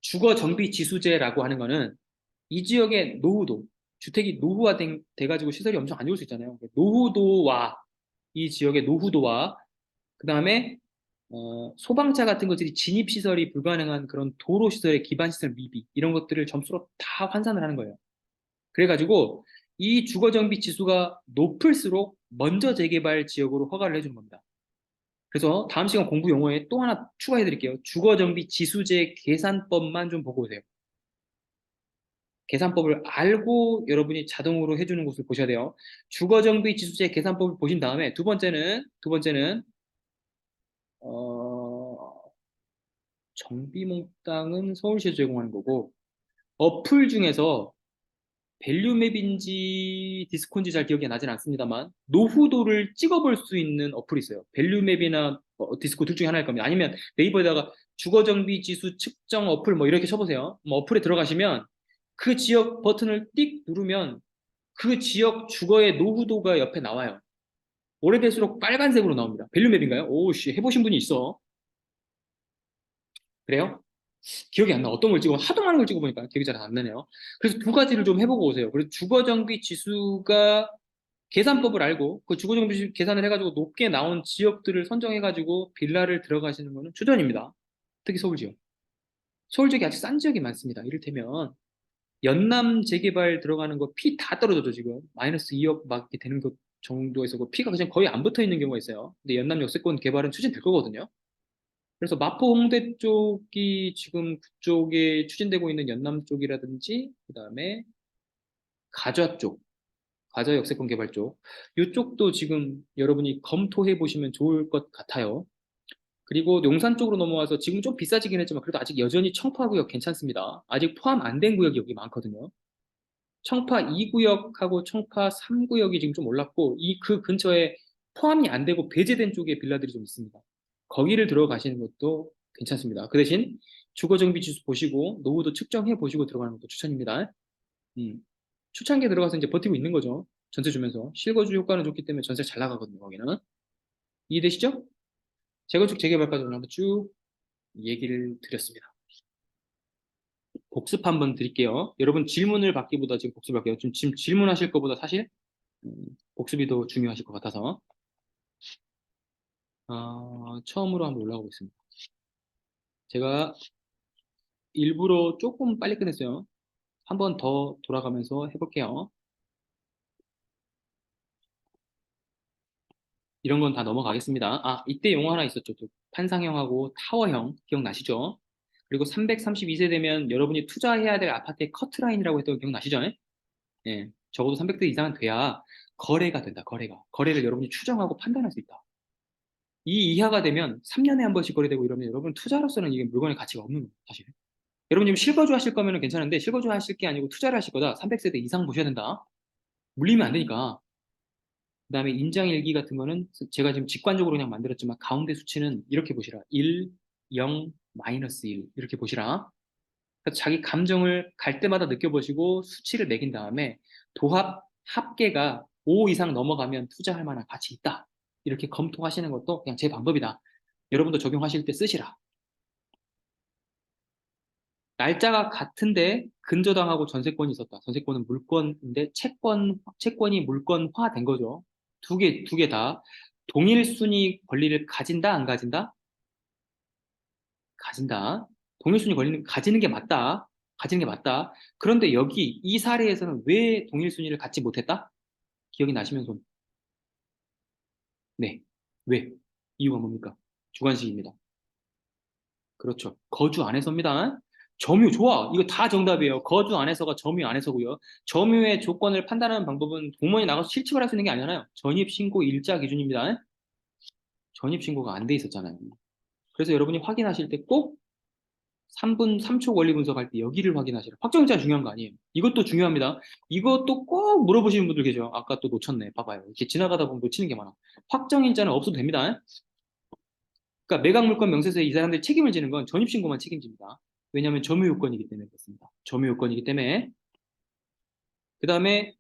주거정비지수제라고 하는 거는 이 지역의 노후도, 주택이 노후화돼가지고 시설이 엄청 안 좋을 수 있잖아요. 노후도와 이 지역의 노후도와 그 다음에 소방차 같은 것들이 진입시설이 불가능한 그런 도로시설의 기반시설 미비 이런 것들을 점수로 다 환산을 하는 거예요. 그래가지고 이 주거정비 지수가 높을수록 먼저 재개발 지역으로 허가를 해주는 겁니다. 그래서 다음 시간 공부 용어에 또 하나 추가해 드릴게요. 주거정비 지수제 계산법만 좀 보고 오세요. 계산법을 알고 여러분이 자동으로 해주는 곳을 보셔야 돼요. 주거정비 지수제 계산법을 보신 다음에 두 번째는 정비몽땅은 서울시에서 제공하는 거고 어플 중에서 밸류맵인지 디스콘지 잘 기억이 나진 않습니다만 노후도를 찍어볼 수 있는 어플이 있어요. 밸류맵이나 디스코 둘 중에 하나일 겁니다. 아니면 네이버에다가 주거정비 지수 측정 어플 뭐 이렇게 쳐보세요. 뭐 어플에 들어가시면 그 지역 버튼을 띡 누르면 그 지역 주거의 노후도가 옆에 나와요. 오래될수록 빨간색으로 나옵니다. 밸류맵인가요? 오씨 해보신 분이 있어. 그래요? 기억이 안 나. 어떤 걸 찍어 하도 많은 걸 찍어보니까 기억이 잘 안 나네요. 그래서 두 가지를 좀 해보고 오세요. 그래서 주거정비 지수가 계산법을 알고 그 주거정비 지수 계산을 해가지고 높게 나온 지역들을 선정해가지고 빌라를 들어가시는 거는 추천입니다. 특히 서울 지역. 서울 지역이 아직 싼 지역이 많습니다. 이를테면 연남 재개발 들어가는 거 피 다 떨어져죠 지금. 마이너스 2억 막 이렇게 되는 것 정도에서 그 피가 그냥 거의 안 붙어 있는 경우가 있어요. 근데 연남 역세권 개발은 추진될 거거든요. 그래서 마포 홍대 쪽이 지금 그쪽에 추진되고 있는 연남 쪽이라든지 그다음에 가좌 쪽, 가좌 역세권 개발 쪽 이쪽도 지금 여러분이 검토해 보시면 좋을 것 같아요. 그리고 용산 쪽으로 넘어와서 지금 좀 비싸지긴 했지만 그래도 아직 여전히 청파 구역 괜찮습니다. 아직 포함 안 된 구역이 여기 많거든요. 청파 2구역하고 청파 3구역이 지금 좀 올랐고 이 그 근처에 포함이 안 되고 배제된 쪽에 빌라들이 좀 있습니다. 거기를 들어가시는 것도 괜찮습니다. 그 대신 주거정비 지수 보시고 노후도 측정해 보시고 들어가는 것도 추천입니다. 초창기에 들어가서 이제 버티고 있는 거죠. 전세 주면서 실거주 효과는 좋기 때문에 전세 잘 나가거든요. 거기는 이해되시죠? 재건축 재개발까지 오늘 한번 쭉 얘기를 드렸습니다. 복습 한번 드릴게요. 여러분 질문을 받기보다 지금 복습할게요. 지금 질문하실 것보다 사실 복습이 더 중요하실 것 같아서 처음으로 한번 올라가 보겠습니다. 제가 일부러 조금 빨리 끝냈어요. 한 번 더 돌아가면서 해볼게요. 이런 건 다 넘어가겠습니다. 이때 용어 하나 있었죠. 또 판상형하고 타워형 기억나시죠? 그리고 332세 되면 여러분이 투자해야 될 아파트의 커트라인이라고 했던 거 기억나시죠? 예, 적어도 300대 이상은 돼야 거래가 된다. 거래를 여러분이 추정하고 판단할 수 있다. 이 이하가 되면 3년에 한 번씩 거래되고 이러면 여러분 투자로서는 이게 물건의 가치가 없는 거예요, 사실. 여러분 지금 실거주 하실 거면 괜찮은데 실거주 하실 게 아니고 투자를 하실 거다. 300세대 이상 보셔야 된다. 물리면 안 되니까. 그다음에 임장일기 같은 거는 제가 지금 직관적으로 그냥 만들었지만 가운데 수치는 이렇게 보시라. 1, 0, 마이너스 1 이렇게 보시라. 그래서 자기 감정을 갈 때마다 느껴보시고 수치를 매긴 다음에 도합 합계가 5 이상 넘어가면 투자할 만한 가치 있다. 이렇게 검토하시는 것도 그냥 제 방법이다. 여러분도 적용하실 때 쓰시라. 날짜가 같은데 근저당하고 전세권이 있었다. 전세권은 물권인데 채권이 물권화 된 거죠. 두 개 다. 동일 순위 권리를 가진다, 안 가진다? 가진다. 동일 순위 권리는 가지는 게 맞다. 가지는 게 맞다. 그런데 여기 이 사례에서는 왜 동일 순위를 갖지 못했다? 기억이 나시면 손. 네. 왜? 이유가 뭡니까? 주관식입니다. 그렇죠. 거주 안에서입니다. 점유, 좋아. 이거 다 정답이에요. 거주 안에서가 점유 안에서고요. 점유의 조건을 판단하는 방법은 공무원이 나가서 실측을 할 수 있는 게 아니잖아요. 전입신고 일자 기준입니다. 전입신고가 안 돼 있었잖아요. 그래서 여러분이 확인하실 때 꼭 3분, 3초 권리 분석할 때 여기를 확인하시라. 확정일자 중요한 거 아니에요. 이것도 중요합니다. 이것도 꼭 물어보시는 분들 계죠. 아까 또 놓쳤네. 봐봐요. 이렇게 지나가다 보면 놓치는 게 많아. 확정일자는 없어도 됩니다. 그러니까 매각물권 명세서에 이 사람들이 책임을 지는 건 전입신고만 책임집니다. 왜냐하면 점유요건이기 때문에 그렇습니다. 점유요건이기 때문에. 그 다음에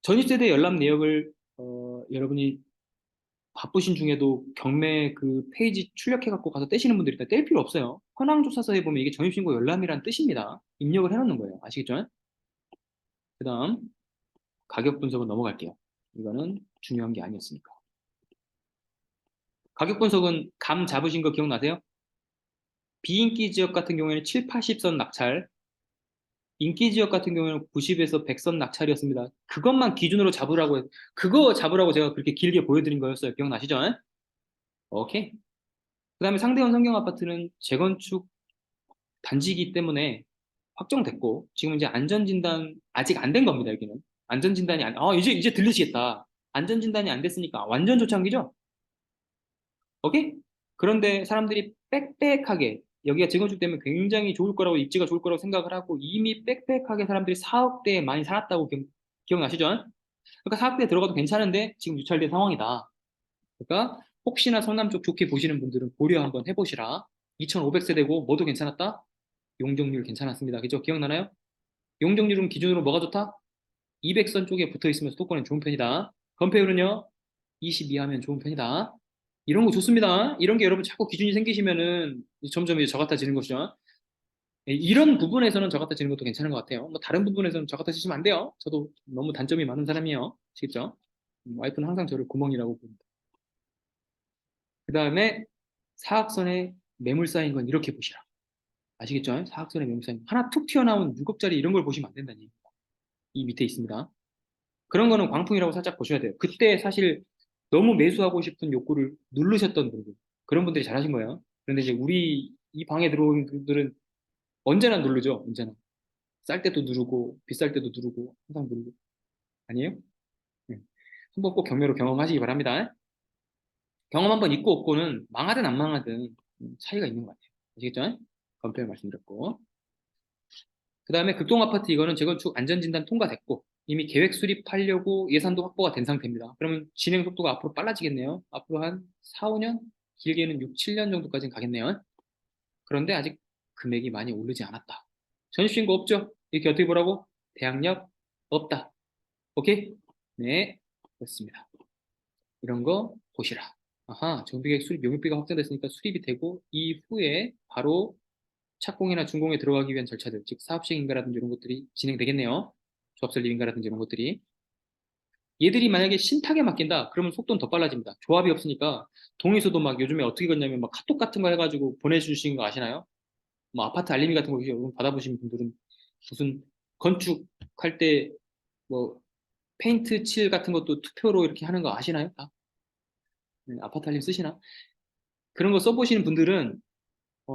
전입세대 열람 내역을 여러분이 바쁘신 중에도 경매 그 페이지 출력해갖고 가서 떼시는 분들이 있다. 뗄 필요 없어요. 현황조사서에 보면 이게 전입신고 열람이란 뜻입니다. 입력을 해놓는 거예요. 아시겠죠? 그 다음 가격 분석은 넘어갈게요. 이거는 중요한 게 아니었으니까. 가격 분석은 감 잡으신 거 기억나세요? 비인기 지역 같은 경우에는 7, 80선 낙찰, 인기 지역 같은 경우에는 90에서 100선 낙찰이었습니다. 그것만 기준으로 잡으라고, 그거 잡으라고 제가 그렇게 길게 보여드린 거였어요. 기억나시죠? 오케이. 그 다음에 상대원 성경 아파트는 재건축 단지이기 때문에 확정됐고, 지금 이제 안전진단 아직 안 된 겁니다, 여기는. 안전진단이 이제 들리시겠다. 안전진단이 안 됐으니까 완전 초창기죠? 오케이? 그런데 사람들이 빽빽하게 여기가 재건축되면 굉장히 좋을 거라고 입지가 좋을 거라고 생각을 하고 이미 빽빽하게 사람들이 4억대에 많이 살았다고 기억나시죠? 그러니까 4억대에 들어가도 괜찮은데 지금 유찰된 상황이다. 그러니까 혹시나 성남 쪽 좋게 보시는 분들은 고려 한번 해보시라. 2,500세대고 뭐도 괜찮았다? 용적률 괜찮았습니다. 그죠? 기억나나요? 용적률은 기준으로 뭐가 좋다? 200선 쪽에 붙어 있으면 수도권은 좋은 편이다. 건폐율은요? 22 하면 좋은 편이다. 이런 거 좋습니다. 이런 게 여러분 자꾸 기준이 생기시면은 점점 이제 저 같아지는 것이죠. 이런 부분에서는 저 같아지는 것도 괜찮은 것 같아요. 뭐 다른 부분에서는 저 같아지시면 안 돼요. 저도 너무 단점이 많은 사람이에요. 아시겠죠? 와이프는 항상 저를 구멍이라고 봅니다. 그 다음에 사학선의 매물 쌓인 건 이렇게 보시라. 아시겠죠? 사각선의 매물 쌓인 하나 툭 튀어나온 6억짜리 이런 걸 보시면 안 된다니. 이 밑에 있습니다. 그런 거는 광풍이라고 살짝 보셔야 돼요. 그때 사실 너무 매수하고 싶은 욕구를 누르셨던 분들, 그런 분들이 잘하신 거예요. 그런데 이제 우리 이 방에 들어온 분들은 언제나 누르죠. 언제나. 쌀 때도 누르고, 비쌀 때도 누르고, 항상 누르고. 아니에요? 네. 한번 꼭 경매로 경험하시기 바랍니다. 경험 한번 있고 없고는 망하든 안 망하든 차이가 있는 것 같아요. 아시겠죠? 건표를 말씀드렸고. 그 다음에 극동 아파트 이거는 재건축 안전진단 통과됐고 이미 계획 수립하려고 예산도 확보가 된 상태입니다. 그러면 진행 속도가 앞으로 빨라지겠네요. 앞으로 한 4, 5년? 길게는 6, 7년 정도까지는 가겠네요. 그런데 아직 금액이 많이 오르지 않았다. 전입신고 없죠? 이렇게 어떻게 보라고? 대항력 없다. 오케이? 네, 그렇습니다. 이런 거 보시라. 아하, 정비계획 수립 용역비가 확정됐으니까 수립이 되고 이후에 바로 착공이나 준공에 들어가기 위한 절차들, 즉 사업식 인가라든지 이런 것들이 진행되겠네요. 조합설립 인가라든지 이런 것들이. 얘들이 만약에 신탁에 맡긴다, 그러면 속도는 더 빨라집니다. 조합이 없으니까 동의서도 막 요즘에 어떻게 걷냐면 막 카톡 같은 거 해가지고 보내주시는 거 아시나요? 뭐 아파트 알림이 같은 거 여러분 받아보신 분들은 무슨 건축할 때 뭐 페인트 칠 같은 것도 투표로 이렇게 하는 거 아시나요? 다? 네, 아파트 알림 쓰시나? 그런 거 써보시는 분들은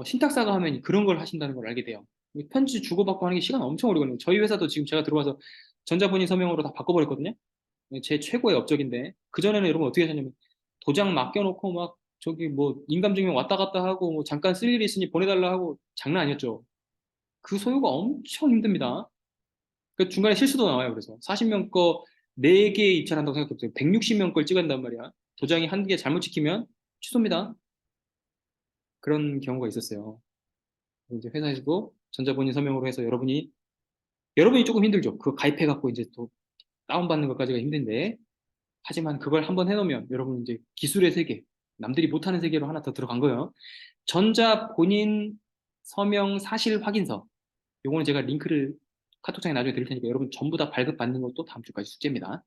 신탁사가 하면 그런 걸 하신다는 걸 알게 돼요. 편지 주고받고 하는 게 시간 엄청 오래 걸려요. 저희 회사도 지금 제가 들어와서 전자본인 서명으로 다 바꿔버렸거든요. 제 최고의 업적인데 그전에는 여러분 어떻게 하셨냐면 도장 맡겨놓고 막 저기 뭐 인감증명 왔다 갔다 하고 뭐 잠깐 쓸 일이 있으니 보내달라 하고 장난 아니었죠. 그 소요가 엄청 힘듭니다. 그 중간에 실수도 나와요. 그래서 40명 거 4개 입찰한다고 생각해보세요. 160명 걸 찍어낸단 말이야. 도장이 한 개 잘못 찍히면 취소입니다. 그런 경우가 있었어요. 이제 회사에서도 전자본인 서명으로 해서 여러분이 조금 힘들죠. 그거 가입해갖고 이제 또 다운받는 것까지가 힘든데 하지만 그걸 한번 해놓으면 여러분 이제 기술의 세계, 남들이 못하는 세계로 하나 더 들어간 거예요. 전자본인 서명 사실 확인서. 요거는 제가 링크를 카톡창에 나중에 드릴 테니까 여러분 전부 다 발급받는 것도 다음 주까지 숙제입니다.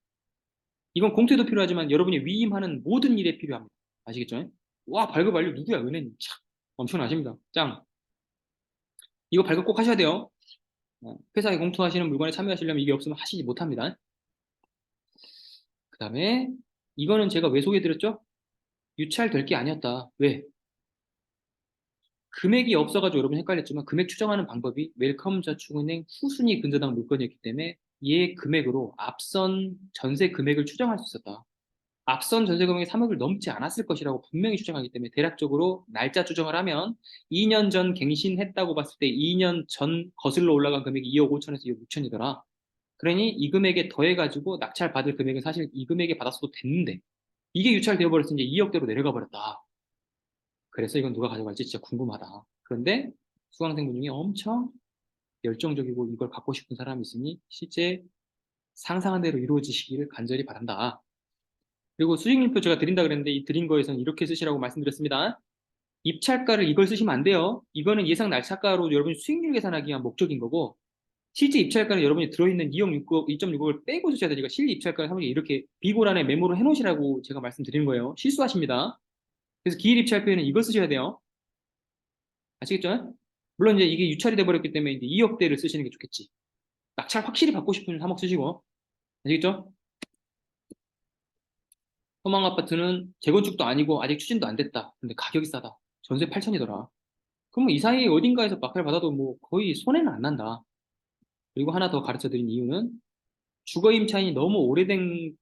이건 공투에도 필요하지만 여러분이 위임하는 모든 일에 필요합니다. 아시겠죠? 와, 발급 완료 누구야? 은혜님. 참 엄청나십니다. 짱. 이거 발급 꼭 하셔야 돼요. 회사에 공투하시는 물건에 참여하시려면 이게 없으면 하시지 못합니다. 그 다음에 이거는 제가 왜 소개해드렸죠? 유찰될 게 아니었다. 왜? 금액이 없어가지고 여러분 헷갈렸지만 금액 추정하는 방법이 웰컴저축은행 후순위 근저당 물건이었기 때문에 얘 금액으로 앞선 전세 금액을 추정할 수 있었다. 앞선 전세 금액이 3억을 넘지 않았을 것이라고 분명히 추정하기 때문에 대략적으로 날짜 추정을 하면 2년 전 갱신했다고 봤을 때 2년 전 거슬러 올라간 금액이 2억 5천에서 2억 6천이더라. 그러니 이 금액에 더해가지고 낙찰 받을 금액은 사실 이 금액에 받았어도 됐는데 이게 유찰되어 버렸으니 이제 2억대로 내려가 버렸다. 그래서 이건 누가 가져갈지 진짜 궁금하다. 그런데 수강생분 중에 엄청 열정적이고 이걸 갖고 싶은 사람이 있으니 실제 상상한 대로 이루어지시기를 간절히 바란다. 그리고 수익률표 제가 드린다 그랬는데 이 드린 거에서는 이렇게 쓰시라고 말씀드렸습니다. 입찰가를 이걸 쓰시면 안 돼요. 이거는 예상 날차가로 여러분이 수익률 계산하기 위한 목적인 거고 실제 입찰가는 여러분이 들어있는 2억 6억, 2.6억을 빼고 쓰셔야 되니까 실제 입찰가를 사모님 이렇게 비고란에 메모를 해놓으시라고 제가 말씀드리는 거예요. 실수하십니다. 그래서 기일 입찰표에는 이걸 쓰셔야 돼요. 아시겠죠? 물론 이제 이게 유찰이 돼버렸기 때문에 이제 2억대를 쓰시는 게 좋겠지. 낙찰 확실히 받고 싶으면 3억 쓰시고. 아시겠죠? 소망 아파트는 재건축도 아니고 아직 추진도 안 됐다. 근데 가격이 싸다. 전세 8천이더라. 그러면 이 사이에 어딘가에서 막차를 받아도 뭐 거의 손해는 안 난다. 그리고 하나 더 가르쳐 드린 이유는 주거 임차인이 너무 오래된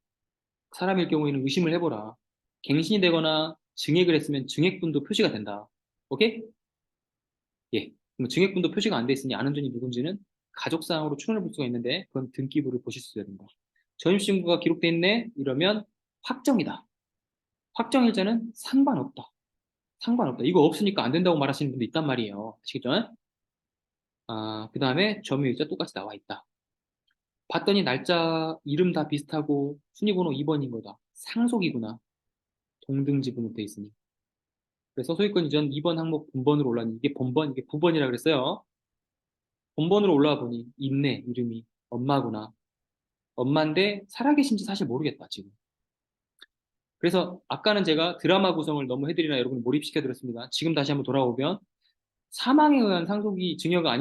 사람일 경우에는 의심을 해보라. 갱신이 되거나 증액을 했으면 증액분도 표시가 된다. 오케이? 예. 그럼 증액분도 표시가 안 돼 있으니 아는 분이 누군지는 가족사항으로 추론해 볼 수가 있는데 그건 등기부를 보실 수 있어야 된다. 전입신고가 기록돼 있네? 이러면 확정이다. 확정일자는 상관없다. 상관없다. 이거 없으니까 안 된다고 말하시는 분도 있단 말이에요. 아시겠죠? 아, 그 다음에 점유일자 똑같이 나와 있다. 봤더니 날짜, 이름 다 비슷하고 순위번호 2번인 거다. 상속이구나. 동등지분으로 돼 있으니. 그래서 소유권 이전 2번 항목 본번으로 올라니 이게 본번, 이게 부번이라 그랬어요. 본번으로 올라와 보니 있네, 이름이. 엄마구나. 엄마인데 살아계신지 사실 모르겠다, 지금. 그래서 아까는 제가 드라마 구성을 너무 해드리나 여러분 몰입시켜 드렸습니다. 지금 다시 한번 돌아오면 사망에 의한 상속이 증여가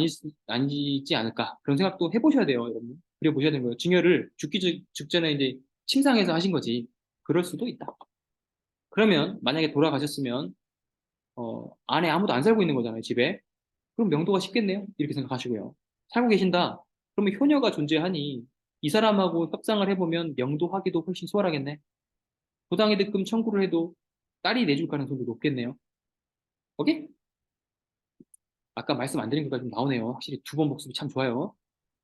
아니지 않을까 그런 생각도 해보셔야 돼요, 여러분. 그래 보셔야 되는 거예요. 증여를 죽기 직전에 이제 침상에서 하신 거지. 그럴 수도 있다. 그러면 만약에 돌아가셨으면 안에 아무도 안 살고 있는 거잖아요, 집에. 그럼 명도가 쉽겠네요. 이렇게 생각하시고요. 살고 계신다. 그러면 효녀가 존재하니 이 사람하고 협상을 해보면 명도하기도 훨씬 수월하겠네. 부당이득금 청구를 해도 딸이 내줄 가능성도 높겠네요. 오케이? 아까 말씀 안 드린 것까지 좀 나오네요. 확실히 두 번 복습이 참 좋아요.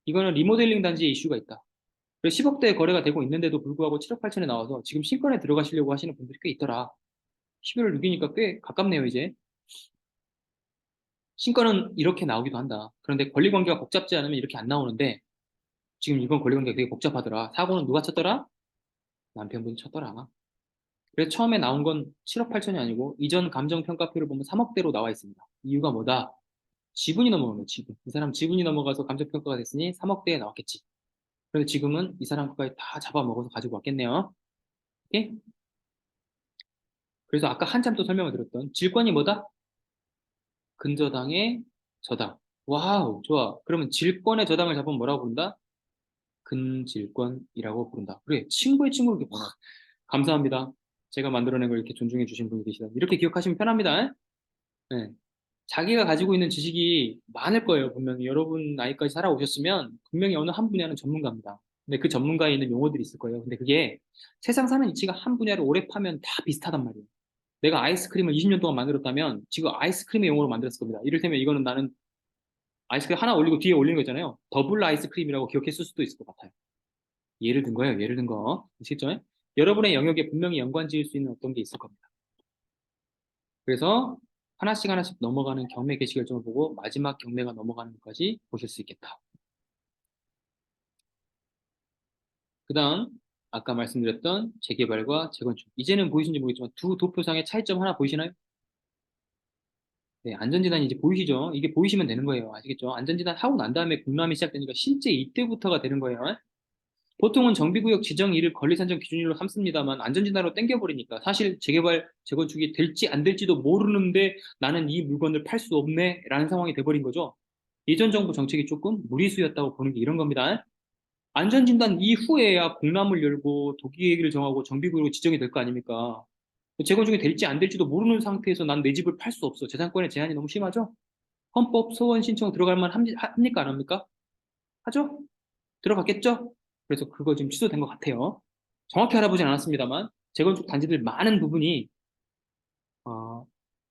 이거는 리모델링 단지에 이슈가 있다. 그래서 10억대 거래가 되고 있는데도 불구하고 7억 8천에 나와서 지금 신권에 들어가시려고 하시는 분들이 꽤 있더라. 11월 6이니까 꽤 가깝네요, 이제. 신권은 이렇게 나오기도 한다. 그런데 권리관계가 복잡지 않으면 이렇게 안 나오는데 지금 이번 권리관계가 되게 복잡하더라. 사고는 누가 쳤더라? 남편분이 쳤더라. 그래서 처음에 나온 건 7억 8천이 아니고 이전 감정평가표를 보면 3억대로 나와 있습니다. 이유가 뭐다? 지분이 넘어간 거예요, 지분. 이 사람 지분이 넘어가서 감정평가가 됐으니 3억대에 나왔겠지. 그런데 지금은 이 사람 것까지 다 잡아먹어서 가지고 왔겠네요. 오케이? 그래서 아까 한참 또 설명을 드렸던 질권이 뭐다? 근저당의 저당. 와우, 좋아. 그러면 질권의 저당을 잡으면 뭐라고 부른다? 근질권이라고 부른다. 그래, 친구의 친구를 이렇게 보나. 감사합니다. 제가 만들어낸 걸 이렇게 존중해 주신 분이 계시다. 이렇게 기억하시면 편합니다. 네. 자기가 가지고 있는 지식이 많을 거예요. 분명히 여러분 나이까지 살아오셨으면 분명히 어느 한 분야는 전문가입니다. 근데 그 전문가에 있는 용어들이 있을 거예요. 근데 그게 세상 사는 이치가 한 분야를 오래 파면 다 비슷하단 말이에요. 내가 아이스크림을 20년 동안 만들었다면 지금 아이스크림의 용어로 만들었을 겁니다. 이를테면 이거는 나는 아이스크림 하나 올리고 뒤에 올리는 거 있잖아요. 더블 아이스크림이라고 기억했을 수도 있을 것 같아요. 예를 든 거예요. 예를 든 거. 아시겠죠? 여러분의 영역에 분명히 연관 지을 수 있는 어떤 게 있을 겁니다. 그래서 하나씩 하나씩 넘어가는 경매 개시 결정을 보고 마지막 경매가 넘어가는 것까지 보실 수 있겠다. 그 다음 아까 말씀드렸던 재개발과 재건축. 이제는 보이시는지 모르겠지만 두 도표상의 차이점 하나 보이시나요? 네, 안전진단이 이제 보이시죠? 이게 보이시면 되는 거예요. 아시겠죠? 안전진단 하고 난 다음에 공람이 시작되니까 실제 이때부터가 되는 거예요. 보통은 정비구역 지정일을 권리산정 기준일로 삼습니다만 안전진단으로 땡겨버리니까 사실 재개발, 재건축이 될지 안 될지도 모르는데 나는 이 물건을 팔 수 없네 라는 상황이 돼버린 거죠. 예전 정부 정책이 조금 무리수였다고 보는 게 이런 겁니다. 안전진단 이후에야 공람을 열고 도기계획을 정하고 정비구역으로 지정이 될 거 아닙니까? 재건축이 될지 안 될지도 모르는 상태에서 난 내 집을 팔 수 없어. 재산권의 제한이 너무 심하죠? 헌법 소원 신청 들어갈 만 합니까? 안 합니까? 하죠? 들어갔겠죠? 그래서 그거 지금 취소된 것 같아요. 정확히 알아보진 않았습니다만 재건축 단지들 많은 부분이 어,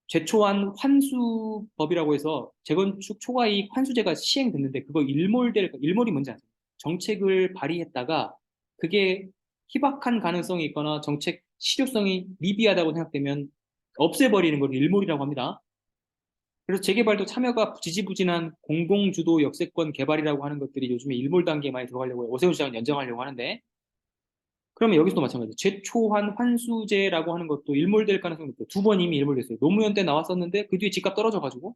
제초한 환수법이라고 해서 재건축 초과이익 환수제가 시행됐는데 그거 일몰이 뭔지 아세요? 정책을 발의했다가 그게 희박한 가능성이 있거나 정책 실효성이 미비하다고 생각되면 없애버리는 걸 일몰이라고 합니다. 그래서 재개발도 참여가 지지부진한 공공주도 역세권 개발이라고 하는 것들이 요즘에 일몰 단계에 많이 들어가려고 해요. 오세훈 시장을 연장하려고 하는데 그러면 여기서도 마찬가지예요. 제초한 환수제라고 하는 것도 일몰될 가능성이 있고 두 번 이미 일몰됐어요. 노무현 때 나왔었는데 그 뒤에 집값 떨어져가지고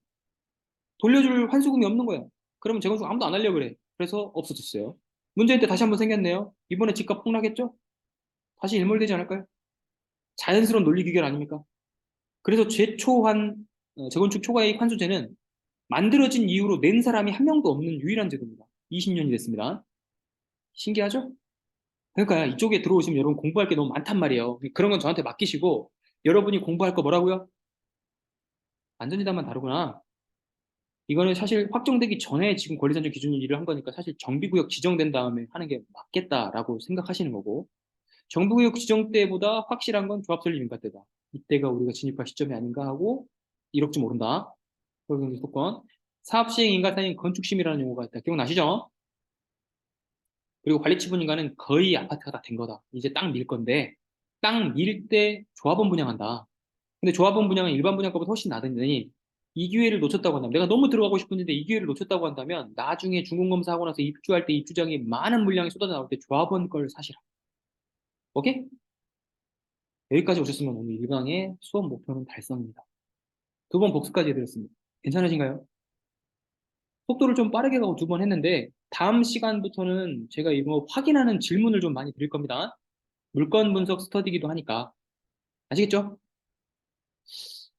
돌려줄 환수금이 없는 거예요. 그러면 재건축 아무도 안 하려고 그래. 그래서 없어졌어요. 문재인 때 다시 한번 생겼네요. 이번에 집값 폭락했죠? 다시 일몰되지 않을까요? 자연스러운 논리 귀결 아닙니까? 그래서 재건축 초과이익 환수제는 만들어진 이후로 낸 사람이 한 명도 없는 유일한 제도입니다. 20년이 됐습니다. 신기하죠? 그러니까 이쪽에 들어오시면 여러분 공부할 게 너무 많단 말이에요. 그런 건 저한테 맡기시고 여러분이 공부할 거 뭐라고요? 안전지단만 다루구나. 이거는 사실 확정되기 전에 지금 권리산정 기준일 일을 한 거니까 사실 정비구역 지정된 다음에 하는 게 맞겠다라고 생각하시는 거고 정비구역 지정 때보다 확실한 건 조합설립 인가 때다. 이때가 우리가 진입할 시점이 아닌가 하고 1억쯤 오른다. 그리고 조건 사업시행 인가사인 건축심이라는 용어가 있다. 기억나시죠? 그리고 관리치분 인가는 거의 아파트가 다 된 거다. 이제 땅 밀 건데 땅 밀 때 조합원 분양한다. 근데 조합원 분양은 일반 분양가보다 훨씬 나다니 이 기회를 놓쳤다고 한다면 내가 너무 들어가고 싶은데 이 기회를 놓쳤다고 한다면 나중에 중공검사 하고 나서 입주할 때 입주장이 많은 물량이 쏟아져 나올 때 조합원 걸 사시라. 오케이? 여기까지 오셨으면 오늘 1강의 수업 목표는 달성입니다. 두 번 복습까지 해드렸습니다. 괜찮으신가요? 속도를 좀 빠르게 가고 두 번 했는데 다음 시간부터는 제가 이거 확인하는 질문을 좀 많이 드릴 겁니다. 물건 분석 스터디기도 하니까 아시겠죠?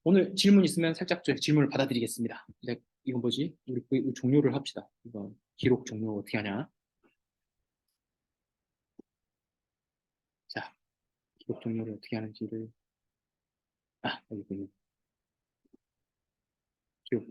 오늘 질문 있으면 살짝 좀 질문을 받아드리겠습니다. 네, 이건 뭐지? 우리 종료를 합시다. 이거 기록 종료 어떻게 하냐? 자, 기록 종료를 어떻게 하는지를 여기 보면